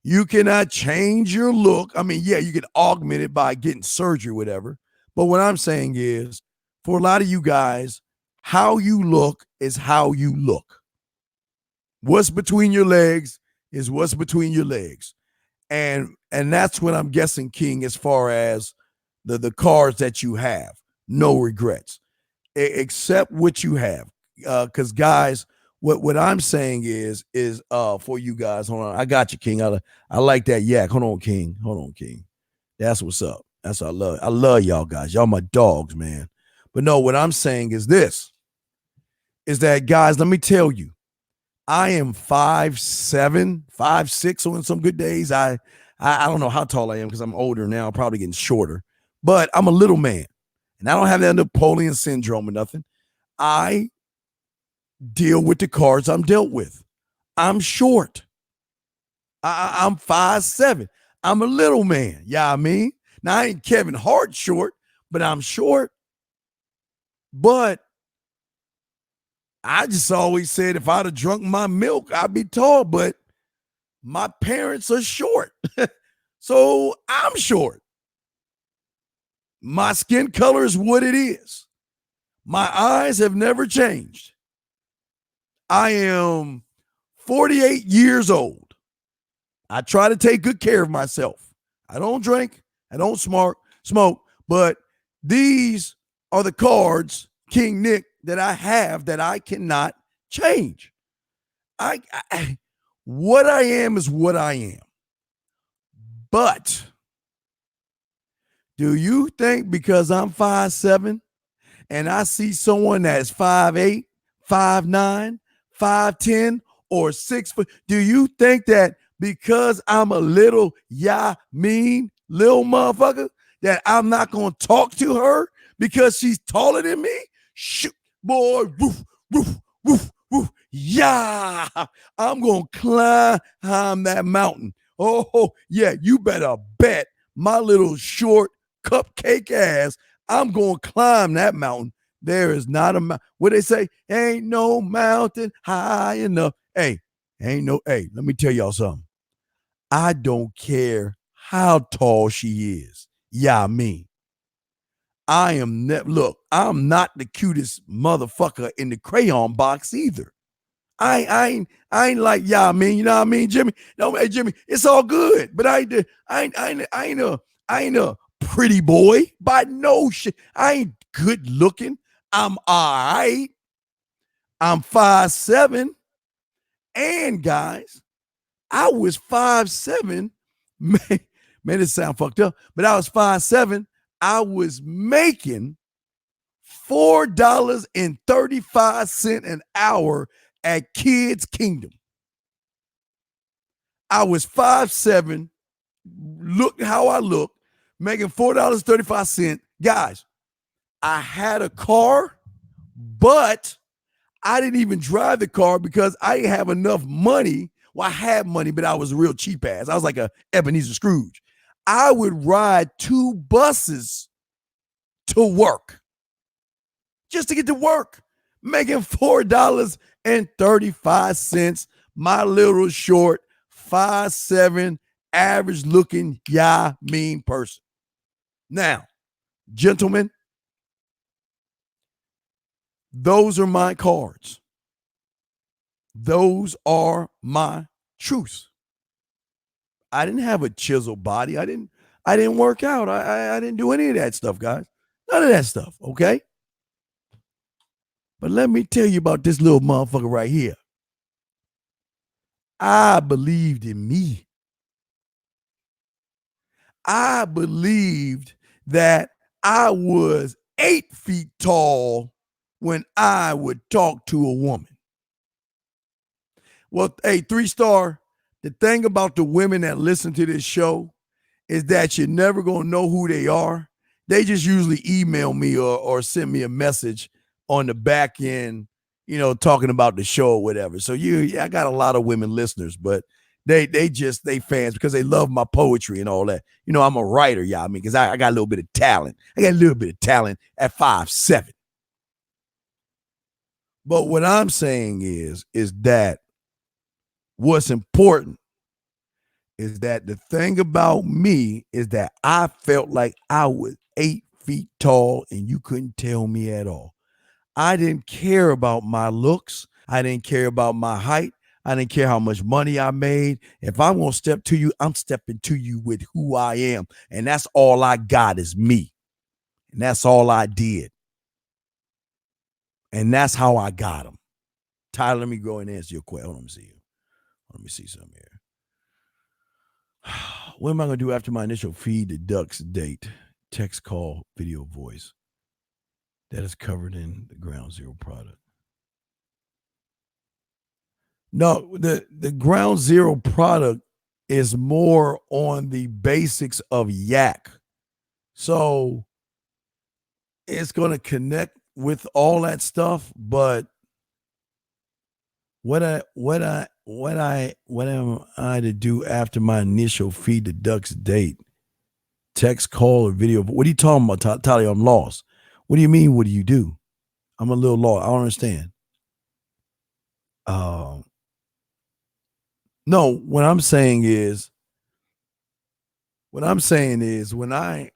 You cannot change your look. I mean, yeah, you can augment it by getting surgery or whatever. But what I'm saying is for a lot of you guys, how you look is how you look. What's between your legs is what's between your legs. And that's what I'm guessing, King, as far as the cards that you have. No regrets. Accept what you have. Because guys, what I'm saying is for you guys, hold on. I got you, King. I like that yak. Hold on, King. That's what's up. That's what I love. I love y'all guys. Y'all my dogs, man. But no, what I'm saying is this, is that, guys, let me tell you, I am 5'7", 5'6" on some good days. I don't know how tall I am because I'm older now, probably getting shorter, but I'm a little man. And I don't have that Napoleon syndrome or nothing. I deal with the cards I'm dealt with. I'm short. I'm 5'7". I'm a little man. Yeah, I mean, now I ain't Kevin Hart short, but I'm short. But I just always said if I'd have drunk my milk, I'd be tall. But my parents are short, so I'm short. My skin color is what it is. My eyes have never changed. I am 48 years old. I try to take good care of myself. I don't drink. I don't smoke, but these are the cards, King Nick, that I have that I cannot change. What I am is what I am. But do you think because I'm 5'7" and I see someone that's 5'8", 5'9", 5'10", or 6 foot, do you think that because I'm a little little motherfucker, that I'm not going to talk to her because she's taller than me? Shoot, boy, woof, woof, woof, woof. Yeah, I'm going to climb that mountain. Oh, yeah, you better bet my little short cupcake ass, I'm going to climb that mountain. There is not a mountain. What they say, ain't no mountain high enough. Hey, let me tell y'all something. I don't care how tall she is. Yeah, I mean, I'm not the cutest motherfucker in the crayon box either. I ain't like, yeah, I mean, you know what I mean, Jimmy? No, hey, Jimmy, it's all good. But I ain't a pretty boy by no shit. I ain't good looking. I'm all right. I'm 5'7". And guys, I was 5'7". Man, it sound fucked up, but I was 5'7". I was making $4.35 an hour at Kids Kingdom. I was 5'7". Look how I look, making $4.35. Guys, I had a car, but I didn't even drive the car because I didn't have enough money. Well, I had money, but I was a real cheap ass. I was like a Ebenezer Scrooge. I would ride 2 buses to work just to get to work, making $4.35. My little short 5'7", average looking mean person. Now, gentlemen, those are my cards. Those are my truths. I didn't have a chiseled body. I didn't work out. I didn't do any of that stuff, guys. None of that stuff, okay? But let me tell you about this little motherfucker right here. I believed in me. I believed that I was 8 feet tall when I would talk to a woman. Well, hey, 3-star, the thing about the women that listen to this show is that you're never going to know who they are. They just usually email me or send me a message on the back end, talking about the show or whatever. So I got a lot of women listeners, but they fans because they love my poetry and all that. I'm a writer, I mean, because I got a little bit of talent. I got a little bit of talent at 5'7". But what I'm saying is that what's important is that the thing about me is that I felt like I was 8 feet tall and you couldn't tell me at all. I didn't care about my looks. I didn't care about my height. I didn't care how much money I made. If I'm going to step to you, I'm stepping to you with who I am. And that's all I got is me. And that's all I did. And that's how I got them. Tyler, let me go and answer your question. Hold on, let me see something here. What am I going to do after my initial feed the ducks date? Text, call, video, voice. That is covered in the Ground Zero product. No, the Ground Zero product is more on the basics of yak. So it's going to connect with all that stuff, but What am I to do after my initial feed the ducks date? Text, call, or video? What are you talking about, Talia? I'm lost. What do you mean? What do you do? I'm a little lost. I don't understand. No, what I'm saying is when I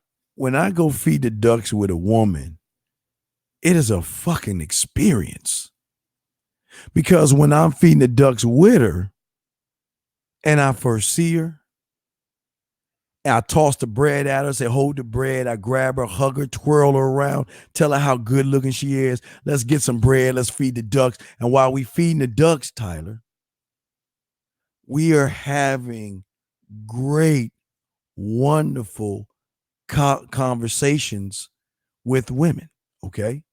go feed the ducks with a woman, it is a fucking experience. Because when I'm feeding the ducks with her and I first see her, and I toss the bread at her, say, hold the bread. I grab her, hug her, twirl her around, tell her how good looking she is. Let's get some bread. Let's feed the ducks. And while we feeding the ducks, Tyler, we are having great, wonderful conversations with women. Okay.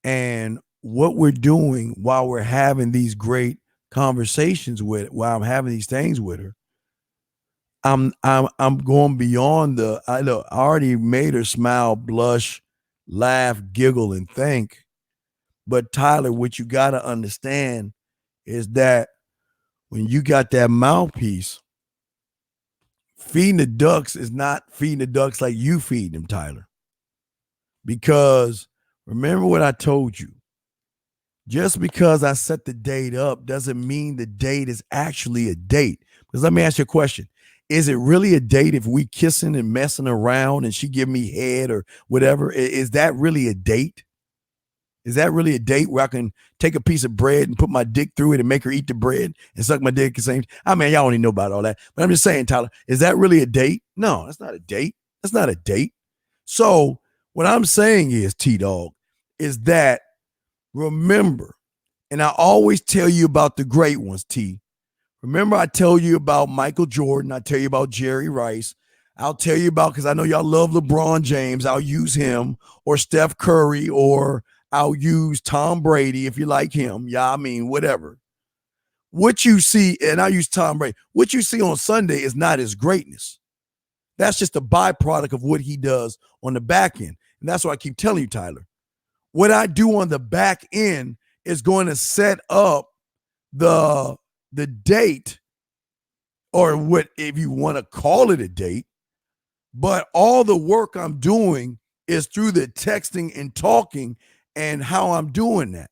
And what we're doing while we're having these great conversations while I'm having these things with her, I'm going beyond I already made her smile, blush, laugh, giggle, and think. But Tyler, what you got to understand is that when you got that mouthpiece, feeding the ducks is not feeding the ducks like you feed them, Tyler. Because remember what I told you. Just because I set the date up doesn't mean the date is actually a date. Because let me ask you a question. Is it really a date if we kissing and messing around and she give me head or whatever? Is that really a date? Is that really a date where I can take a piece of bread and put my dick through it and make her eat the bread and suck my dick at the same time? I mean, y'all don't even know about all that. But I'm just saying, Tyler, is that really a date? No, that's not a date. That's not a date. So what I'm saying is, T-Dog, is that remember, and I always tell you about the great ones, T. Remember, I tell you about Michael Jordan. I tell you about Jerry Rice. I'll tell you about, because I know y'all love LeBron James. I'll use him, or Steph Curry, or I'll use Tom Brady if you like him. Yeah, I mean, whatever. What you see, and I use Tom Brady, what you see on Sunday is not his greatness. That's just a byproduct of what he does on the back end. And that's why I keep telling you, Tyler. What I do on the back end is going to set up the date, or what, if you want to call it a date, but all the work I'm doing is through the texting and talking and how I'm doing that.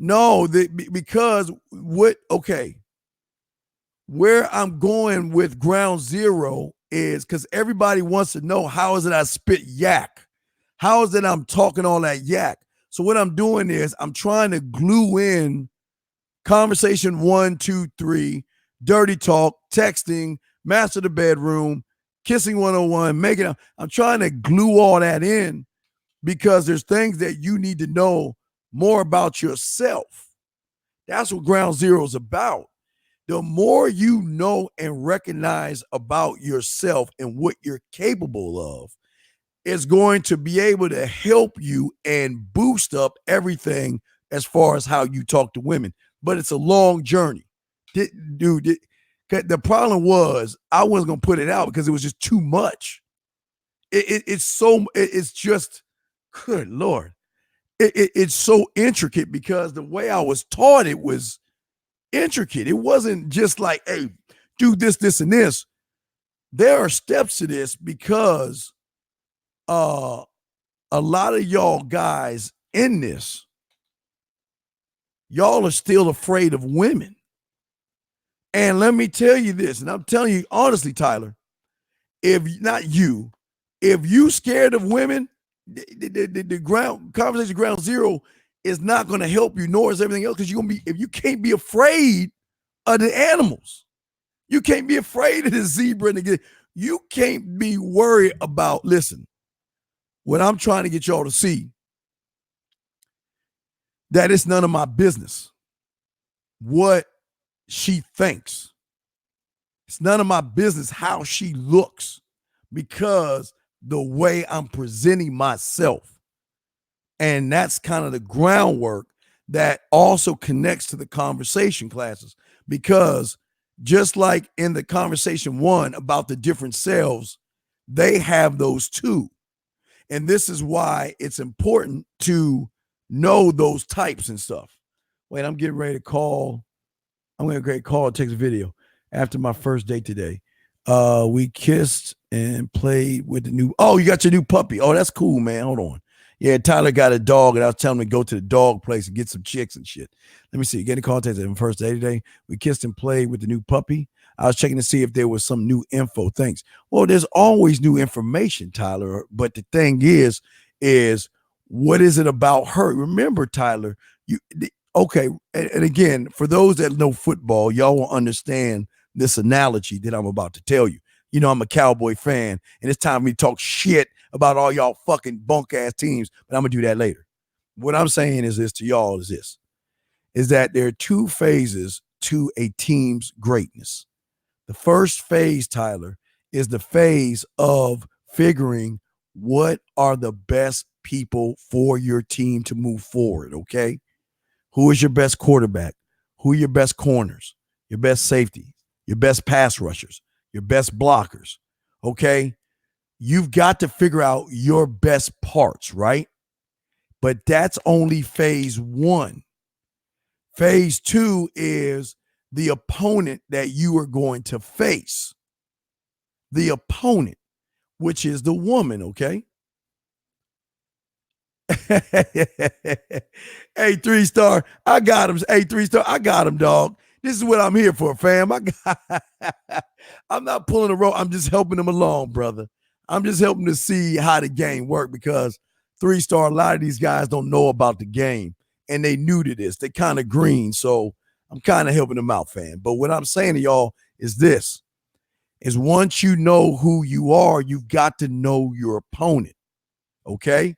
No, because where I'm going with ground zero is because everybody wants to know, how is it I spit yak? How is it I'm talking all that yak? So what I'm doing is I'm trying to glue in conversation 1, 2, 3, dirty talk, texting, master the bedroom, kissing 101, making up. I'm trying to glue all that in because there's things that you need to know more about yourself. That's what ground zero is about. The more you know and recognize about yourself and what you're capable of, is going to be able to help you and boost up everything as far as how you talk to women. But it's a long journey. Dude, the problem was I wasn't going to put it out because it was just too much. It's just, good Lord. It's so intricate because the way I was taught it was intricate. It wasn't just like, hey, do this, this, and this. There are steps to this because a lot of y'all guys in this, y'all are still afraid of women. And let me tell you this, and I'm telling you honestly, Tyler, if you scared of women, the conversation ground zero is not going to help you, nor is everything else, because if you can't be afraid of the animals, you can't be afraid of the zebra, you can't be worried about, listen, what I'm trying to get y'all to see, that it's none of my business what she thinks. It's none of my business how she looks, because the way I'm presenting myself. And that's kind of the groundwork that also connects to the conversation classes, because just like in the conversation 1 about the different selves, they have those too. And this is why it's important to know those types and stuff. Wait, I'm getting ready to call. I'm going to call and text a video after my first date today. We kissed and played with the new. Oh, you got your new puppy. Oh, that's cool, man. Hold on. Yeah, Tyler got a dog, and I was telling him to go to the dog place and get some chicks and shit. Let me see. Get in contact with him first day today. We kissed and played with the new puppy. I was checking to see if there was some new info. Thanks. Well, there's always new information, Tyler. But the thing is what is it about her? Remember, Tyler, okay. And again, for those that know football, y'all will understand this analogy that I'm about to tell you. You know, I'm a Cowboy fan, and it's time for me to talk shit about all y'all fucking bunk ass teams, but I'm gonna do that later. What I'm saying is this to y'all is that there are two phases to a team's greatness. The first phase, Tyler, is the phase of figuring what are the best people for your team to move forward, okay? Who is your best quarterback? Who are your best corners? Your best safety? Your best pass rushers? Your best blockers? Okay? You've got to figure out your best parts, right? But that's only phase one. Phase two is the opponent that you are going to face. The opponent, which is the woman, okay? Hey, 3-star, I got him. Hey, 3-star, I got him, dog. This is what I'm here for, fam. I'm not pulling a rope. I'm just helping them along, brother. I'm just helping to see how the game works because 3-star, a lot of these guys don't know about the game and they new to this. They kind of green, so I'm kind of helping them out, fam. But what I'm saying to y'all is this, is once you know who you are, you've got to know your opponent, okay?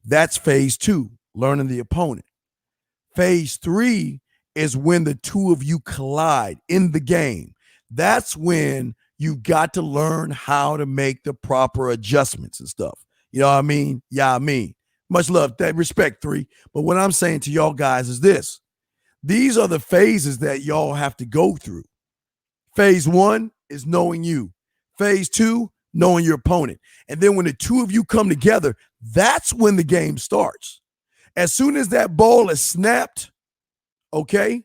That's phase two, learning the opponent. Phase three is when the two of you collide in the game. That's when you got to learn how to make the proper adjustments and stuff. You know what I mean? Yeah, I mean. Much love, that respect, 3. But what I'm saying to y'all guys is this. These are the phases that y'all have to go through. Phase 1 is knowing you. Phase 2, knowing your opponent. And then when the two of you come together, that's when the game starts. As soon as that ball is snapped, okay?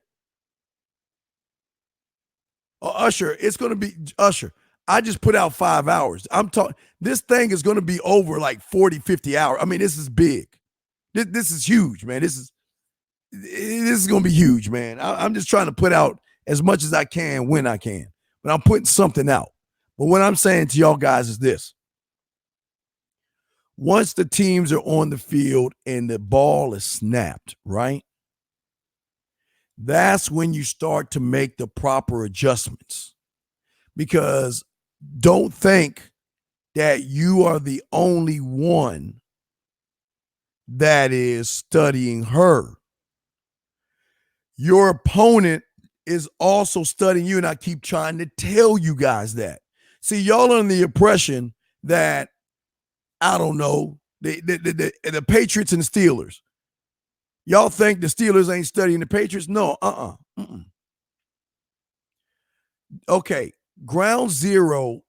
Usher, it's going to be, Usher, I just put out 5 hours. I'm talking, this thing is going to be over like 40, 50 hours. I mean, this is big. This is huge, man. This is going to be huge, man. I'm just trying to put out as much as I can when I can. But I'm putting something out. But what I'm saying to y'all guys is this. Once the teams are on the field and the ball is snapped, right? That's when you start to make the proper adjustments. Because don't think that you are the only one that is studying her. Your opponent is also studying you, and I keep trying to tell you guys that. See, y'all are under the impression that, I don't know, the Patriots and the Steelers. Y'all think the Steelers ain't studying the Patriots? No, Okay, ground zero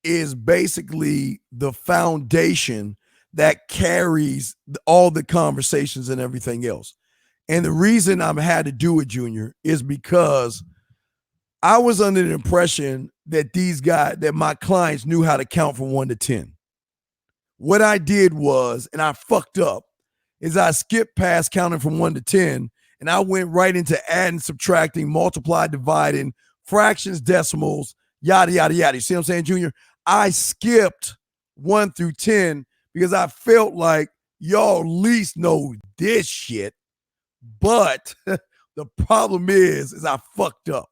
is basically the foundation that carries all the conversations and everything else. And the reason I've had to do it, Junior, is because I was under the impression that that my clients knew how to count from 1 to 10. What I did was, and I fucked up, is I skipped past counting from 1 to 10, and I went right into adding, subtracting, multiply, dividing, fractions, decimals, yada, yada, yada. You see what I'm saying, Junior? I skipped 1 through 10 because I felt like y'all at least know this shit. But the problem is I fucked up.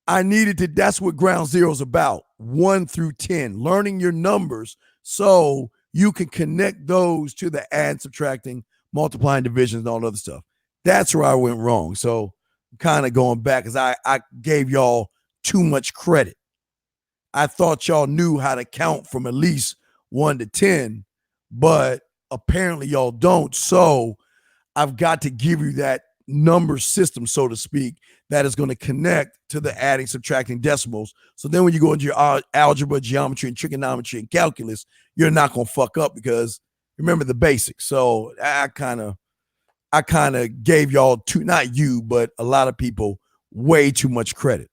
I needed to, that's what ground zero is about, 1 through 10, learning your numbers so you can connect those to the add, subtracting, multiplying, divisions, and all the other stuff. That's where I went wrong. So I'm kind of going back because I gave y'all too much credit. I thought y'all knew how to count from at least 1 to 10, but apparently y'all don't. So I've got to give you that number system, so to speak, that is going to connect to the adding, subtracting, decimals. So then when you go into your algebra, geometry, and trigonometry and calculus, you're not going to fuck up because remember the basics. So I kind of I kind of gave y'all not you, but a lot of people way too much credit.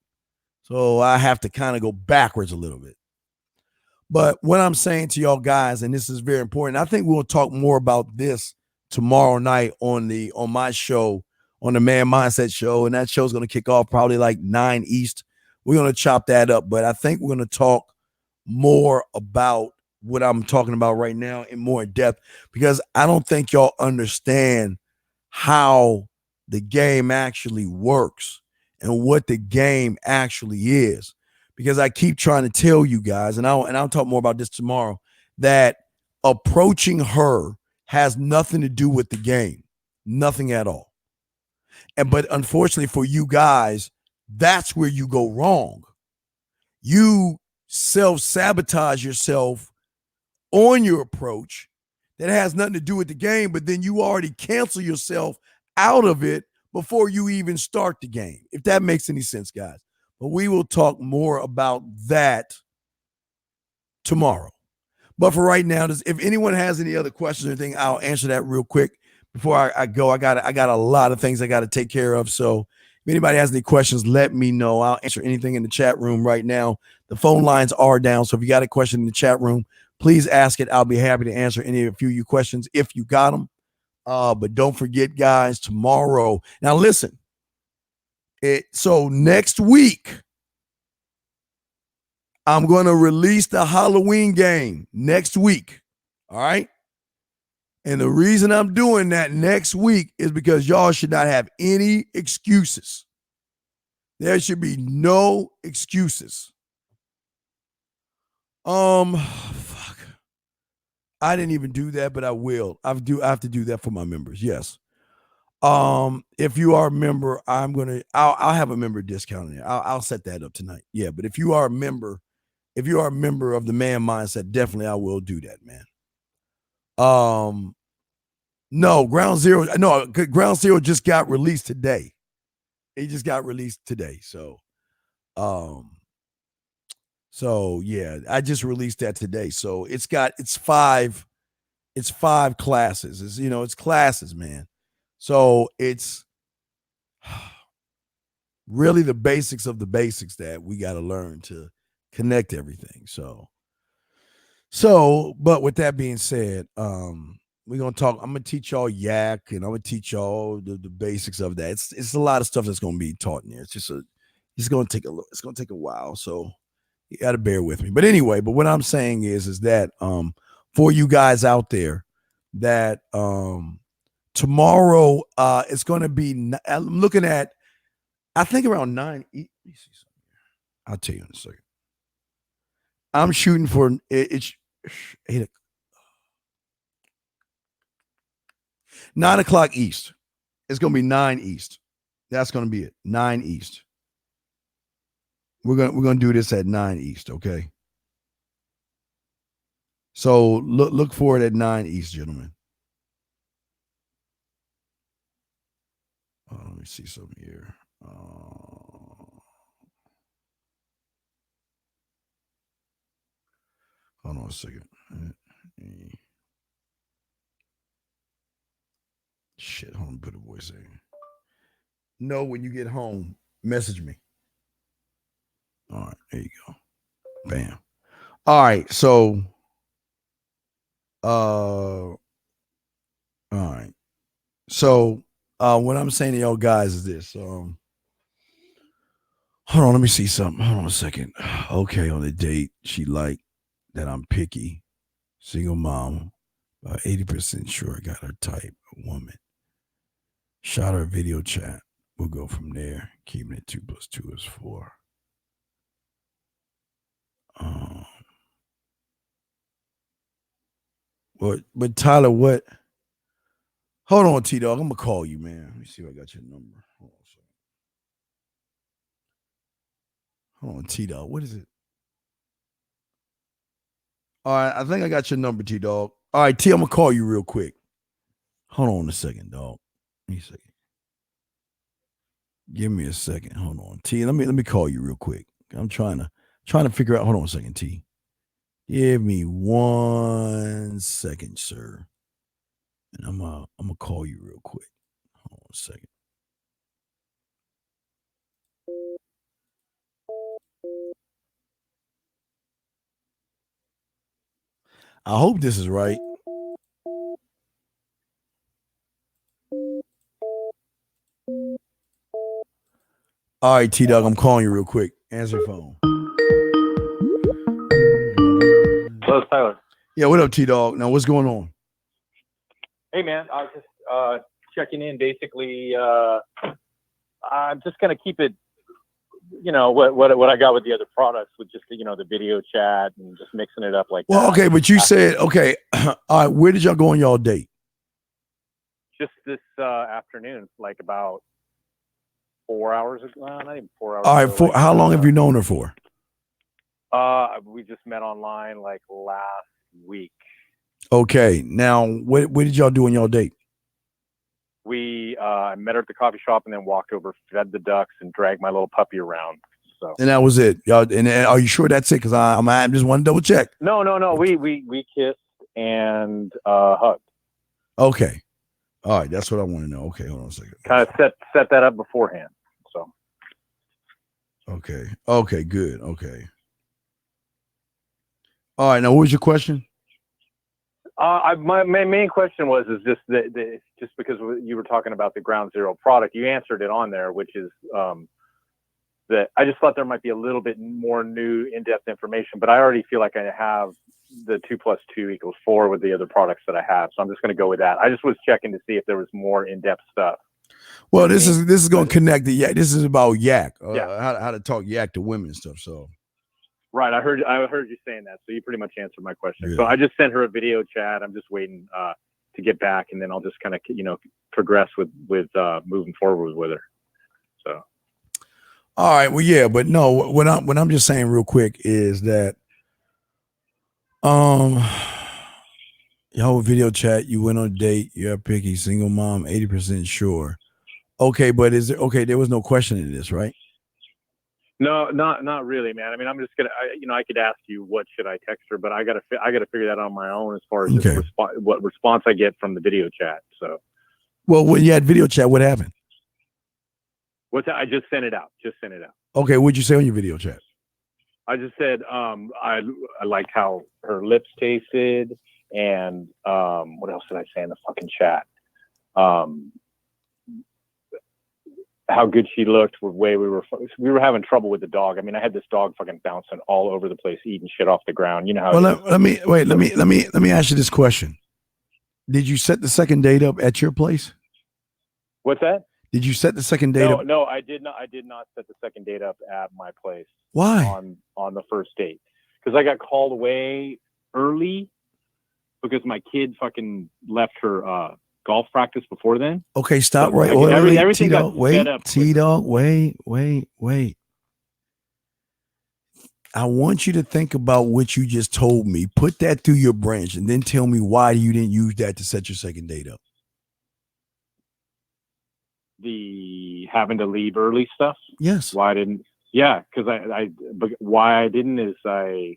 So I have to kind of go backwards a little bit. But what I'm saying to y'all guys, and this is very important, I think we'll talk more about this tomorrow night on my show, on the Man Mindset show. And that show's going to kick off probably like 9 East. We're going to chop that up. But I think we're going to talk more about what I'm talking about right now in more depth, because I don't think y'all understand how the game actually works and what the game actually is. Because I keep trying to tell you guys, and I'll talk more about this tomorrow, that approaching her has nothing to do with the game, nothing at all. But unfortunately for you guys, that's where you go wrong. You self-sabotage yourself on your approach that has nothing to do with the game, but then you already cancel yourself out of it before you even start the game, if that makes any sense, guys. But we will talk more about that tomorrow. But for right now, if anyone has any other questions or anything, I'll answer that real quick before I go. I got a lot of things I got to take care of. So if anybody has any questions, let me know. I'll answer anything in the chat room right now. The phone lines are down. So if you got a question in the chat room, please ask it. I'll be happy to answer any of you questions if you got them. But don't forget, guys, tomorrow. Now, listen. So next week, I'm going to release the Halloween game next week. All right. And the reason I'm doing that next week is because y'all should not have any excuses. There should be no excuses. Fuck. I didn't even do that, but I will. I have to do that for my members. Yes. If you are a member, I'll have a member discount in there. I'll set that up tonight. Yeah, but if you are a member of the Man Mindset, definitely I will do that, man. No, Ground Zero just got released today. It just got released today. So yeah, I just released that today. So it's 5 classes. It's classes, man. So it's really the basics of the basics that we got to learn to connect everything. But with that being said, we're going to talk. I'm going to teach y'all yak, and I'm going to teach y'all the basics of that. It's a lot of stuff that's going to be taught in there. It's going to take a while. So you got to bear with me. But anyway, what I'm saying is that for you guys out there that tomorrow it's going to be, I'm looking at, I think around 9. Let me see something. I'll tell you in a second. I'm shooting for it's 9 o'clock East. It's going to be 9 East. That's going to be it. 9 East. We're going to do this at 9 East, okay? So look for it at 9 East, gentlemen. Let me see something here. Hold on a second. Shit, hold on, put a voice in. No, when you get home, message me. All right, there you go. Bam. All right, so all right. So what I'm saying to y'all guys is this. Hold on, let me see something. Hold on a second. Okay, on the date, she liked that I'm picky. Single mom, about 80% sure I got her type, a woman. Shot her video chat. We'll go from there. Keeping it 2 + 2 is 4. But Tyler, what? Hold on, T-Dog. I'm going to call you, man. Let me see if I got your number. Hold on, T-Dog. What is it? All right, I think I got your number, T-Dog. All right, T, I'm going to call you real quick. Hold on a second, dog. Give me a second. Give me a second. Hold on, T. Let me call you real quick. I'm trying to figure out. Hold on a second, T. Give me 1 second, sir. And I'm gonna call you real quick. Hold on a second. I hope this is right. All right, T-Dog, I'm calling you real quick. Answer your phone. Hello, Tyler. Yeah, what up, T-Dog? Now, what's going on? Hey, man. I was just checking in. Basically, I'm just going to keep it, what I got with the other products with just, the video chat and just mixing it up like that. Well, okay, but you said, okay, all right, where did y'all go on y'all date? Just this afternoon, like about 4 hours ago. Well, not even 4 hours All right, ago. how long have you known her for? We just met online like last week. Okay, now, what did y'all do on y'all date? We met her at the coffee shop and then walked over, fed the ducks, and dragged my little puppy around. So. And that was it. Y'all, and are you sure that's it? Because I just want to double check. No. We kissed and hugged. Okay. All right, that's what I want to know. Okay, hold on a second. Kind of set that up beforehand. So. Okay. Okay. Good. Okay. All right. Now, what was your question? My main question was just just because you were talking about the Ground Zero product, you answered it on there, which is that I just thought there might be a little bit more new in-depth information, but I already feel like I have the 2 + 2 = 4 with the other products that I have, so I'm just going to go with that. I just was checking to see if there was more in-depth stuff. Well, this is going to connect the yak. This is about yak, yeah. how to talk yak to women and stuff. So. Right, I heard you saying that, so you pretty much answered my question. Yeah. So I just sent her a video chat. I'm just waiting to get back, and then I'll just kind of progress with moving forward with her. So. All right, well, yeah, but no, what I'm just saying real quick is that y'all video chat. You went on a date. You're picky, single mom, 80% sure. Okay, but there was no question in this, right? No, not really, man. I mean, I'm just gonna, I could ask you what should I text her, but I gotta figure that out on my own as far as okay. what response I get from the video chat. So, well, when you had video chat, what happened? What's that? I just sent it out. Okay, what'd you say on your video chat? I just said I liked how her lips tasted, and what else did I say in the fucking chat? How good she looked, the way we were having trouble with the dog. I mean, I had this dog fucking bouncing all over the place, eating shit off the ground. You know how? Well, let me ask you this question. Did you set the second date up at your place? What's that? Did you set the second date up? No, I did not. I did not set the second date up at my place. Why? On the first date, because I got called away early because my kid fucking left her golf practice before then. Okay, stop right. Everything got wait, sped up. T-Dog, wait. I want you to think about what you just told me. Put that through your branch and then tell me why you didn't use that to set your second date up. The having to leave early stuff? Yes. Why didn't? Yeah, because why I didn't is I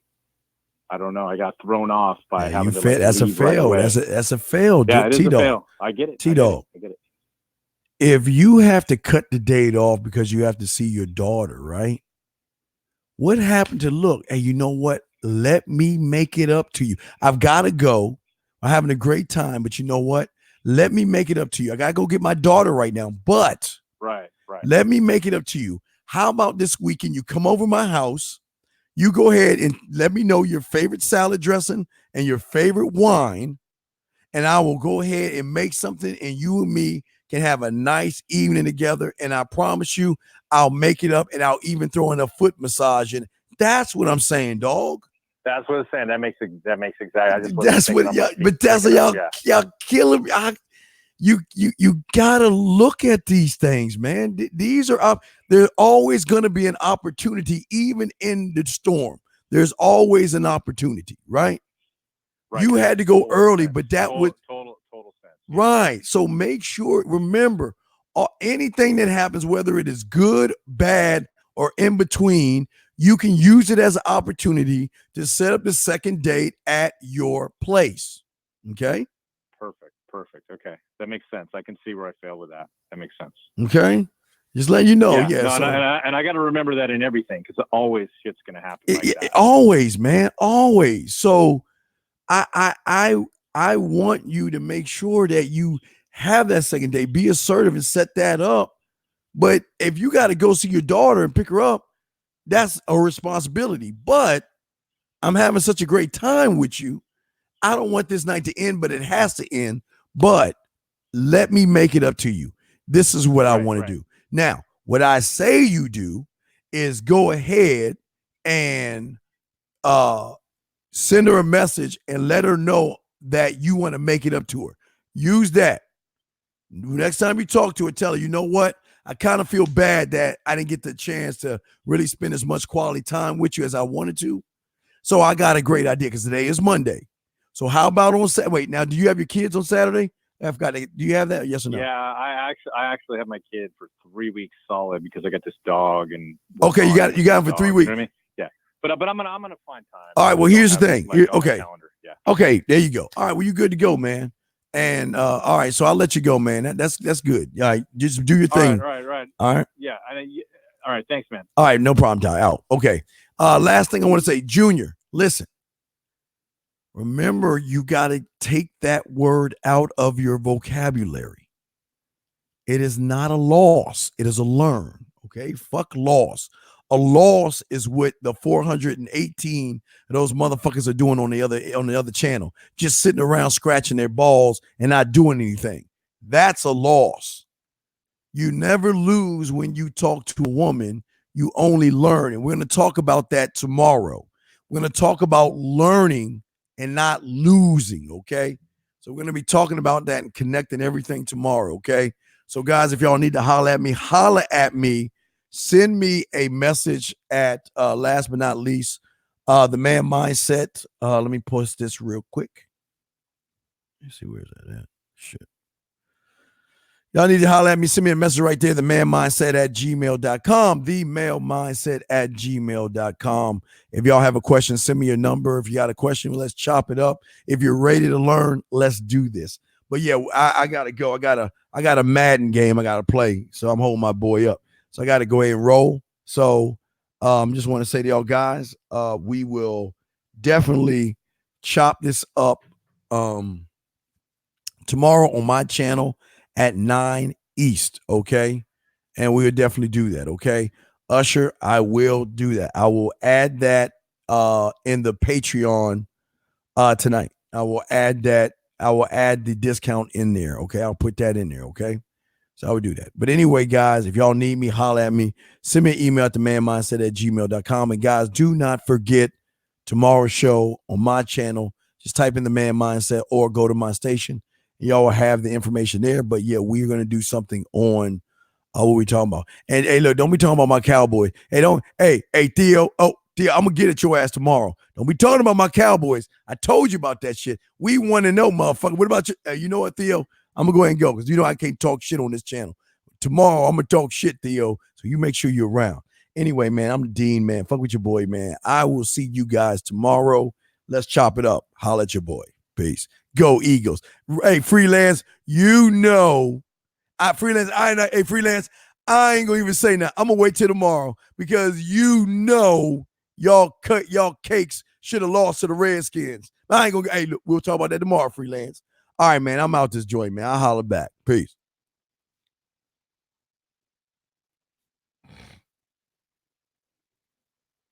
don't know. I got thrown off by having to. That's a fail. Right that's a fail. Yeah, it is T-Dog. a fail. I get it. T-Dog. I get it. If you have to cut the date off because you have to see your daughter, right? What happened to look? Hey, you know what? Let me make it up to you. I've got to go. I'm having a great time, but you know what? Let me make it up to you. I got to go get my daughter right now, but right. Let me make it up to you. How about this weekend? You come over my house. You go ahead and let me know your favorite salad dressing and your favorite wine, and I will go ahead and make something, and you and me can have a nice evening together. And I promise you, I'll make it up, and I'll even throw in a foot massage. And that's what I'm saying, dog. That's what I'm saying. That makes exactly. That's what y'all. But that's what y'all killing me. You gotta look at these things, man. These are up. There's always going to be an opportunity, even in the storm. There's always an opportunity, right? You had to go early, but that would total sense. Right. So make sure, remember, anything that happens, whether it is good, bad, or in between, you can use it as an opportunity to set up the second date at your place. Okay? Perfect. perfect. Okay, that makes sense. I can see where I fail with that. That makes sense. Okay, just letting you know. Yeah, no, so, and I got to remember that in everything, because always shit's gonna happen like that. Always, man, always. So I want you to make sure that you have that second date. Be assertive and set that up. But if you got to go see your daughter and pick her up, that's a responsibility. But I'm having such a great time with you. I don't want this night to end, but it has to end. But let me make it up to you. This is what I want to do. Now, what I say you do is go ahead and send her a message and let her know that you want to make it up to her. Use that. Next time you talk to her, tell her, you know what? I kind of feel bad that I didn't get the chance to really spend as much quality time with you as I wanted to. So I got a great idea, because today is Monday. So how about on Saturday? Wait, now, do you have your kids on Saturday? I forgot. Do you have that? Yes or no? Yeah, I actually have my kid for 3 weeks solid, because I got this dog. And okay, you got him for 3 weeks. You know what I mean? Yeah, but I'm gonna find time. All right. Well, here's the thing. Okay. Yeah. Okay. There you go. All right. Well, you're good to go, man. And all right. So I'll let you go, man. That's good. All right. Just do your thing. Right. All right. Yeah. All right. Thanks, man. All right. No problem, Ty. Out. Okay. Last thing I want to say, Junior, listen. Remember, you got to take that word out of your vocabulary. It is not a loss. It is a learn. Okay. Fuck loss. A loss is what the 418 of those motherfuckers are doing on the other channel, just sitting around scratching their balls and not doing anything. That's a loss. You never lose when you talk to a woman. You only learn. And we're going to talk about that tomorrow. We're going to talk about learning and not losing, okay? So we're going to be talking about that and connecting everything tomorrow, okay? So, guys, if y'all need to holler at me. Send me a message at, last but not least, the man mindset. Let me post this real quick. Let's see, where's that at? Shit. Y'all need to holler at me. Send me a message right there, the man mindset at gmail.com, the male mindset at gmail.com. If y'all have a question, send me your number. If you got a question, let's chop it up. If you're ready to learn, let's do this. But yeah, I gotta go. I got a Madden game I gotta play. So I'm holding my boy up. So I got to go ahead and roll. So just want to say to y'all guys, we will definitely chop this up tomorrow on my channel at 9 East, okay? And we will definitely do that, okay? Usher, I will do that. I will add that in the Patreon tonight. I will add that. I will add the discount in there, okay? I'll put that in there, okay? So I would do that. But anyway, guys, if y'all need me, holler at me. Send me an email at themanmindset at gmail.com. And guys, do not forget tomorrow's show on my channel. Just type in the man mindset or go to my station. Y'all will have the information there. But yeah, we're going to do something on what we talking about. And hey, look, don't be talking about my Cowboys. Hey, Theo. Oh, Theo, I'm going to get at your ass tomorrow. Don't be talking about my Cowboys. I told you about that shit. We want to know, motherfucker. What about you? You know what, Theo? I'm going to go ahead and go, because you know I can't talk shit on this channel. Tomorrow, I'm going to talk shit, Theo, so you make sure you're around. Anyway, man, I'm the Dean, man. Fuck with your boy, man. I will see you guys tomorrow. Let's chop it up. Holla at your boy. Peace. Go Eagles. Hey, Freelance, you know. Freelance, I ain't going to even say nothing. I'm going to wait till tomorrow, because you know y'all cakes should have lost to the Redskins. I ain't going to, hey, look, we'll talk about that tomorrow, Freelance. All right, man, I'm out this joint, man. I'll holler back. Peace.